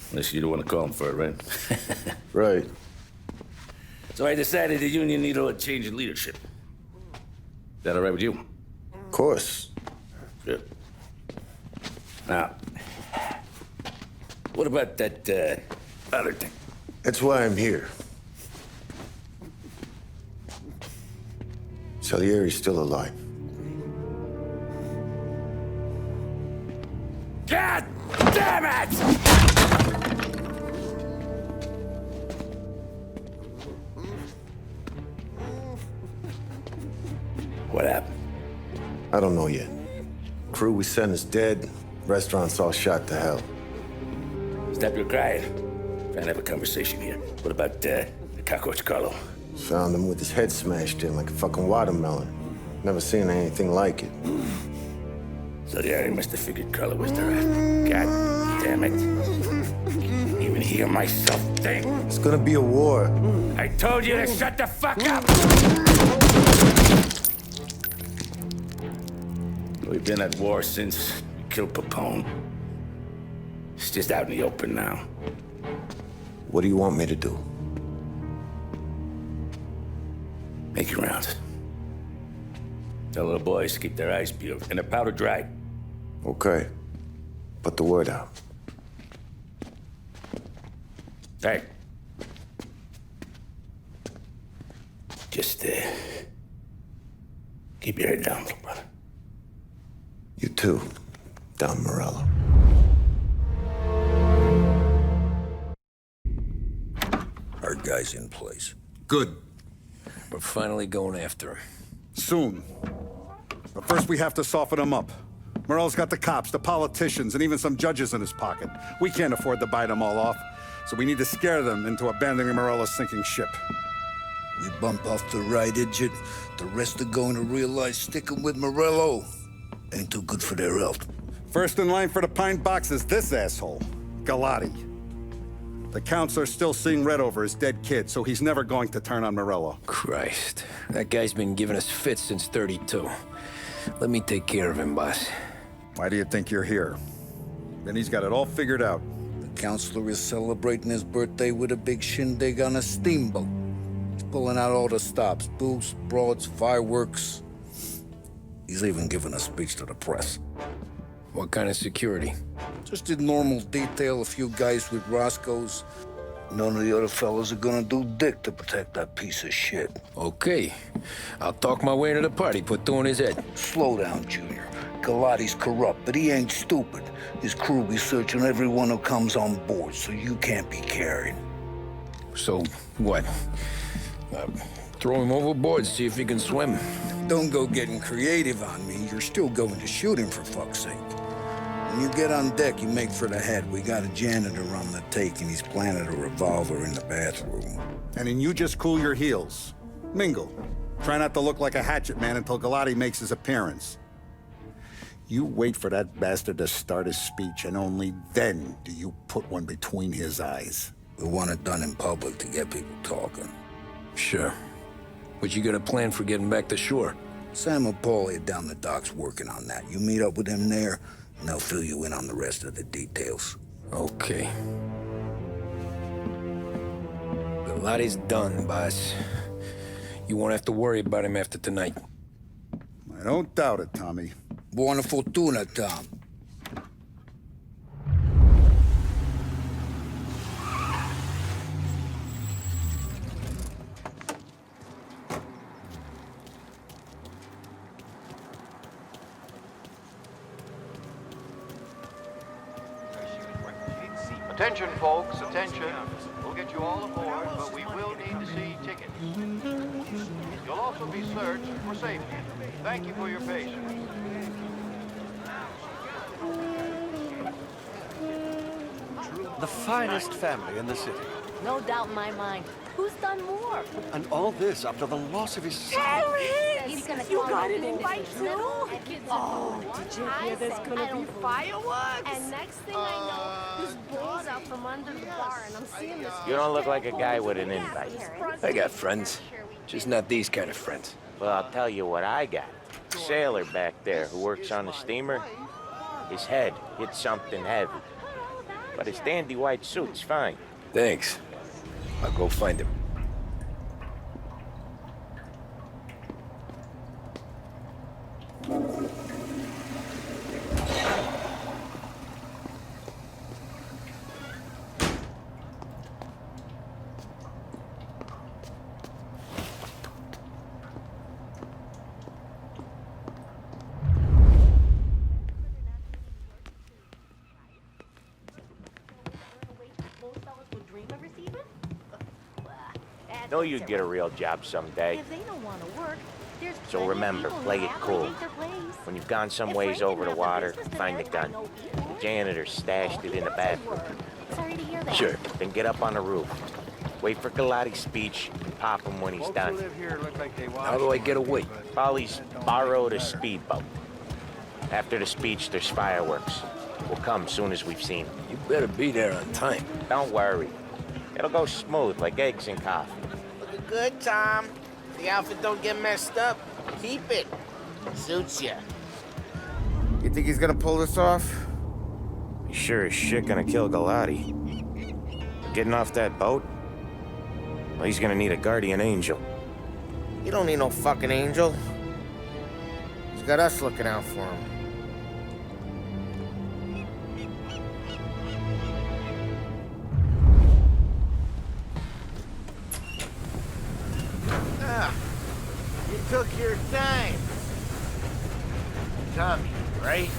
Unless you don't want to call him for it, right? Right. So I decided the union needed a change in leadership. Is that all right with you? Of course. Good. Now, what about that, other thing? That's why I'm here. Salieri's still alive. God damn it! What happened? I don't know yet. Crew we sent is dead. Restaurant's all shot to hell. Stop your crying. Trying to have a conversation here. What about, the cockroach Carlo? Found him with his head smashed in like a fucking watermelon. Never seen anything like it. So yeah, he must have figured Carlo was the rat. God damn it. Even hear myself think? It's gonna be a war. I told you to shut the fuck up! We've been at war since we killed Capone. It's just out in the open now. What do you want me to do? Make your rounds. Tell little boys to keep their eyes peeled and their powder dry. Okay. Put the word out. Hey. Just, keep your head down, little brother. You too, Don Morello. Our guy's in place. Good. We're finally going after him. Soon. But first we have to soften him up. Morello's got the cops, the politicians, and even some judges in his pocket. We can't afford to bite them all off, so we need to scare them into abandoning Morello's sinking ship. We bump off the right idiot, the rest are going to realize sticking with Morello ain't too good for their health. First in line for the pine box is this asshole, Galati. The counselor's still seeing red over his dead kid, so he's never going to turn on Morello. Christ, that guy's been giving us fits since 32. Let me take care of him, boss. Why do you think you're here? Then he's got it all figured out. The counselor is celebrating his birthday with a big shindig on a steamboat. He's pulling out all the stops, booze, broads, fireworks. He's even giving a speech to the press. What kind of security? Just in normal detail, a few guys with Roscoe's. None of the other fellas are gonna do dick to protect that piece of shit. Okay. I'll talk my way into the party, put two in his head. Slow down, Junior. Galati's corrupt, but he ain't stupid. His crew be searching everyone who comes on board, so you can't be carried. So, what? Throw him overboard, see if he can swim. Don't go getting creative on me. You're still going to shoot him, for fuck's sake. When you get on deck, you make for the head. We got a janitor on the take, and he's planted a revolver in the bathroom. And then you just cool your heels. Mingle. Try not to look like a hatchet man until Galati makes his appearance. You wait for that bastard to start his speech, and only then do you put one between his eyes. We want it done in public to get people talking. Sure. But you got a plan for getting back to shore? Sam and Paulie are down the docks working on that. You meet up with them there, and they'll fill you in on the rest of the details. Okay. Galati's done, boss. You won't have to worry about him after tonight. I don't doubt it, Tommy. Buona fortuna, Tom. Attention, folks, attention. We'll get you all aboard, but we will need to see tickets. You'll also be searched for safety. Thank you for your patience. The finest family in the city. No doubt in my mind. Who's done more? And all this after the loss of his son. Alice! You got an invite too? Oh, did you hear there's gonna be fireworks? And next thing I know, he's balls out from under the bar, and I'm seeing this. You don't look like a guy with an invite. I got friends. Just not these kind of friends. Well, I'll tell you what I got. The sailor back there who works on the steamer, his head hit something heavy. But his dandy white suit's fine. Thanks. I'll go find him. Know you'd get a real job someday. If they don't want to work, there's So remember, play it cool. When you've gone some ways over the water, find the gun. The janitor stashed it in the bathroom. Sorry to hear that. Sure. Then get up on the roof. Wait for Galati's speech and pop him when he's done. How do I get away? Polly's borrowed a speedboat. After the speech, there's fireworks. We'll come soon as we've seen him. You better be there on time. Don't worry. It'll go smooth like eggs and coffee. Looking good, Tom. The outfit don't get messed up. Keep it. Suits ya. You think he's gonna pull this off? He's sure as shit gonna kill Galati. Getting off that boat? Well, he's gonna need a guardian angel. You don't need no fucking angel. He's got us looking out for him. Ah, you took your time. Tommy, right?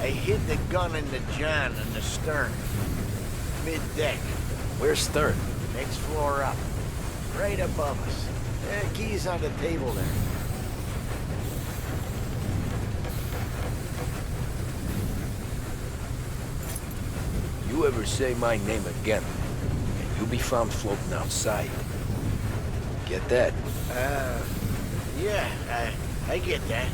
I hid the gun in the john in the stern. Mid-deck. Where's stern? Next floor up. Right above us. Keys on the table there. You ever say my name again, and you'll be found floating outside. Get that? Yeah, I get that.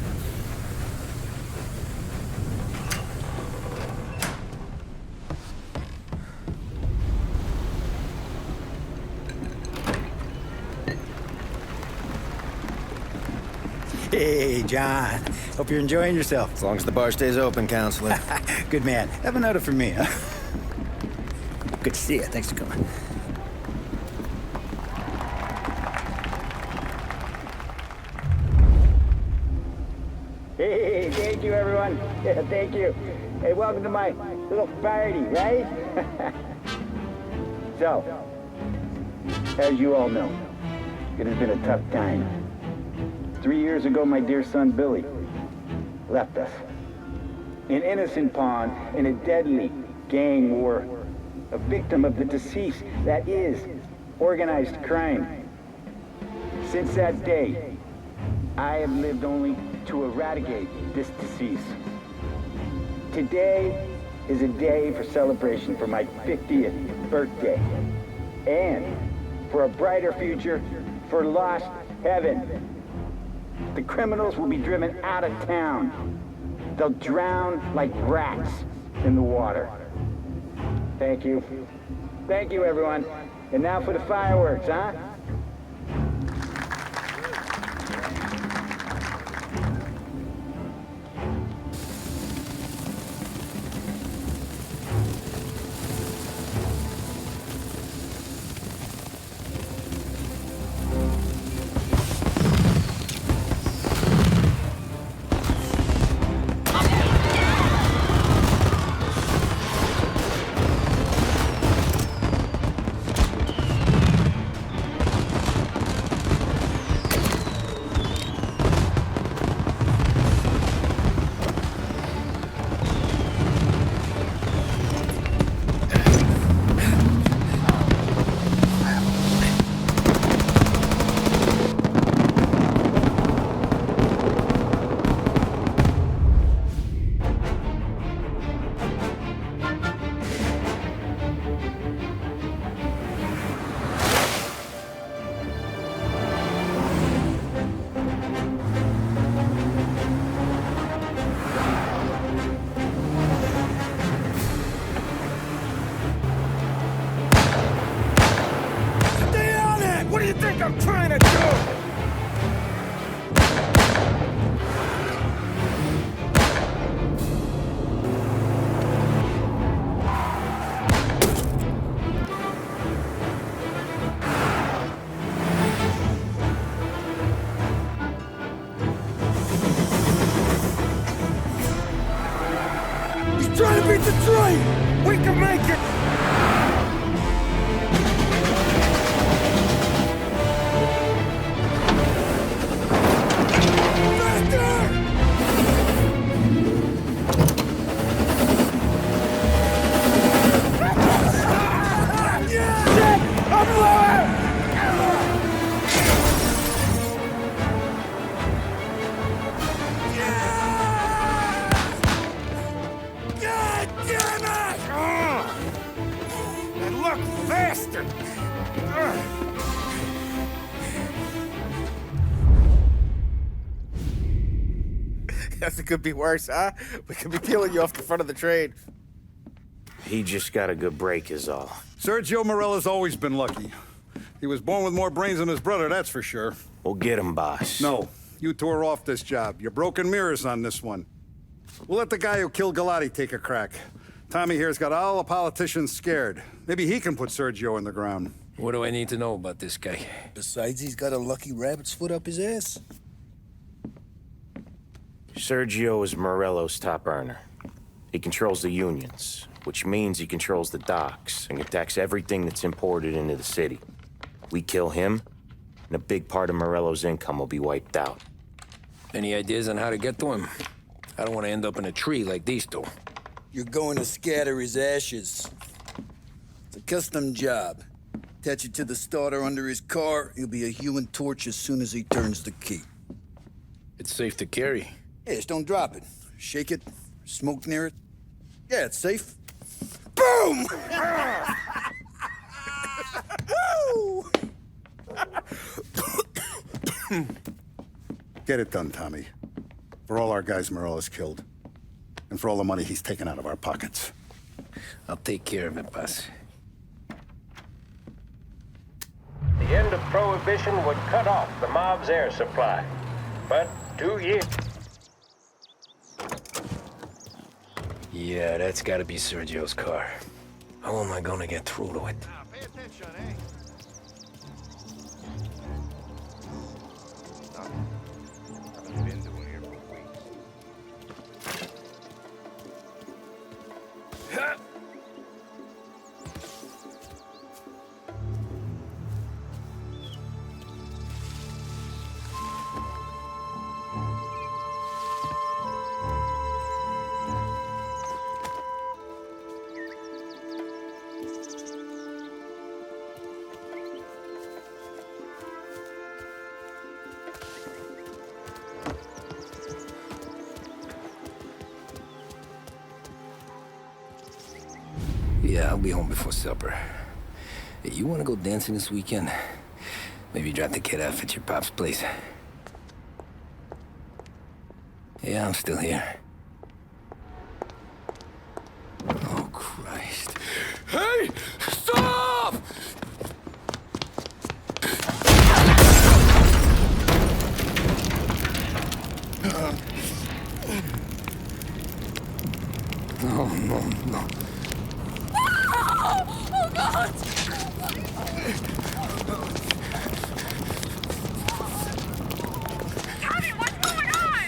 Hey, John. Hope you're enjoying yourself. As long as the bar stays open, counselor. Good man. Have a note for me, huh? Good to see you. Thanks for coming. Hey, thank you, everyone. Yeah, thank you. Hey, welcome to my little party, right? So, as you all know, it has been a tough time. 3 years ago, my dear son, Billy, left us. An innocent pawn in a deadly gang war. A victim of the deceased, that is, organized crime. Since that day, I have lived only to eradicate this disease. Today is a day for celebration for my 50th birthday. And for a brighter future for lost heaven. The criminals will be driven out of town. They'll drown like rats in the water. Thank you. Thank you, everyone. And now for the fireworks, huh? I'm trying to do! He's trying to beat the train! We can make it! Guess it could be worse, huh? We could be peeling you off the front of the train. He just got a good break is all. Sergio Morello's always been lucky. He was born with more brains than his brother, that's for sure. We'll get him, boss. No, you two are off this job. You're broken mirrors on this one. We'll let the guy who killed Galati take a crack. Tommy here's got all the politicians scared. Maybe he can put Sergio in the ground. What do I need to know about this guy? Besides, he's got a lucky rabbit's foot up his ass. Sergio is Morello's top earner. He controls the unions, which means he controls the docks and attacks everything that's imported into the city. We kill him, and a big part of Morello's income will be wiped out. Any ideas on how to get to him? I don't want to end up in a tree like these two. You're going to scatter his ashes. It's a custom job. Attach it to the starter under his car. He'll be a human torch as soon as he turns the key. It's safe to carry. Yeah, just don't drop it. Shake it, smoke near it. Yeah, it's safe. Boom! Get it done, Tommy. For all our guys Morello's killed. And for all the money he's taken out of our pockets. I'll take care of it, boss. The end of Prohibition would cut off the mob's air supply. But 2 years... Yeah, that's gotta be Sergio's car. How am I gonna get through to it? Pay attention, eh? Haven't been doing here for weeks. Yeah, I'll be home before supper. Hey, you wanna go dancing this weekend? Maybe drop the kid off at your pop's place. Yeah, I'm still here. Oh, Christ. Hey! Stop! No, no, no. Oh, God! Tommy, what's going on?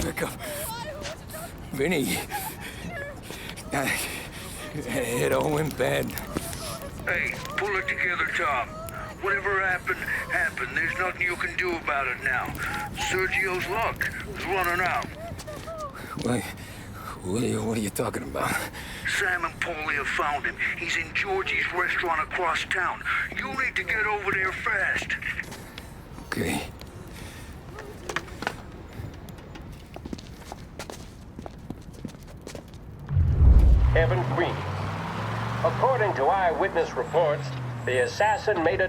Pick up. Vinny. It all went bad. Hey, pull it together, Tom. Whatever happened, happened. There's nothing you can do about it now. Sergio's luck is running out. What are you talking about? Sam and Paulie have found him. He's in Georgie's restaurant across town. You need to get over there fast. Okay. Kevin Queen. According to eyewitness reports, the assassin made a...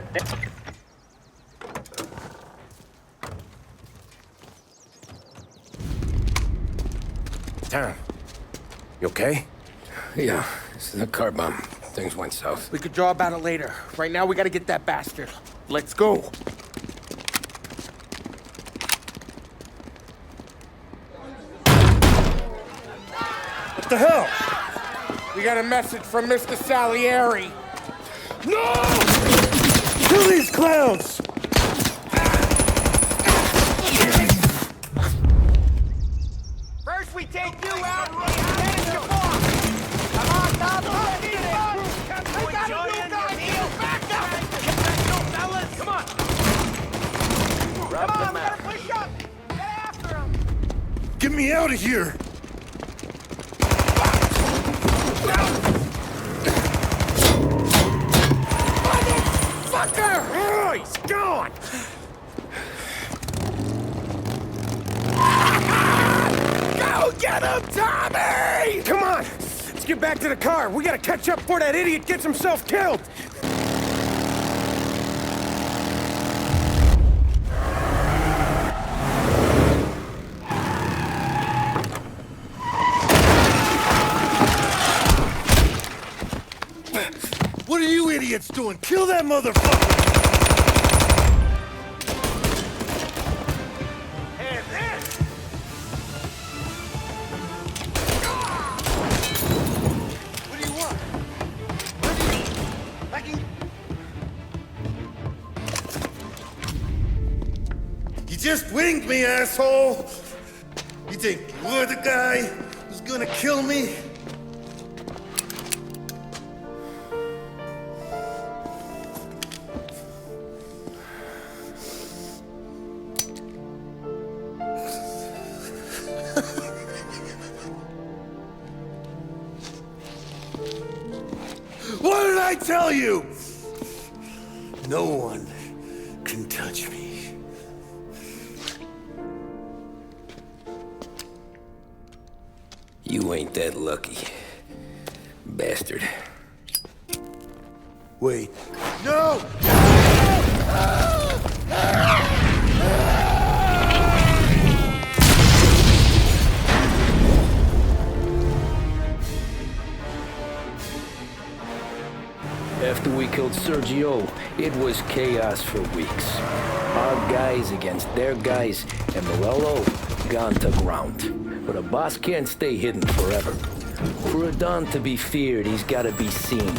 Tom, you okay? Yeah, it's a car bomb. Things went south. We could draw about it later. Right now, we gotta get that bastard. Let's go. What the hell? We got a message from Mr. Salieri. No! Kill these clowns! First we take you out, then it's your boss. Come on, Tom, let's get it. We got a new guy here. Back up! Fellas, come on. Come on, we gotta push up. Get after him. Get me out of here! Motherfucker! Oh, he's gone! Go get him, Tommy! Come on, let's get back to the car. We gotta catch up before that idiot gets himself killed. doing? Kill that motherfucker! What do you want? I can... You just winged me, asshole! You think you're the guy who's gonna kill me? What did I tell you? No one can touch me. You ain't that lucky, bastard. Wait. No! After we killed Sergio, it was chaos for weeks. Our guys against their guys, and Morello gone to ground. But a boss can't stay hidden forever. For a Don to be feared, he's gotta be seen.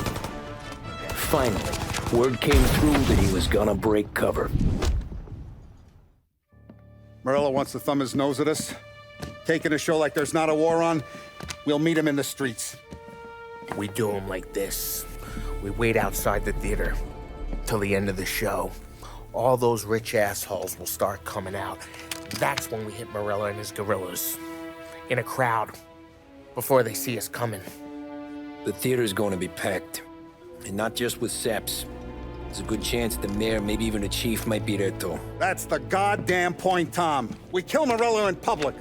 Finally, word came through that he was gonna break cover. Morello wants to thumb his nose at us. Taking a show like there's not a war on, we'll meet him in the streets. We do them like this. We wait outside the theater till the end of the show. All those rich assholes will start coming out. That's when we hit Morello and his guerrillas. In a crowd, before they see us coming. The theater's going to be packed. And not just with saps. There's a good chance the mayor, maybe even the chief, might be there too. That's the goddamn point, Tom. We kill Morello in public.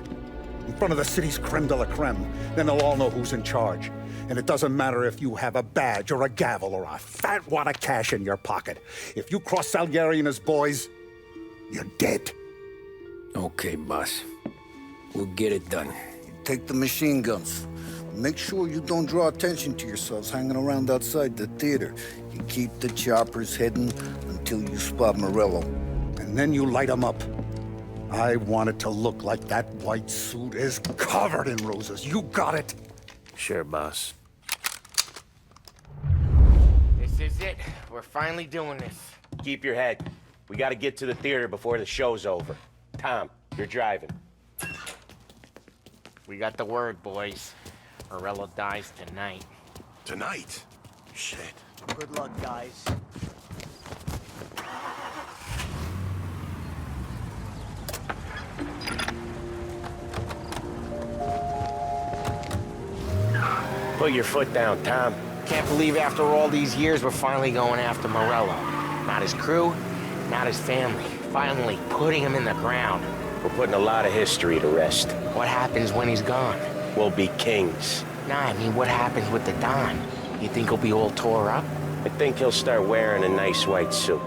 In front of the city's creme de la creme. Then they'll all know who's in charge. And it doesn't matter if you have a badge or a gavel or a fat wad of cash in your pocket. If you cross Salieri and his boys, you're dead. Okay, boss. We'll get it done. Take the machine guns. Make sure you don't draw attention to yourselves hanging around outside the theater. You keep the choppers hidden until you spot Morello. And then you light them up. I want it to look like that white suit is covered in roses. You got it? Sure, boss. This is it. We're finally doing this. Keep your head. We gotta get to the theater before the show's over. Tom, you're driving. We got the word, boys. Morello dies tonight. Tonight? Shit. Good luck, guys. Put your foot down, Tom. Can't believe after all these years we're finally going after Morello. Not his crew, not his family. Finally putting him in the ground. We're putting a lot of history to rest. What happens when he's gone? We'll be kings. Nah, I mean, what happens with the Don? You think he'll be all tore up? I think he'll start wearing a nice white suit.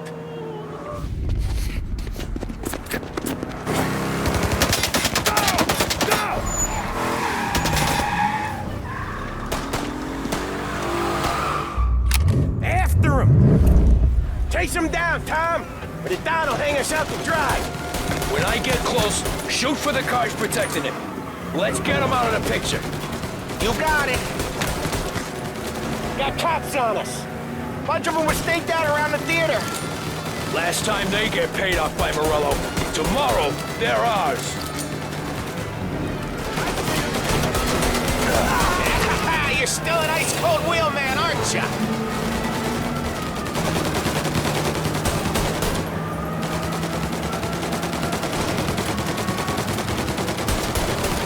After him! Chase him down, Tom! Or the Don will hang us out to dry! When I get close, shoot for the cars protecting him. Let's get him out of the picture. You got it! Got cops on us! Bunch of them were staked out around the theater! Last time they get paid off by Morello. Tomorrow, they're ours. You're still an ice-cold wheelman, aren't you?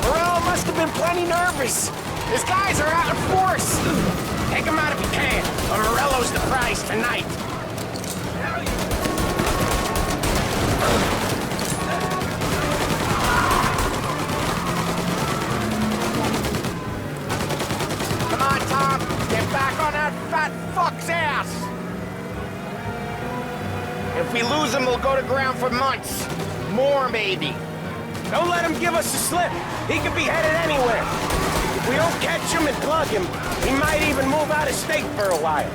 Morello must have been plenty nervous. His guys are out in force. Take him out if you can, or Morello's the prize tonight. Come on, Tom. Get back on that fat fuck's ass. If we lose him, we'll go to ground for months. More, maybe. Don't let him give us the slip. He could be headed anywhere. If we don't catch him and plug him, he might even move out of state for a while.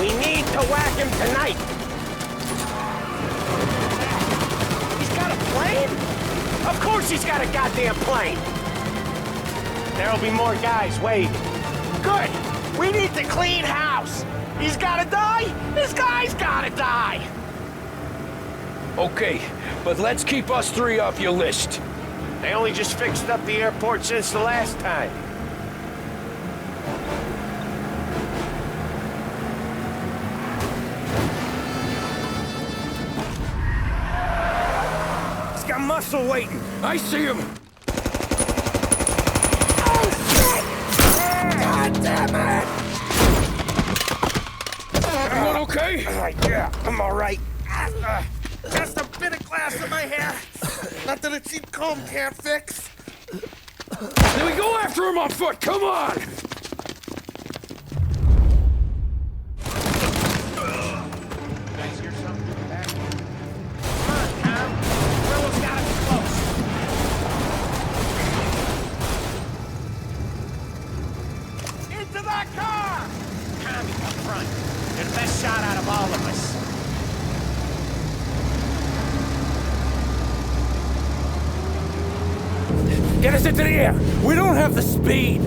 We need to whack him tonight. He's got a plane? Of course he's got a goddamn plane. There'll be more guys waiting. Good. We need to clean house. He's gotta die. This guy's gotta die. Okay, but let's keep us three off your list. They only just fixed up the airport since the last time. He's got muscle waiting. I see him. Oh, shit! God damn it! Everyone okay? Yeah, I'm all right. Just a bit of glass in my hair. Nothing a cheap comb can't fix. Then we go after him on foot. Come on! Into that car! Tommy up front. You're the best shot out of all of us. Get us into the air! We don't have the speed!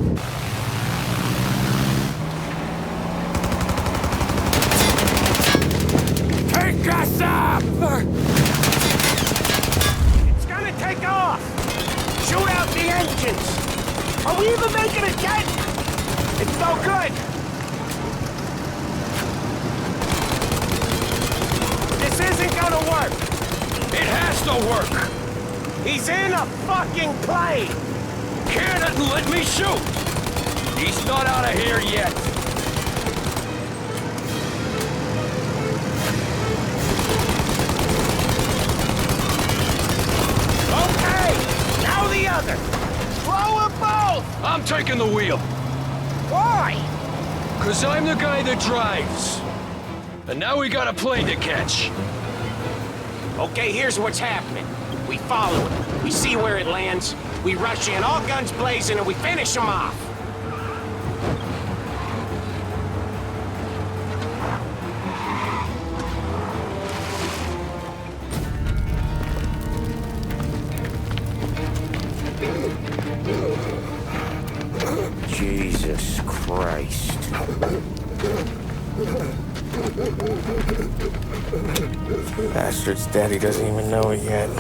Take us up! It's gonna take off! Shoot out the engines! Are we even making a dent? It's no good! This isn't gonna work! It has to work! He's in a fucking plane! Can it and let me shoot! He's not out of here yet! Okay! Now the other! Throw them both! I'm taking the wheel! Why? 'Cause I'm the guy that drives. And now we got a plane to catch. Okay, here's what's happening. We follow it. We see where it lands. We rush in, all guns blazing, and we finish him off. Jesus Christ. Bastard's daddy doesn't even know it yet.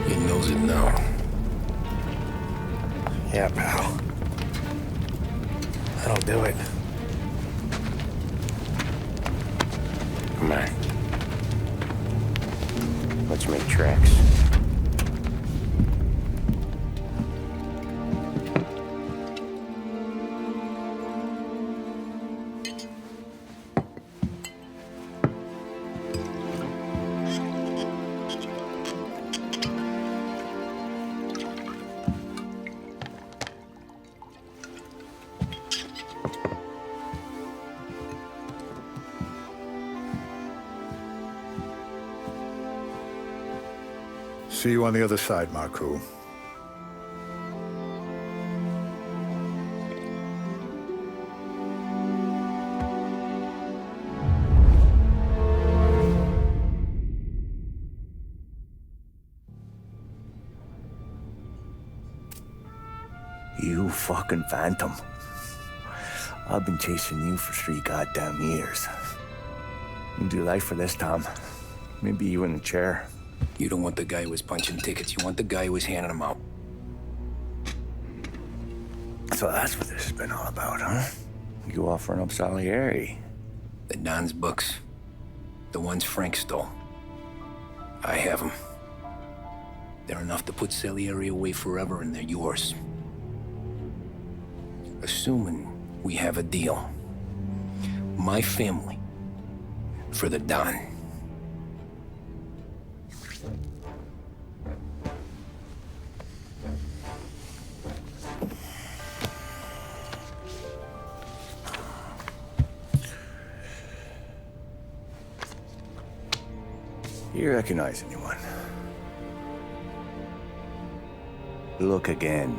He knows it now. Yeah, pal. That'll do it. Come on. Let's make tracks. See you on the other side, Marku. You fucking phantom. I've been chasing you for 3 goddamn years. You do life for this, Tom. Maybe you in a chair. You don't want the guy who was punching tickets. You want the guy who was handing them out. So that's what this has been all about, huh? You offering up Salieri. The Don's books. The ones Frank stole. I have them. They're enough to put Salieri away forever, and they're yours. Assuming we have a deal. My family. For the Don. You recognize anyone? Look again.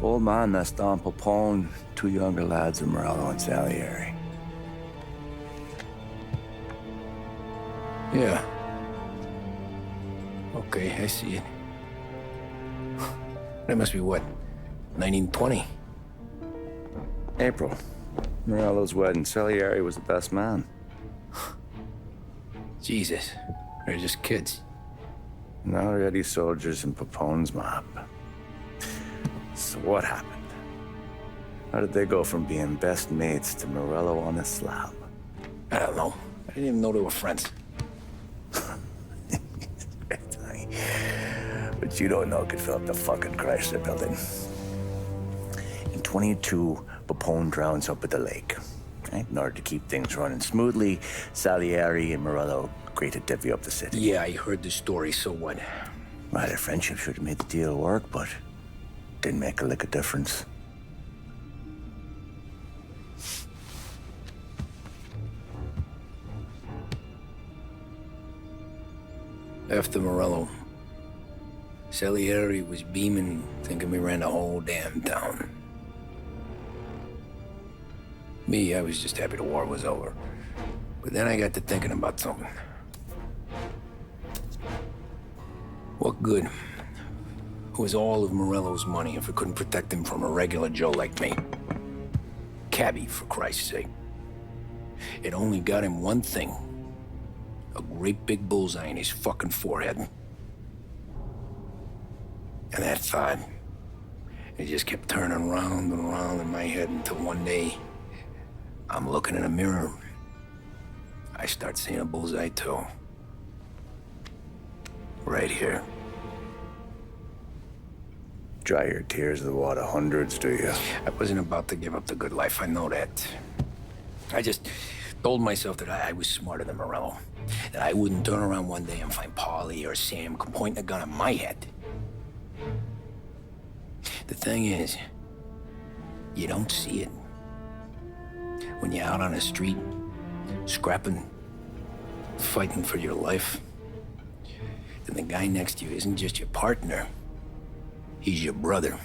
Old man that's Don Popone, two younger lads of Morello and Salieri. Yeah. Okay, I see it. That must be what, 1920? April. Morello's wedding. Salieri was the best man. Jesus, they're just kids. Now already soldiers in Papone's mob. So what happened? How did they go from being best mates to Morello on a slab? I don't know. I didn't even know they were friends. But you don't know could fill up the fucking Chrysler building. In 22, Papone drowns up at the lake. Right? In order to keep things running smoothly, Salieri and Morello agreed to divvy up the city. Yeah, I heard the story, so what? Well, their friendship should have made the deal work, but didn't make a lick of difference. After Morello, Salieri was beaming, thinking we ran the whole damn town. Me, I was just happy the war was over. But then I got to thinking about something. What good was all of Morello's money if it couldn't protect him from a regular Joe like me? Cabbie, for Christ's sake. It only got him one thing. A great big bullseye in his fucking forehead. And that thought, it just kept turning round and round in my head until one day, I'm looking in a mirror. I start seeing a bullseye too. Right here. Dry your tears of the water hundreds, do you? I wasn't about to give up the good life, I know that. I just told myself that I was smarter than Morello. That I wouldn't turn around one day and find Paulie or Sam pointing a gun at my head. The thing is, you don't see it. When you're out on the street, scrapping, fighting for your life, then the guy next to you isn't just your partner, he's your brother.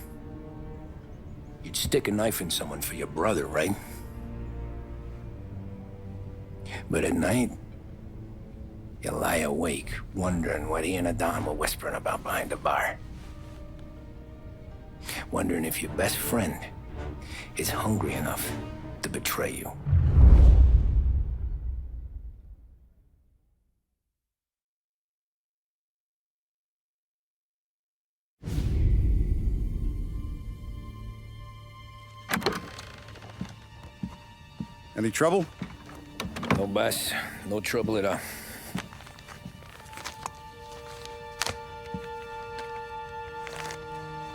You'd stick a knife in someone for your brother, right? But at night, you lie awake, wondering what he and Adon were whispering about behind the bar. Wondering if your best friend is hungry enough to betray you. Any trouble? No, boss. No trouble at all.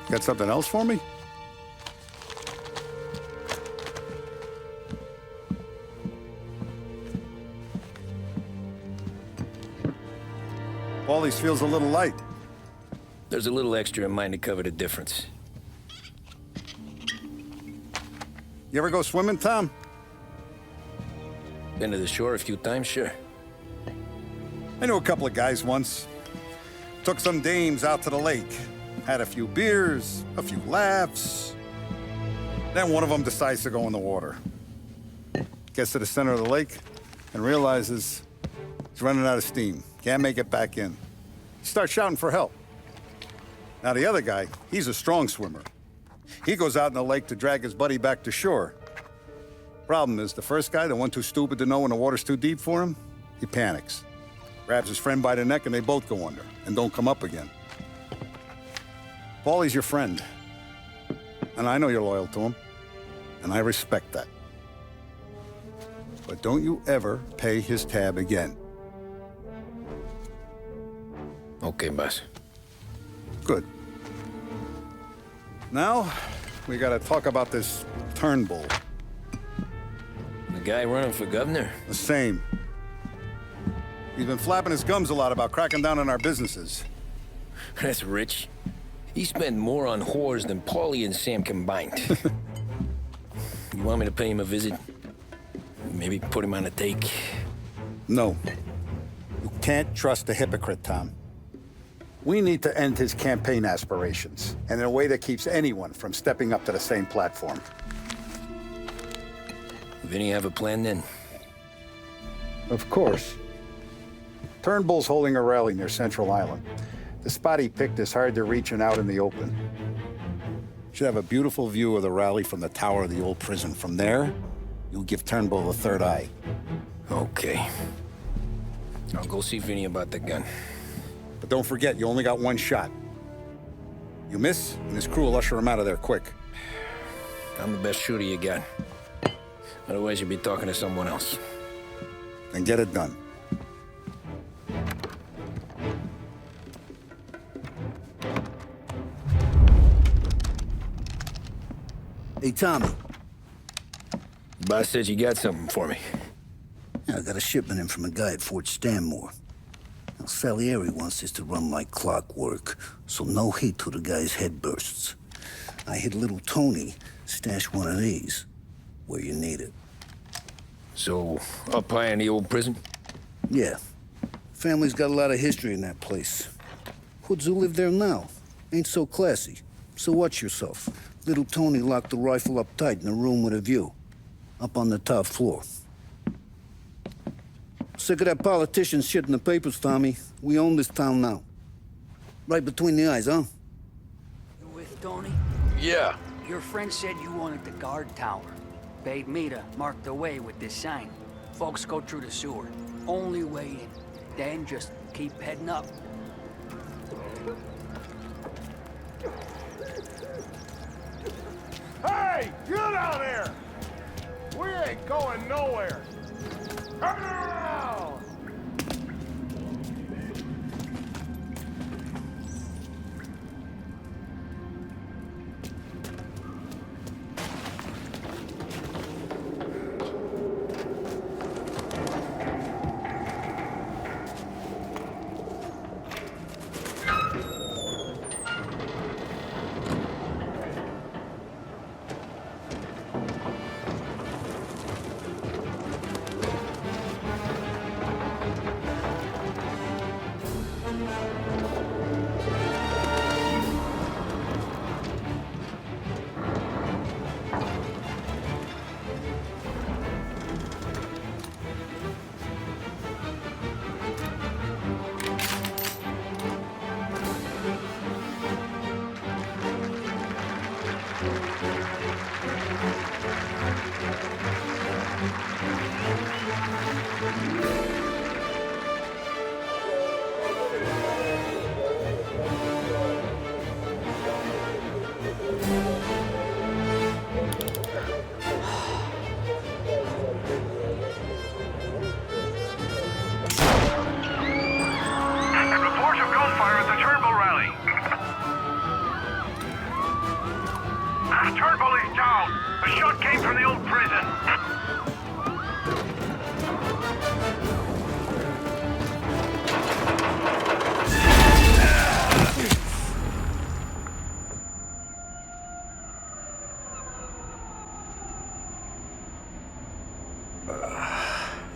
Got something else for me? Paulie's feels a little light. There's a little extra in mine to cover the difference. You ever go swimming, Tom? Been to the shore a few times, sure. I knew a couple of guys once. Took some dames out to the lake. Had a few beers, a few laughs. Then one of them decides to go in the water. Gets to the center of the lake and realizes he's running out of steam. Can't make it back in. He starts shouting for help. Now the other guy, he's a strong swimmer. He goes out in the lake to drag his buddy back to shore. Problem is, the first guy, the one too stupid to know when the water's too deep for him, he panics. Grabs his friend by the neck and they both go under and don't come up again. Paulie's your friend. And I know you're loyal to him. And I respect that. But don't you ever pay his tab again. Okay, boss. Good. Now, we gotta talk about this Turnbull. The guy running for governor? The same. He's been flapping his gums a lot about cracking down on our businesses. That's rich. He spent more on whores than Paulie and Sam combined. You want me to pay him a visit? Maybe put him on a take? No. can't trust a hypocrite, Tom. We need to end his campaign aspirations, and in a way that keeps anyone from stepping up to the same platform. Vinny have a plan then? Of course. Turnbull's holding a rally near Central Island. The spot he picked is hard to reach and out in the open. Should have a beautiful view of the rally from the tower of the old prison. From there, you'll give Turnbull a third eye. Okay. I'll go see Vinny about the gun. But don't forget, you only got one shot. You miss, and his crew will usher him out of there quick. I'm the best shooter you got. Otherwise, you'd be talking to someone else. Then get it done. Hey, Tommy. Boss said you got something for me. Yeah, I got a shipment in from a guy at Fort Stanmore. Now, Salieri wants this to run like clockwork, so no heat till the guy's head bursts. I hit little Tony, stash one of these where you need it. So, up high in the old prison? Yeah. Family's got a lot of history in that place. Hoods who live there now ain't so classy. So watch yourself. Little Tony locked the rifle up tight in a room with a view. Up on the top floor. Sick of that politician shit in the papers, Tommy. We own this town now. Right between the eyes, huh? You with Tony? Yeah. Your friend said you wanted the guard tower. Paid me to mark the way with this sign. Folks go through the sewer. Only way in. Then just keep heading up. Hey, you down there! We ain't going nowhere. Turn around!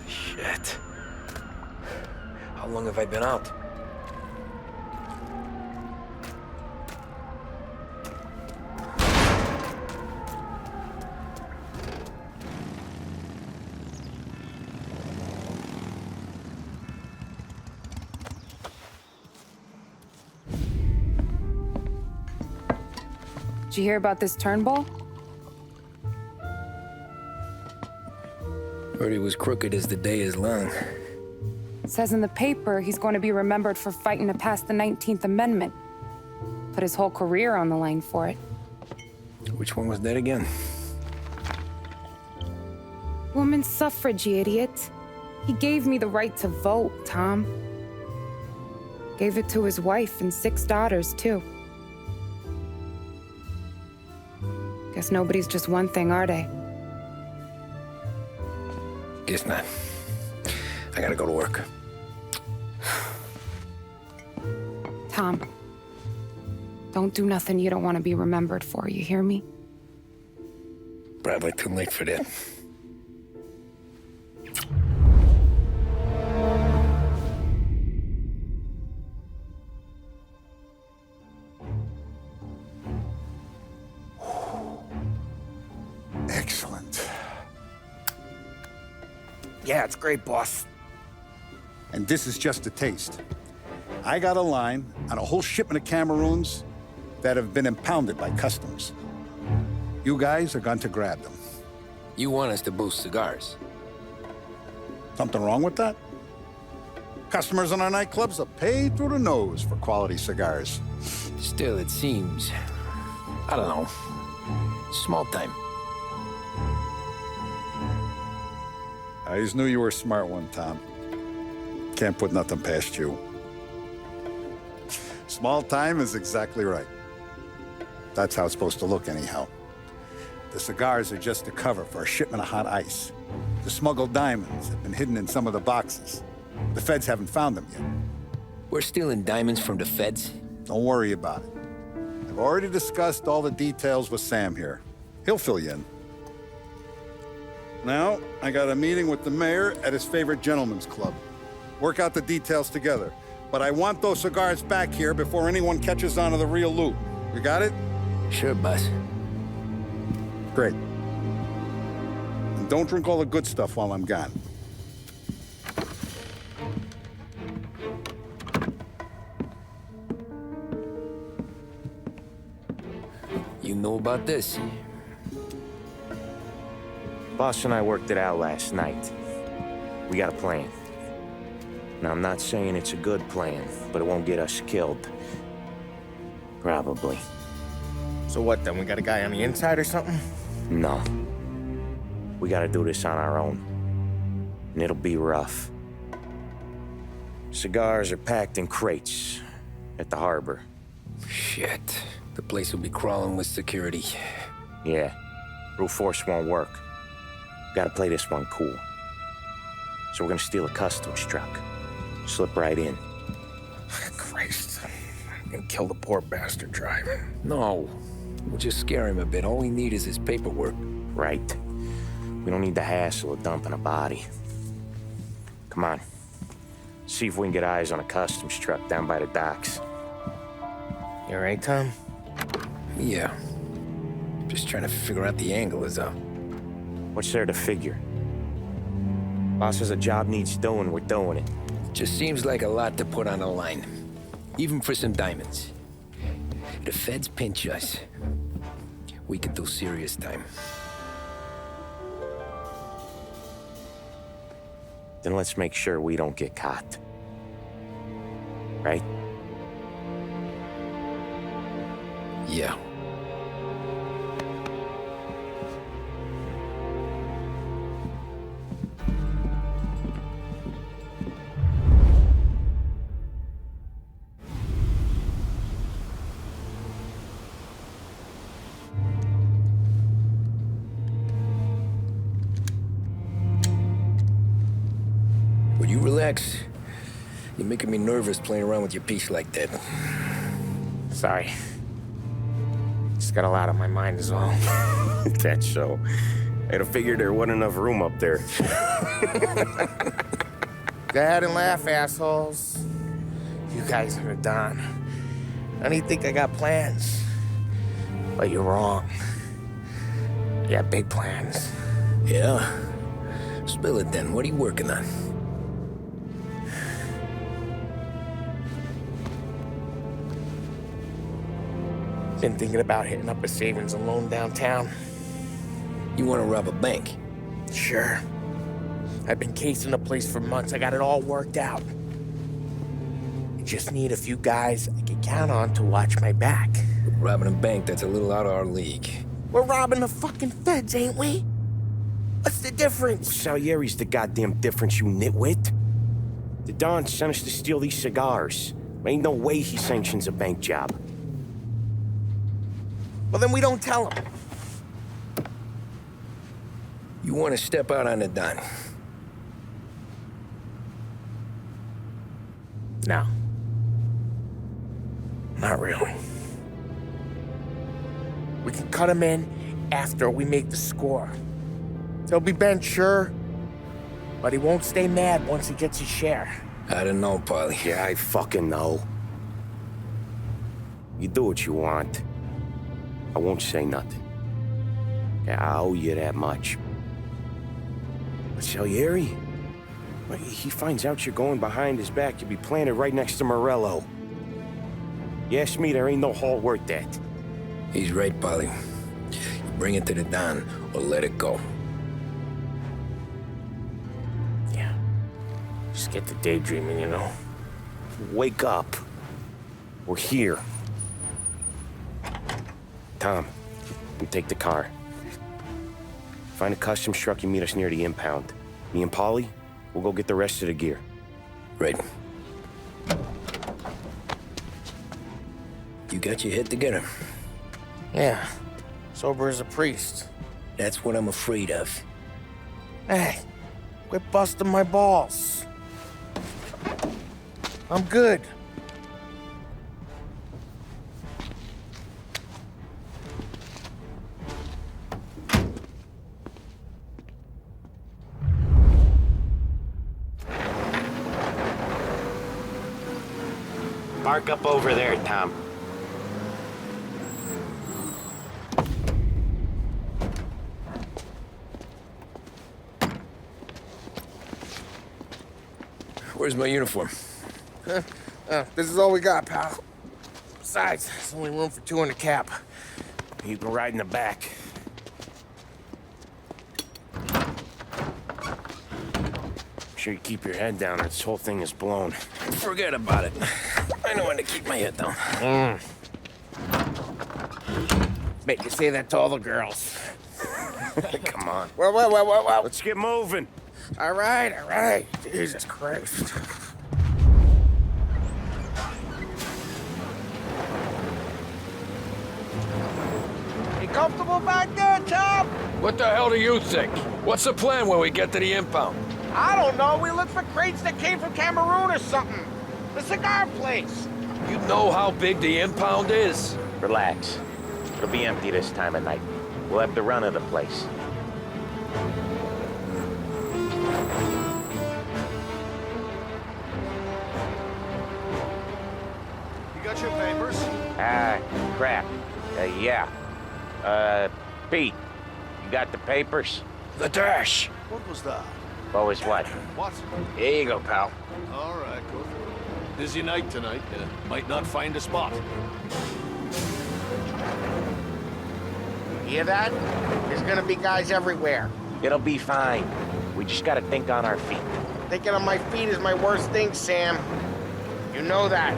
Shit. How long have I been out? Did you hear about this Turnbull? Heard he was crooked as the day is long. It says in the paper he's going to be remembered for fighting to pass the 19th Amendment. Put his whole career on the line for it. Which one was that again? Women's suffrage, you idiot. He gave me the right to vote, Tom. Gave it to his wife and 6 daughters, too. Guess nobody's just one thing, are they? Guess not. I gotta go to work. Tom, don't do nothing you don't want to be remembered for, you hear me? Probably too late for that. Yeah, it's great, boss. And this is just a taste. I got a line on a whole shipment of Cameroons that have been impounded by customs. You guys are going to grab them. You want us to boost cigars? Something wrong with that? Customers in our nightclubs are paid through the nose for quality cigars. Still, it seems... I don't know. Small time. I just knew you were a smart one, Tom. Can't put nothing past you. Small time is exactly right. That's how it's supposed to look anyhow. The cigars are just a cover for a shipment of hot ice. The smuggled diamonds have been hidden in some of the boxes. The feds haven't found them yet. We're stealing diamonds from the feds? Don't worry about it. I've already discussed all the details with Sam here. He'll fill you in. Now, I got a meeting with the mayor at his favorite gentleman's club. Work out the details together. But I want those cigars back here before anyone catches on to the real loot. You got it? Sure, boss. Great. And don't drink all the good stuff while I'm gone. You know about this? Boss and I worked it out last night. We got a plan. Now, I'm not saying it's a good plan, but it won't get us killed. Probably. So what then? We got a guy on the inside or something? No. We gotta do this on our own. And it'll be rough. Cigars are packed in crates at the harbor. Shit. The place will be crawling with security. Yeah. Brute force won't work. Gotta play this one cool. So we're gonna steal a customs truck. Slip right in. Christ. And kill the poor bastard driver. No. We'll just scare him a bit. All we need is his paperwork. Right. We don't need the hassle of dumping a body. Come on. See if we can get eyes on a customs truck down by the docks. You all right, Tom? Yeah. Just trying to figure out the angle is up. What's there to figure? Boss says a job needs doing, we're doing it. Just seems like a lot to put on the line. Even for some diamonds. If the feds pinch us, we could do serious time. Then let's make sure we don't get caught. Right? Yeah. Will you relax? You're making me nervous playing around with your piece like that. Sorry. Just got a lot on my mind is all. That's so. I'd have figured there wasn't enough room up there. Go ahead and laugh, assholes. You guys are done. I don't even think I got plans. But you're wrong. I got big plans. Yeah? Spill it then. What are you working on? Been thinking about hitting up a savings and loan downtown. You want to rob a bank? Sure. I've been casing the place for months. I got it all worked out. I just need a few guys I can count on to watch my back. Robbing a bank, that's a little out of our league. We're robbing the fucking feds, ain't we? What's the difference? Salieri's the goddamn difference, you nitwit. The Don sent us to steal these cigars. Ain't no way he sanctions a bank job. Well, then we don't tell him. You want to step out on the Don? No. Not really. We can cut him in after we make the score. He'll be bent, sure, but he won't stay mad once he gets his share. I don't know, Polly. Yeah, I fucking know. You do what you want. I won't say nothing. Yeah, I owe you that much. But Salieri, He finds out you're going behind his back, you'll be planted right next to Morello. You ask me, there ain't no haul worth that. He's right, Polly. You bring it to the Don, or let it go. Yeah. Just get to daydreaming, you know? Wake up. We're here. Tom, you take the car. Find a customs truck and meet us near the impound. Me and Polly, we'll go get the rest of the gear. Right. You got your head together. Yeah. Sober as a priest. That's what I'm afraid of. Hey, quit busting my balls. I'm good. Park up over there, Tom. Where's my uniform? This is all we got, pal. Besides, there's only room for 2 in the cab. You can ride in the back. Sure you keep your head down or this whole thing is blown. Forget about it. I know when to keep my head down. Bet you say that to all the girls. Come on. Well. Let's get moving. All right. Jesus Christ. You comfortable back there, Tom? What the hell do you think? What's the plan when we get to the impound? I don't know. We look for crates that came from Cameroon or something. The cigar place. You know how big the impound is? Relax. It'll be empty this time of night. We'll have the run of the place. You got your papers? Crap. Yeah. Pete, you got the papers? The dash. What was that? What was what? What? Here you go, pal. All right, go through it. Busy night tonight. Might not find a spot. Hear that? There's gonna be guys everywhere. It'll be fine. We just gotta think on our feet. Thinking on my feet is my worst thing, Sam. You know that.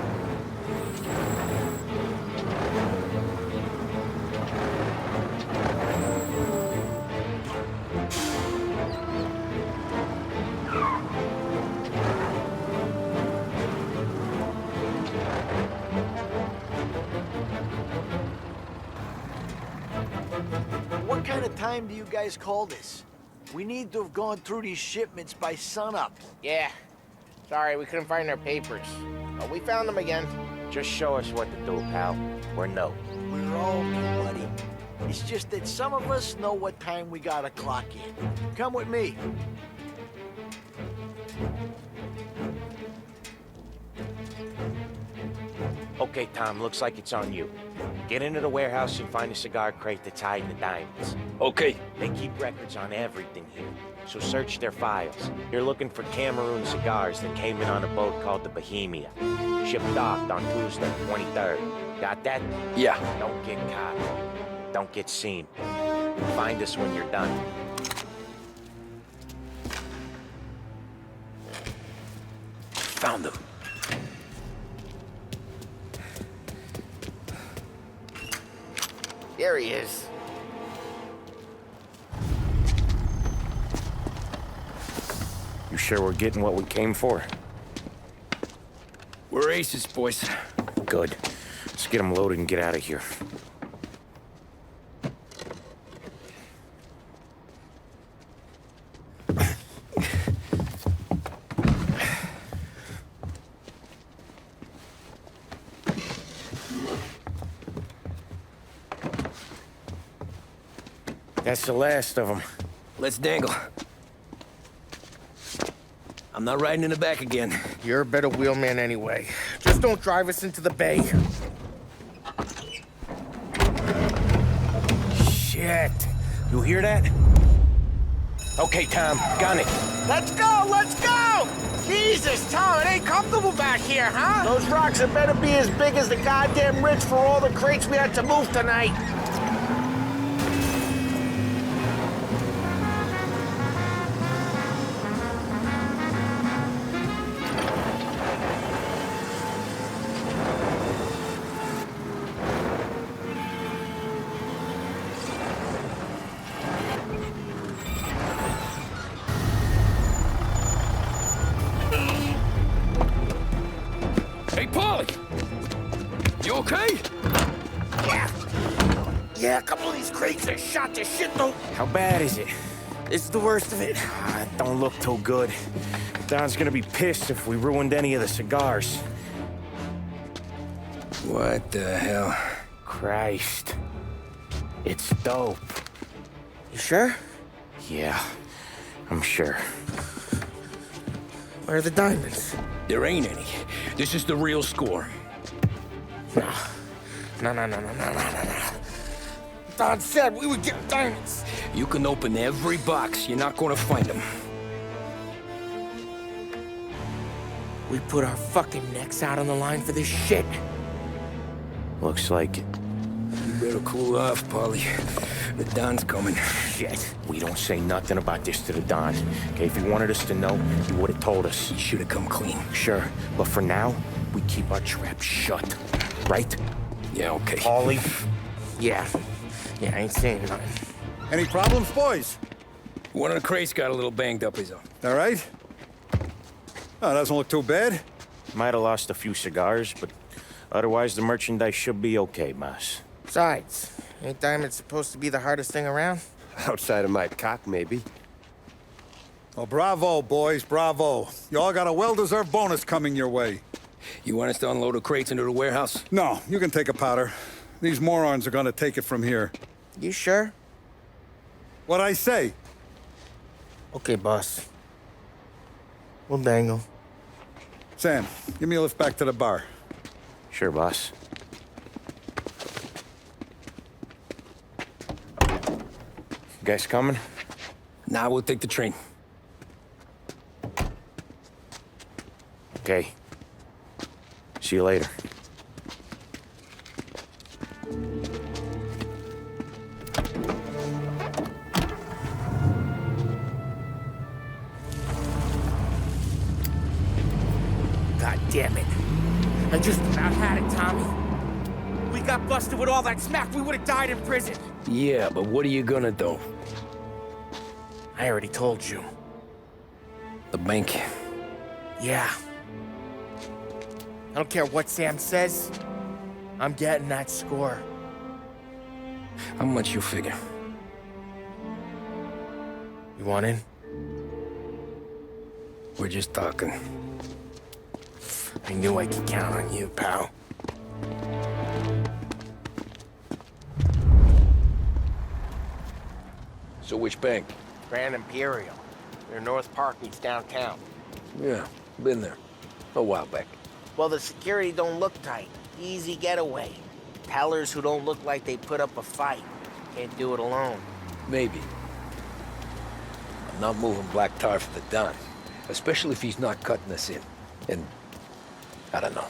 What kind of time do you guys call this? We need to have gone through these shipments by sunup. Yeah. Sorry, we couldn't find our papers. But we found them again. Just show us what to do, pal. Or no. We're all bloody. It's just that some of us know what time we gotta clock in. Come with me. Okay, Tom, looks like it's on you. Get into the warehouse and find a cigar crate that's hiding the diamonds. Okay. They keep records on everything here, so search their files. You're looking for Cameroon cigars that came in on a boat called the Bohemia. Shipped docked on Tuesday, 23rd. Got that? Yeah. Don't get caught. Don't get seen. Find us when you're done. Found them. There he is. You sure we're getting what we came for? We're aces, boys. Good. Let's get them loaded and get out of here. That's the last of them. Let's dangle. I'm not riding in the back again. You're a better wheelman anyway. Just don't drive us into the bay. Shit. You hear that? Okay, Tom, gun it. Let's go, let's go! Jesus, Tom, it ain't comfortable back here, huh? Those rocks had better be as big as the goddamn ridge for all the crates we had to move tonight. Hey, Paulie! You okay? Yeah, a couple of these crates are shot to shit, though. How bad is it? It's the worst of it. It don't look too good. Don's gonna be pissed if we ruined any of the cigars. What the hell? Christ. It's dope. You sure? Yeah, I'm sure. Where are the diamonds? There ain't any. This is the real score. No. Don said we would get diamonds. You can open every box. You're not gonna find them. We put our fucking necks out on the line for this shit. Looks like it. You better cool off, Paulie. The Don's coming. Shit. We don't say nothing about this to the Don. Okay, if he wanted us to know, he would have told us. He should have come clean. Sure, but for now, we keep our trap shut. Right? Yeah, okay. Paulie? Yeah, I ain't saying nothing. Any problems, boys? One of the crates got a little banged up, all. All right? Oh, doesn't look too bad. Might have lost a few cigars, but otherwise the merchandise should be okay, boss. Besides, ain't diamonds supposed to be the hardest thing around? Outside of my cock, maybe. Well, bravo, boys, bravo. You all got a well-deserved bonus coming your way. You want us to unload the crates into the warehouse? No, you can take a powder. These morons are gonna take it from here. You sure? What'd I say? Okay, boss. We'll dangle. Sam, give me a lift back to the bar. Sure, boss. You guys coming? Nah, we'll take the train. Okay. See you later. God damn it. I just about had it, Tommy. We got busted with all that smack. We would have died in prison. Yeah, but what are you gonna do? I already told you. The bank. Yeah. I don't care what Sam says. I'm getting that score. How much you figure? You want in? We're just talking. I knew I could count on you, pal. So which bank? Grand Imperial. Near North Park meets downtown. Yeah, been there. A while back. Well, the security don't look tight. Easy getaway. Tellers who don't look like they put up a fight. Can't do it alone. Maybe. I'm not moving black tar for the Don. Especially if he's not cutting us in. And I don't know.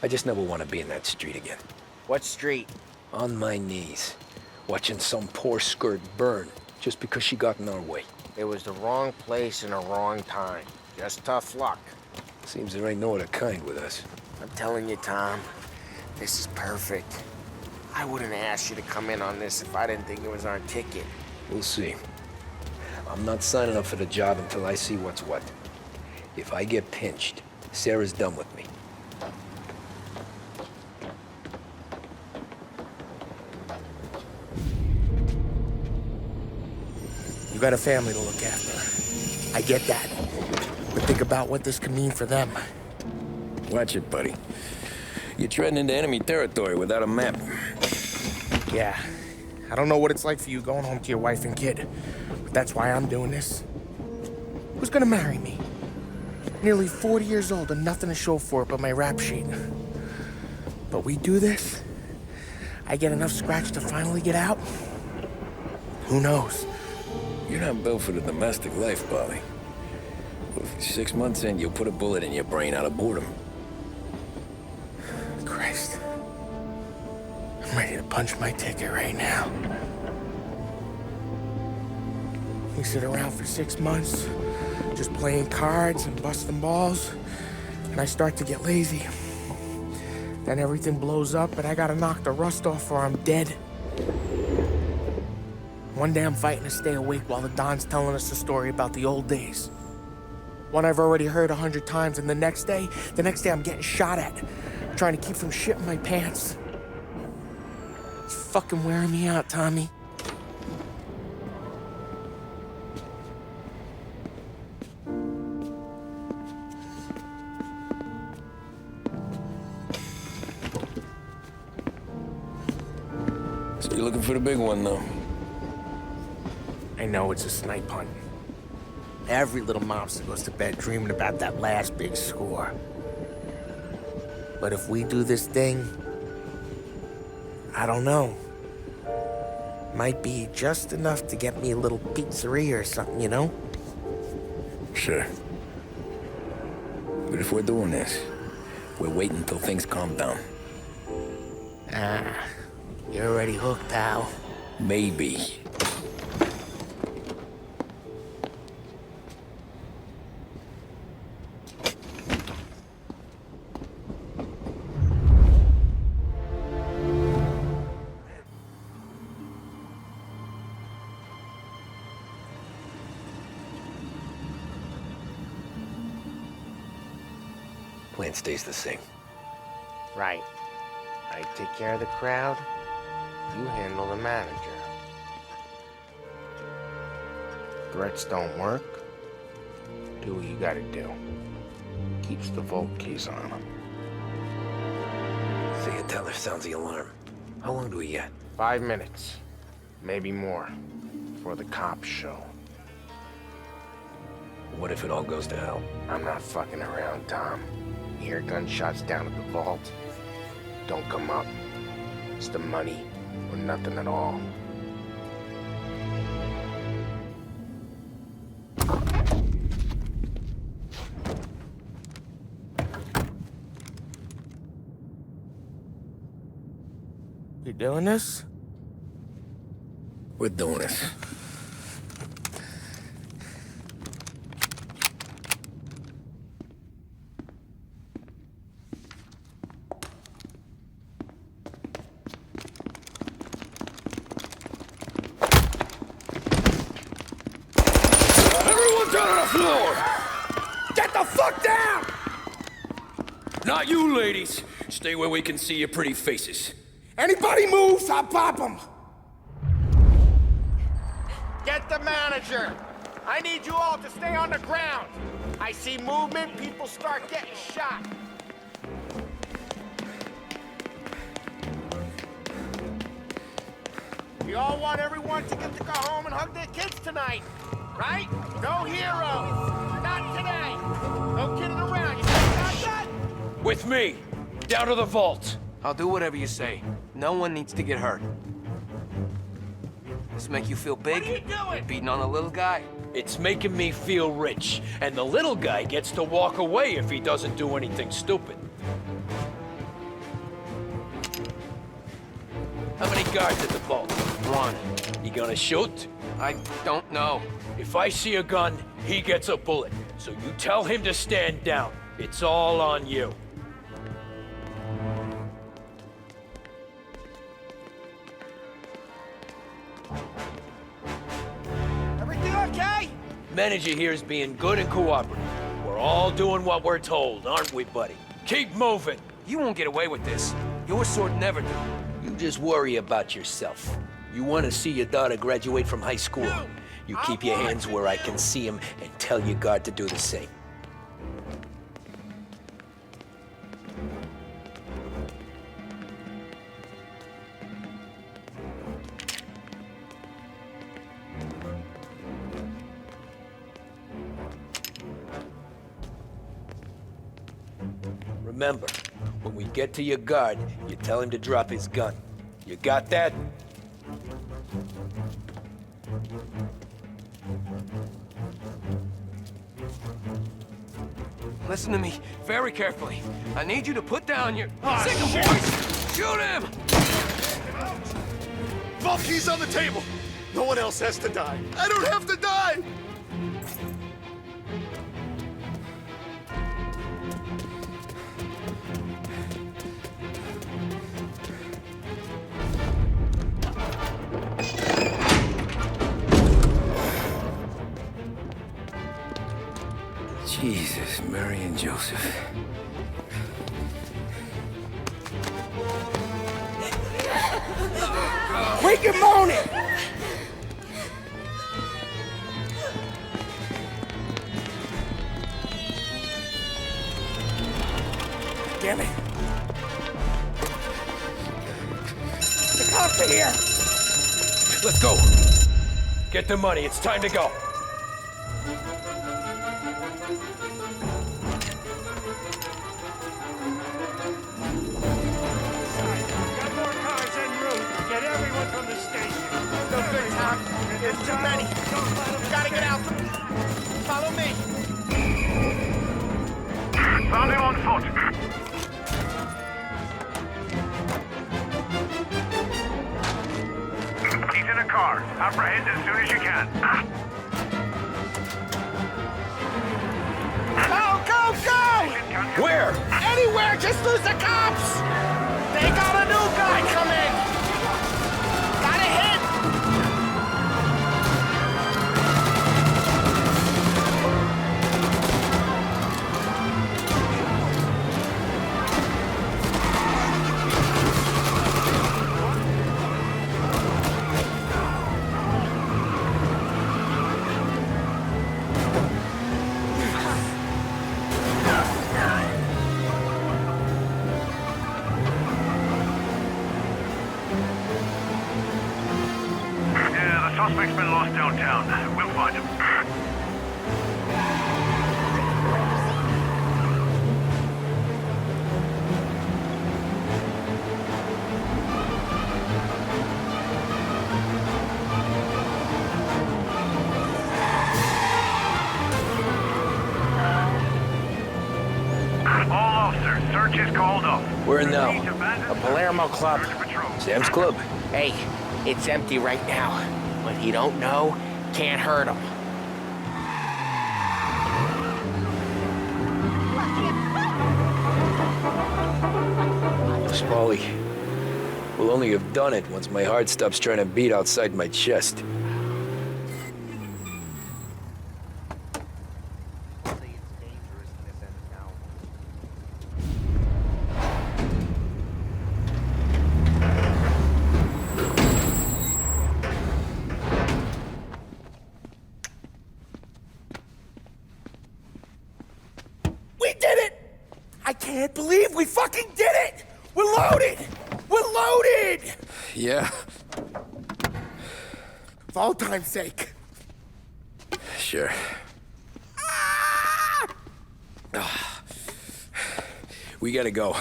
I just never want to be in that street again. What street? On my knees. Watching some poor skirt burn just because she got in our way. It was the wrong place and the wrong time. Just tough luck. Seems there ain't no other kind with us. I'm telling you, Tom, this is perfect. I wouldn't ask you to come in on this if I didn't think it was our ticket. We'll see. I'm not signing up for the job until I see what's what. If I get pinched, Sarah's done with me. You got a family to look after. I get that. But think about what this could mean for them. Watch it, buddy. You're treading into enemy territory without a map. Yeah. I don't know what it's like for you going home to your wife and kid. But that's why I'm doing this. Who's gonna marry me? Nearly 40 years old and nothing to show for it but my rap sheet. But we do this, I get enough scratch to finally get out? Who knows? You're not built for the domestic life, Polly. 6 months in, you'll put a bullet in your brain out of boredom. Christ. I'm ready to punch my ticket right now. We sit around for 6 months, just playing cards and busting balls, and I start to get lazy. Then everything blows up, and I gotta knock the rust off or I'm dead. One day I'm fighting to stay awake while the Don's telling us a story about the old days. One I've already heard 100 times, and the next day I'm getting shot at, trying to keep from shitting my pants. It's fucking wearing me out, Tommy. So you're looking for the big one, though? I know it's a snipe hunt. Every little mobster goes to bed dreaming about that last big score. But if we do this thing, I don't know. Might be just enough to get me a little pizzeria or something, you know? Sure. But if we're doing this, we're waiting until things calm down. You're already hooked, pal. Maybe. Plan stays the same. Right. I take care of the crowd, you handle the manager. Threats don't work, do what you gotta do. Keeps the vault keys on him. See a teller sounds the alarm. How long do we get? 5 minutes, maybe more, before the cops show. What if it all goes to hell? I'm not fucking around, Tom. You hear gunshots down at the vault? Don't come up. It's the money or nothing at all. You doing this? We're doing this. Get the fuck down! Not you, ladies. Stay where we can see your pretty faces. Anybody moves, I'll pop them! Get the manager! I need you all to stay on the ground. I see movement, people start getting shot. We all want everyone to get to go home and hug their kids tonight, right? No heroes. Not today. No kidding around. You got that? With me! Down to the vault! I'll do whatever you say. No one needs to get hurt. This make you feel big? What are you doing? Beating on a little guy? It's making me feel rich, and the little guy gets to walk away if he doesn't do anything stupid. How many guards at the vault? 1. You gonna shoot? I don't know. If I see a gun, he gets a bullet. So you tell him to stand down. It's all on you. Everything okay? Manager here is being good and cooperative. We're all doing what we're told, aren't we, buddy? Keep moving. You won't get away with this. Your sort never do. You just worry about yourself. You want to see your daughter graduate from high school. You keep your hands where I can see them and tell your guard to do the same. Remember, when we get to your guard, you tell him to drop his gun. You got that? Listen to me very carefully. I need you to put down your... Signal, boys! Shoot him! Vault key's on the table! No one else has to die. I don't have to die! Jesus, Mary and Joseph. Quick and moan it! Damn it. The cops are here! Let's go! Get the money, it's time to go! There's too many. Gotta get out. Follow me. Found him on foot. He's in a car. Apprehend as soon as you can. Go! Where? Anywhere, just lose the cops! They got a new guy coming! Got a hit! Suspect's been lost downtown. We'll find him. All officers, search is called off. Where now? A Palermo club. Sam's Club. Hey, it's empty right now. What you don't know can't hurt him. Smalley. We'll only have done it once my heart stops trying to beat outside my chest. We did it! I can't believe we fucking did it! We're loaded! We're loaded! Yeah, For all time's sake. sure. We gotta go.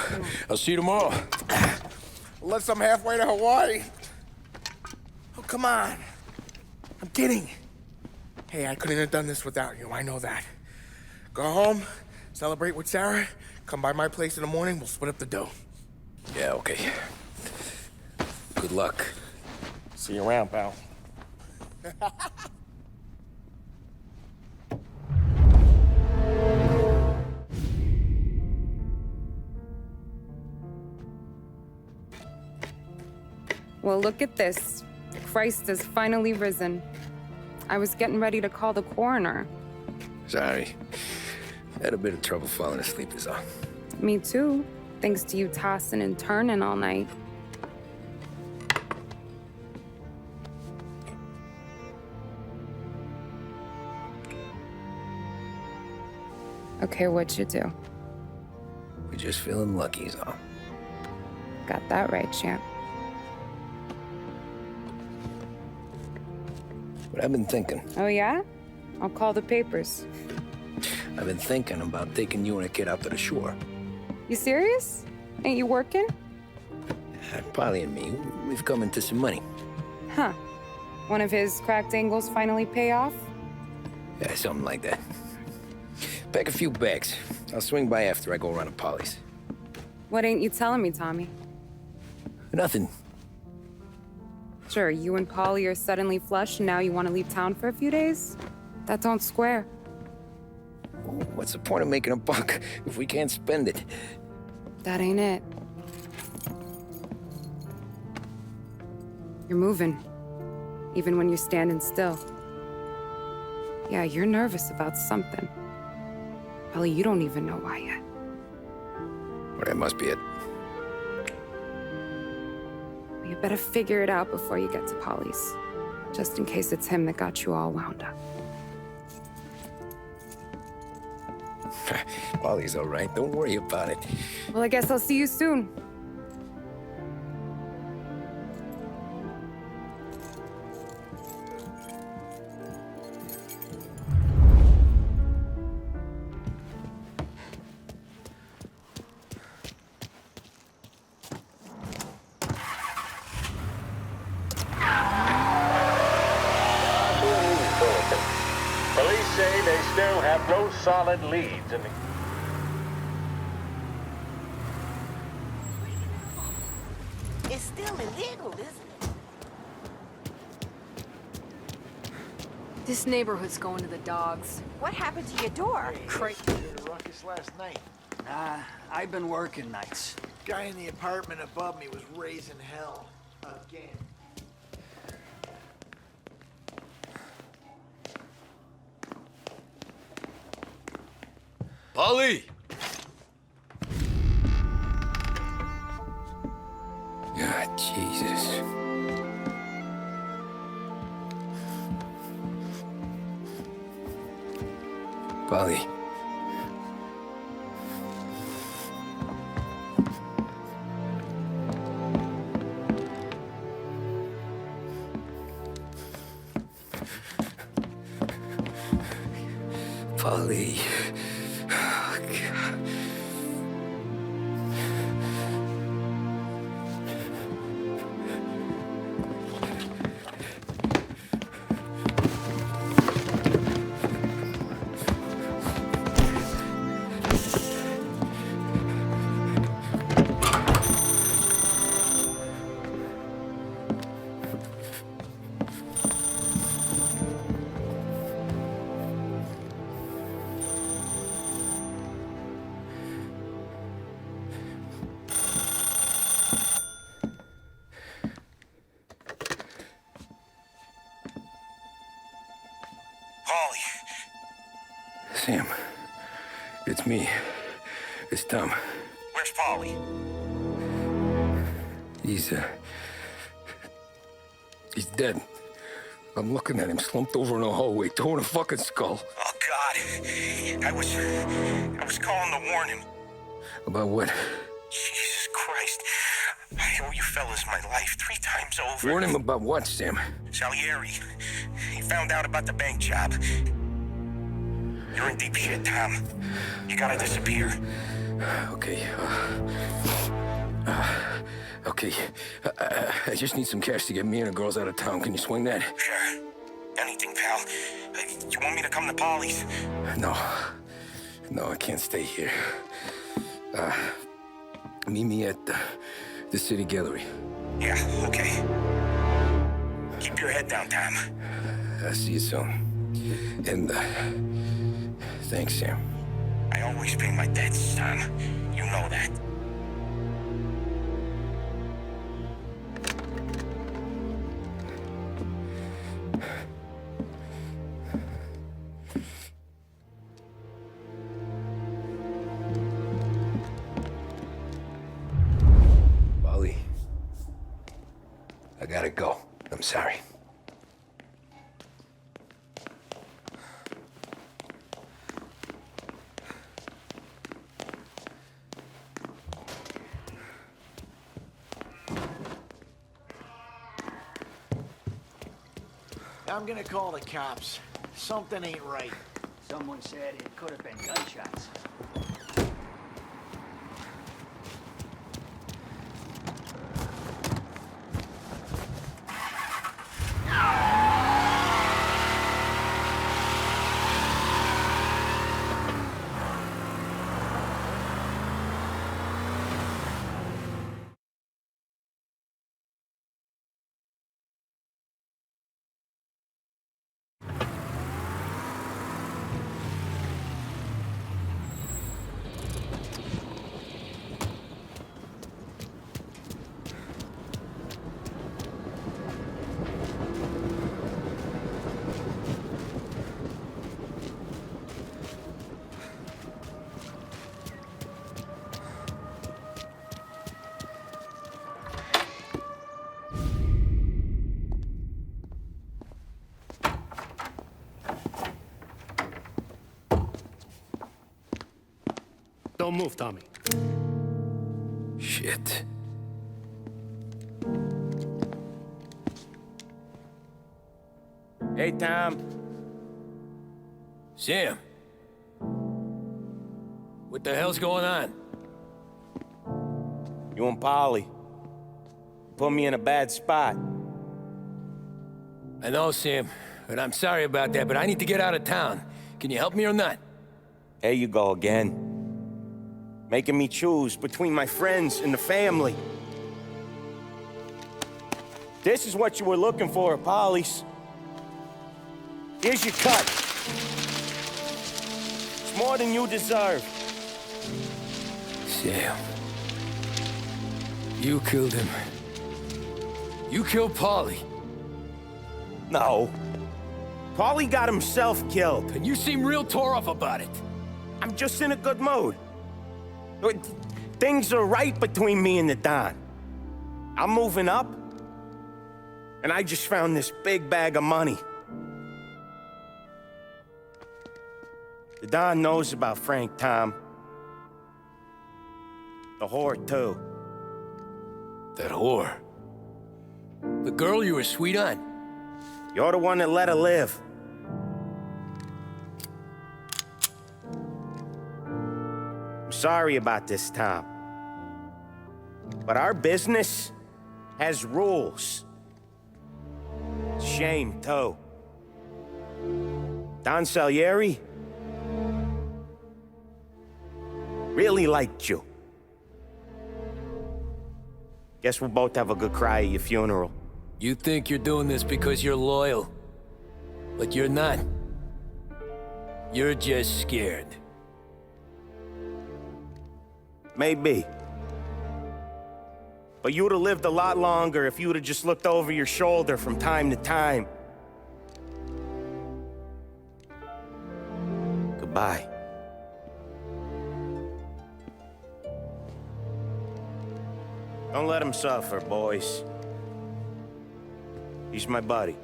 I'll see you tomorrow. Unless I'm halfway to Hawaii. Oh, come on. I'm kidding. Hey, I couldn't have done this without you. I know that. Go home, celebrate with Sarah, come by my place in the morning, we'll split up the dough. Yeah, okay. Good luck. See you around, pal. Well, look at this. Christ has finally risen. I was getting ready to call the coroner. Sorry. Had a bit of trouble falling asleep is all. Me too, thanks to you tossing and turning all night. Okay, what'd you do? We're just feeling lucky is all. Got that right, champ. But I've been thinking. Oh, yeah? I'll call the papers. I've been thinking about taking you and a kid out to the shore. You serious? Ain't you working? Polly and me, we've come into some money. Huh. One of his cracked angles finally pay off? Yeah, something like that. Pack a few bags. I'll swing by after I go around to Polly's. What ain't you telling me, Tommy? Nothing. Sure, you and Polly are suddenly flush and now you want to leave town for a few days? That don't square. What's the point of making a buck if we can't spend it? That ain't it. You're moving, even when you're standing still. Yeah, you're nervous about something. Probably you don't even know why yet. Well, that must be it. You better figure it out before you get to Polly's, just in case it's him that got you all wound up. Polly's all right. Don't worry about it. Well, I guess I'll see you soon. Police say they still have no solid leads in the... It's still illegal, isn't it? This neighborhood's going to the dogs. What happened to your door? Crazy ruckus last night. Nah, I've been working nights. Guy in the apartment above me was raising hell. Again. Polly! God, Jesus. Polly. Polly. Oh, God. Sam, it's me. It's Tom. Where's Polly? He's dead. I'm looking at him slumped over in a hallway, torn a fucking skull. Oh, God. I was calling to warn him. About what? Jesus Christ. I owe you fellas my life 3 times over. Warn him about what, Sam? Salieri. He found out about the bank job. You're in deep shit, Tom. You gotta disappear. Okay. Okay. I just need some cash to get me and the girls out of town. Can you swing that? Sure. Anything, pal. You want me to come to Polly's? No. No, I can't stay here. Meet me at the city gallery. Yeah, okay. Keep your head down, Tom. I'll see you soon. And, thanks, Sam. I always pay my debts, Tom. You know that. Polly, I gotta go. I'm sorry. I'm gonna call the cops. Something ain't right. Someone said it could have been gunshots. Don't move, Tommy. Shit. Hey, Tom. Sam. What the hell's going on? You and Polly put me in a bad spot. I know, Sam, and I'm sorry about that, but I need to get out of town. Can you help me or not? There you go again. Making me choose between my friends and the family. This is what you were looking for at Polly's. Here's your cut. It's more than you deserve. Sam. You killed him. You killed Polly. No. Polly got himself killed. And you seem real tore up about it. I'm just in a good mood. Things are right between me and the Don. I'm moving up, and I just found this big bag of money. The Don knows about Frank, Tom. The whore, too. That whore? The girl you were sweet on? You're the one that let her live. I'm sorry about this, Tom. But our business has rules. Shame, too. Don Salieri really liked you. Guess we'll both have a good cry at your funeral. You think you're doing this because you're loyal, but you're not. You're just scared. Maybe. But you'd have lived a lot longer if you'd have just looked over your shoulder from time to time. Goodbye. Don't let him suffer, boys. He's my buddy.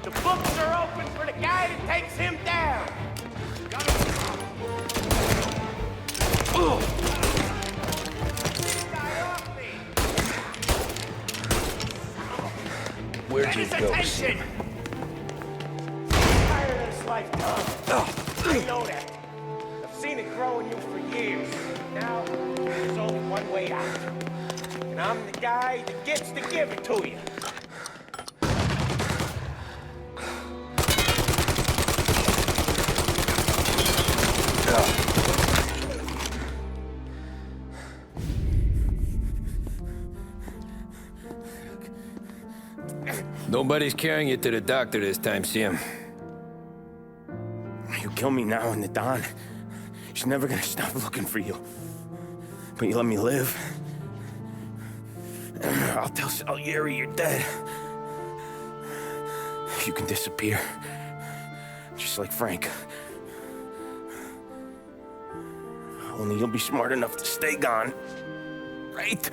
The books are open for the guy that takes him down. Where'd you go? Attention! Tired of this life, Tom. I know that. I've seen it grow in you for years. Now, there's only one way out. And I'm the guy that gets to give it to you. Nobody's carrying you to the doctor this time, Sam. You kill me now and the Don. She's never gonna stop looking for you. But you let me live. I'll tell Salieri you're dead. You can disappear. Just like Frank. Only you'll be smart enough to stay gone. Right?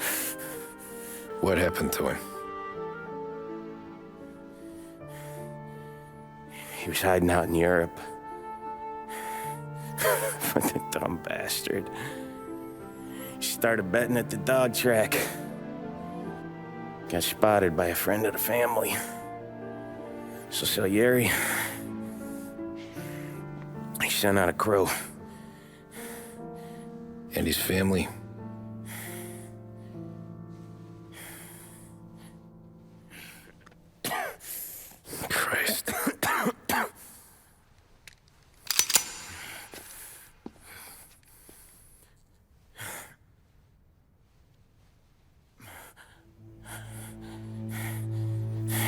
What happened to him? He was hiding out in Europe. But the dumb bastard. He started betting at the dog track. Got spotted by a friend of the family. So Salieri, he sent out a crew. And his family? Christ.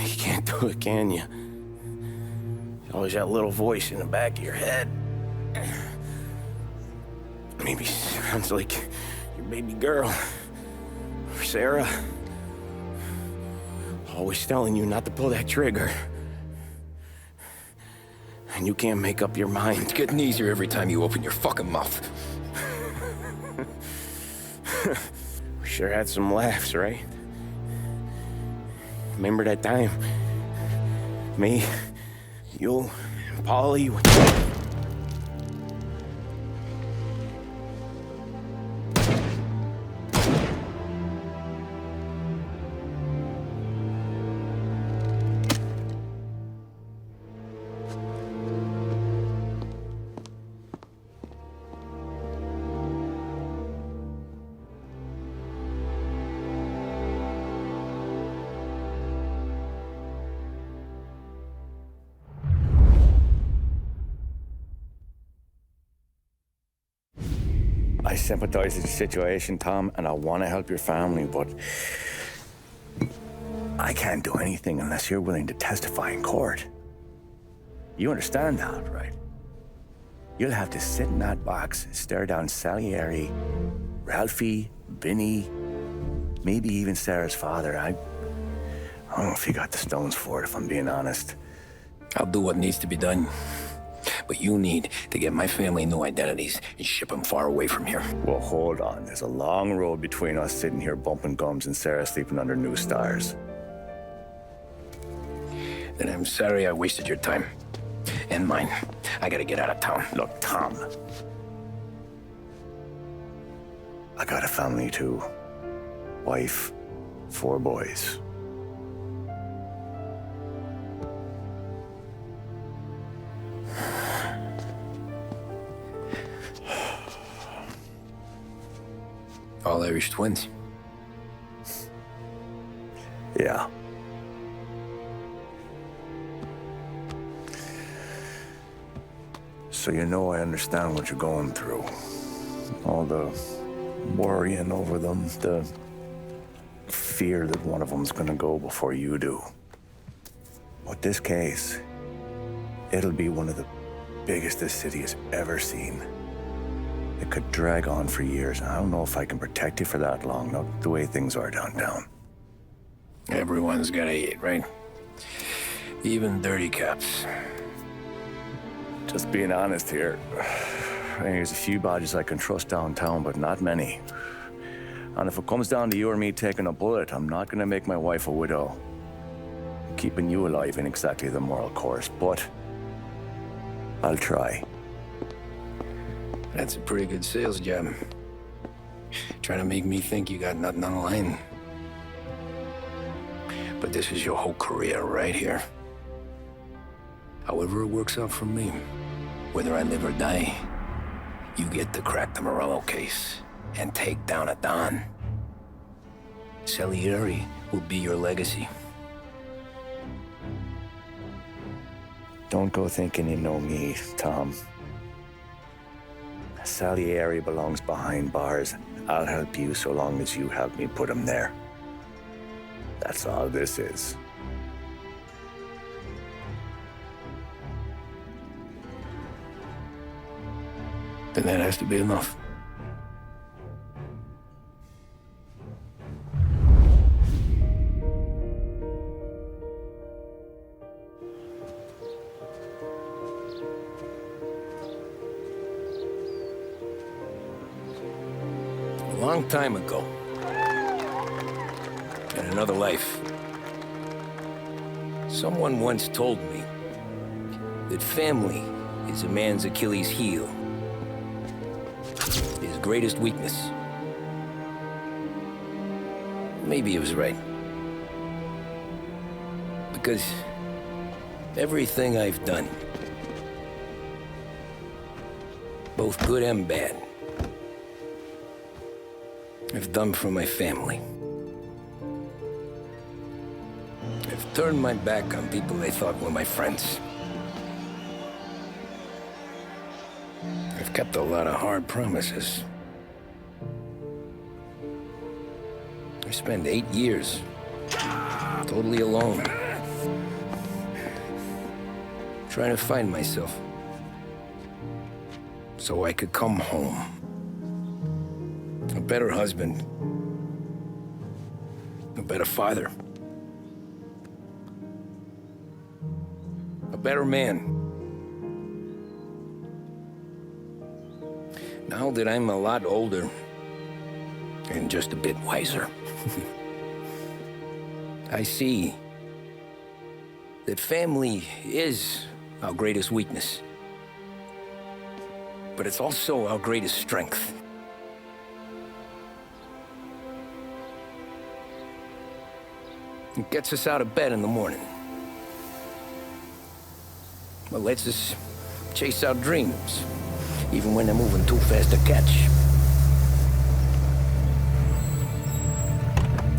You can't do it, can you? Always that little voice in the back of your head. Maybe sounds like your baby girl. Or Sarah. Always telling you not to pull that trigger. And you can't make up your mind. It's getting easier every time you open your fucking mouth. We Sure had some laughs, right? Remember that time? Me, you, and Paulie. I sympathize with the situation, Tom, and I want to help your family, but I can't do anything unless you're willing to testify in court. You understand that, right? You'll have to sit in that box, stare down Salieri, Ralphie, Vinny, maybe even Sarah's father. I don't know if you got the stones for it, if I'm being honest. I'll do what needs to be done. But you need to get my family new identities and ship them far away from here. Well, hold on. There's a long road between us sitting here bumping gums and Sarah sleeping under new stars. Then I'm sorry I wasted your time. And mine. I gotta get out of town. Look, Tom. I got a family too. Wife, 4 boys. All Irish twins. Yeah. So you know I understand what you're going through. All the worrying over them, the fear that one of them's gonna go before you do. But this case, it'll be one of the biggest this city has ever seen. It could drag on for years. I don't know if I can protect you for that long, not the way things are downtown. Everyone's gotta eat, right? Even dirty cops. Just being honest here. There's a few badges I can trust downtown, but not many. And if it comes down to you or me taking a bullet, I'm not gonna make my wife a widow. Keeping you alive ain't exactly the moral course, but I'll try. That's a pretty good sales job. Trying to make me think you got nothing on the line. But this is your whole career right here. However it works out for me, whether I live or die, you get to crack the Morello case and take down a Don. Salieri will be your legacy. Don't go thinking you know me, Tom. Salieri belongs behind bars. I'll help you so long as you help me put him there. That's all this is. Then that has to be enough. A long time ago, in another life, someone once told me that family is a man's Achilles heel, his greatest weakness. Maybe he was right. Because everything I've done, both good and bad, I've done for my family. I've turned my back on people they thought were my friends. I've kept a lot of hard promises. I spent 8 years totally alone, trying to find myself so I could come home. A better husband, a better father, a better man. Now that I'm a lot older, And just a bit wiser. I see that family is our greatest weakness. But it's also our greatest strength. It gets us out of bed in the morning. It lets us chase our dreams, even when they're moving too fast to catch.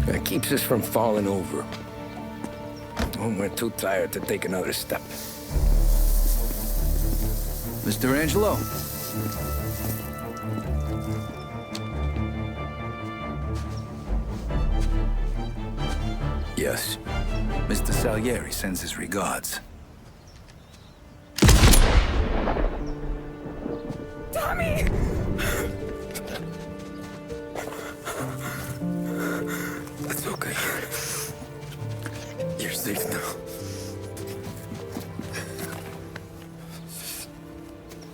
It keeps us from falling over when we're too tired to take another step. Mr. Angelo. Yes. Mr. Salieri sends his regards. Tommy! That's okay. You're safe now.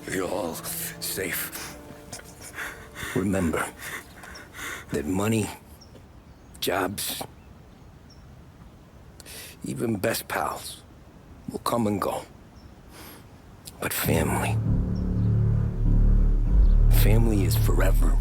You're all safe. Remember that money, jobs, even best pals will come and go. But family is forever.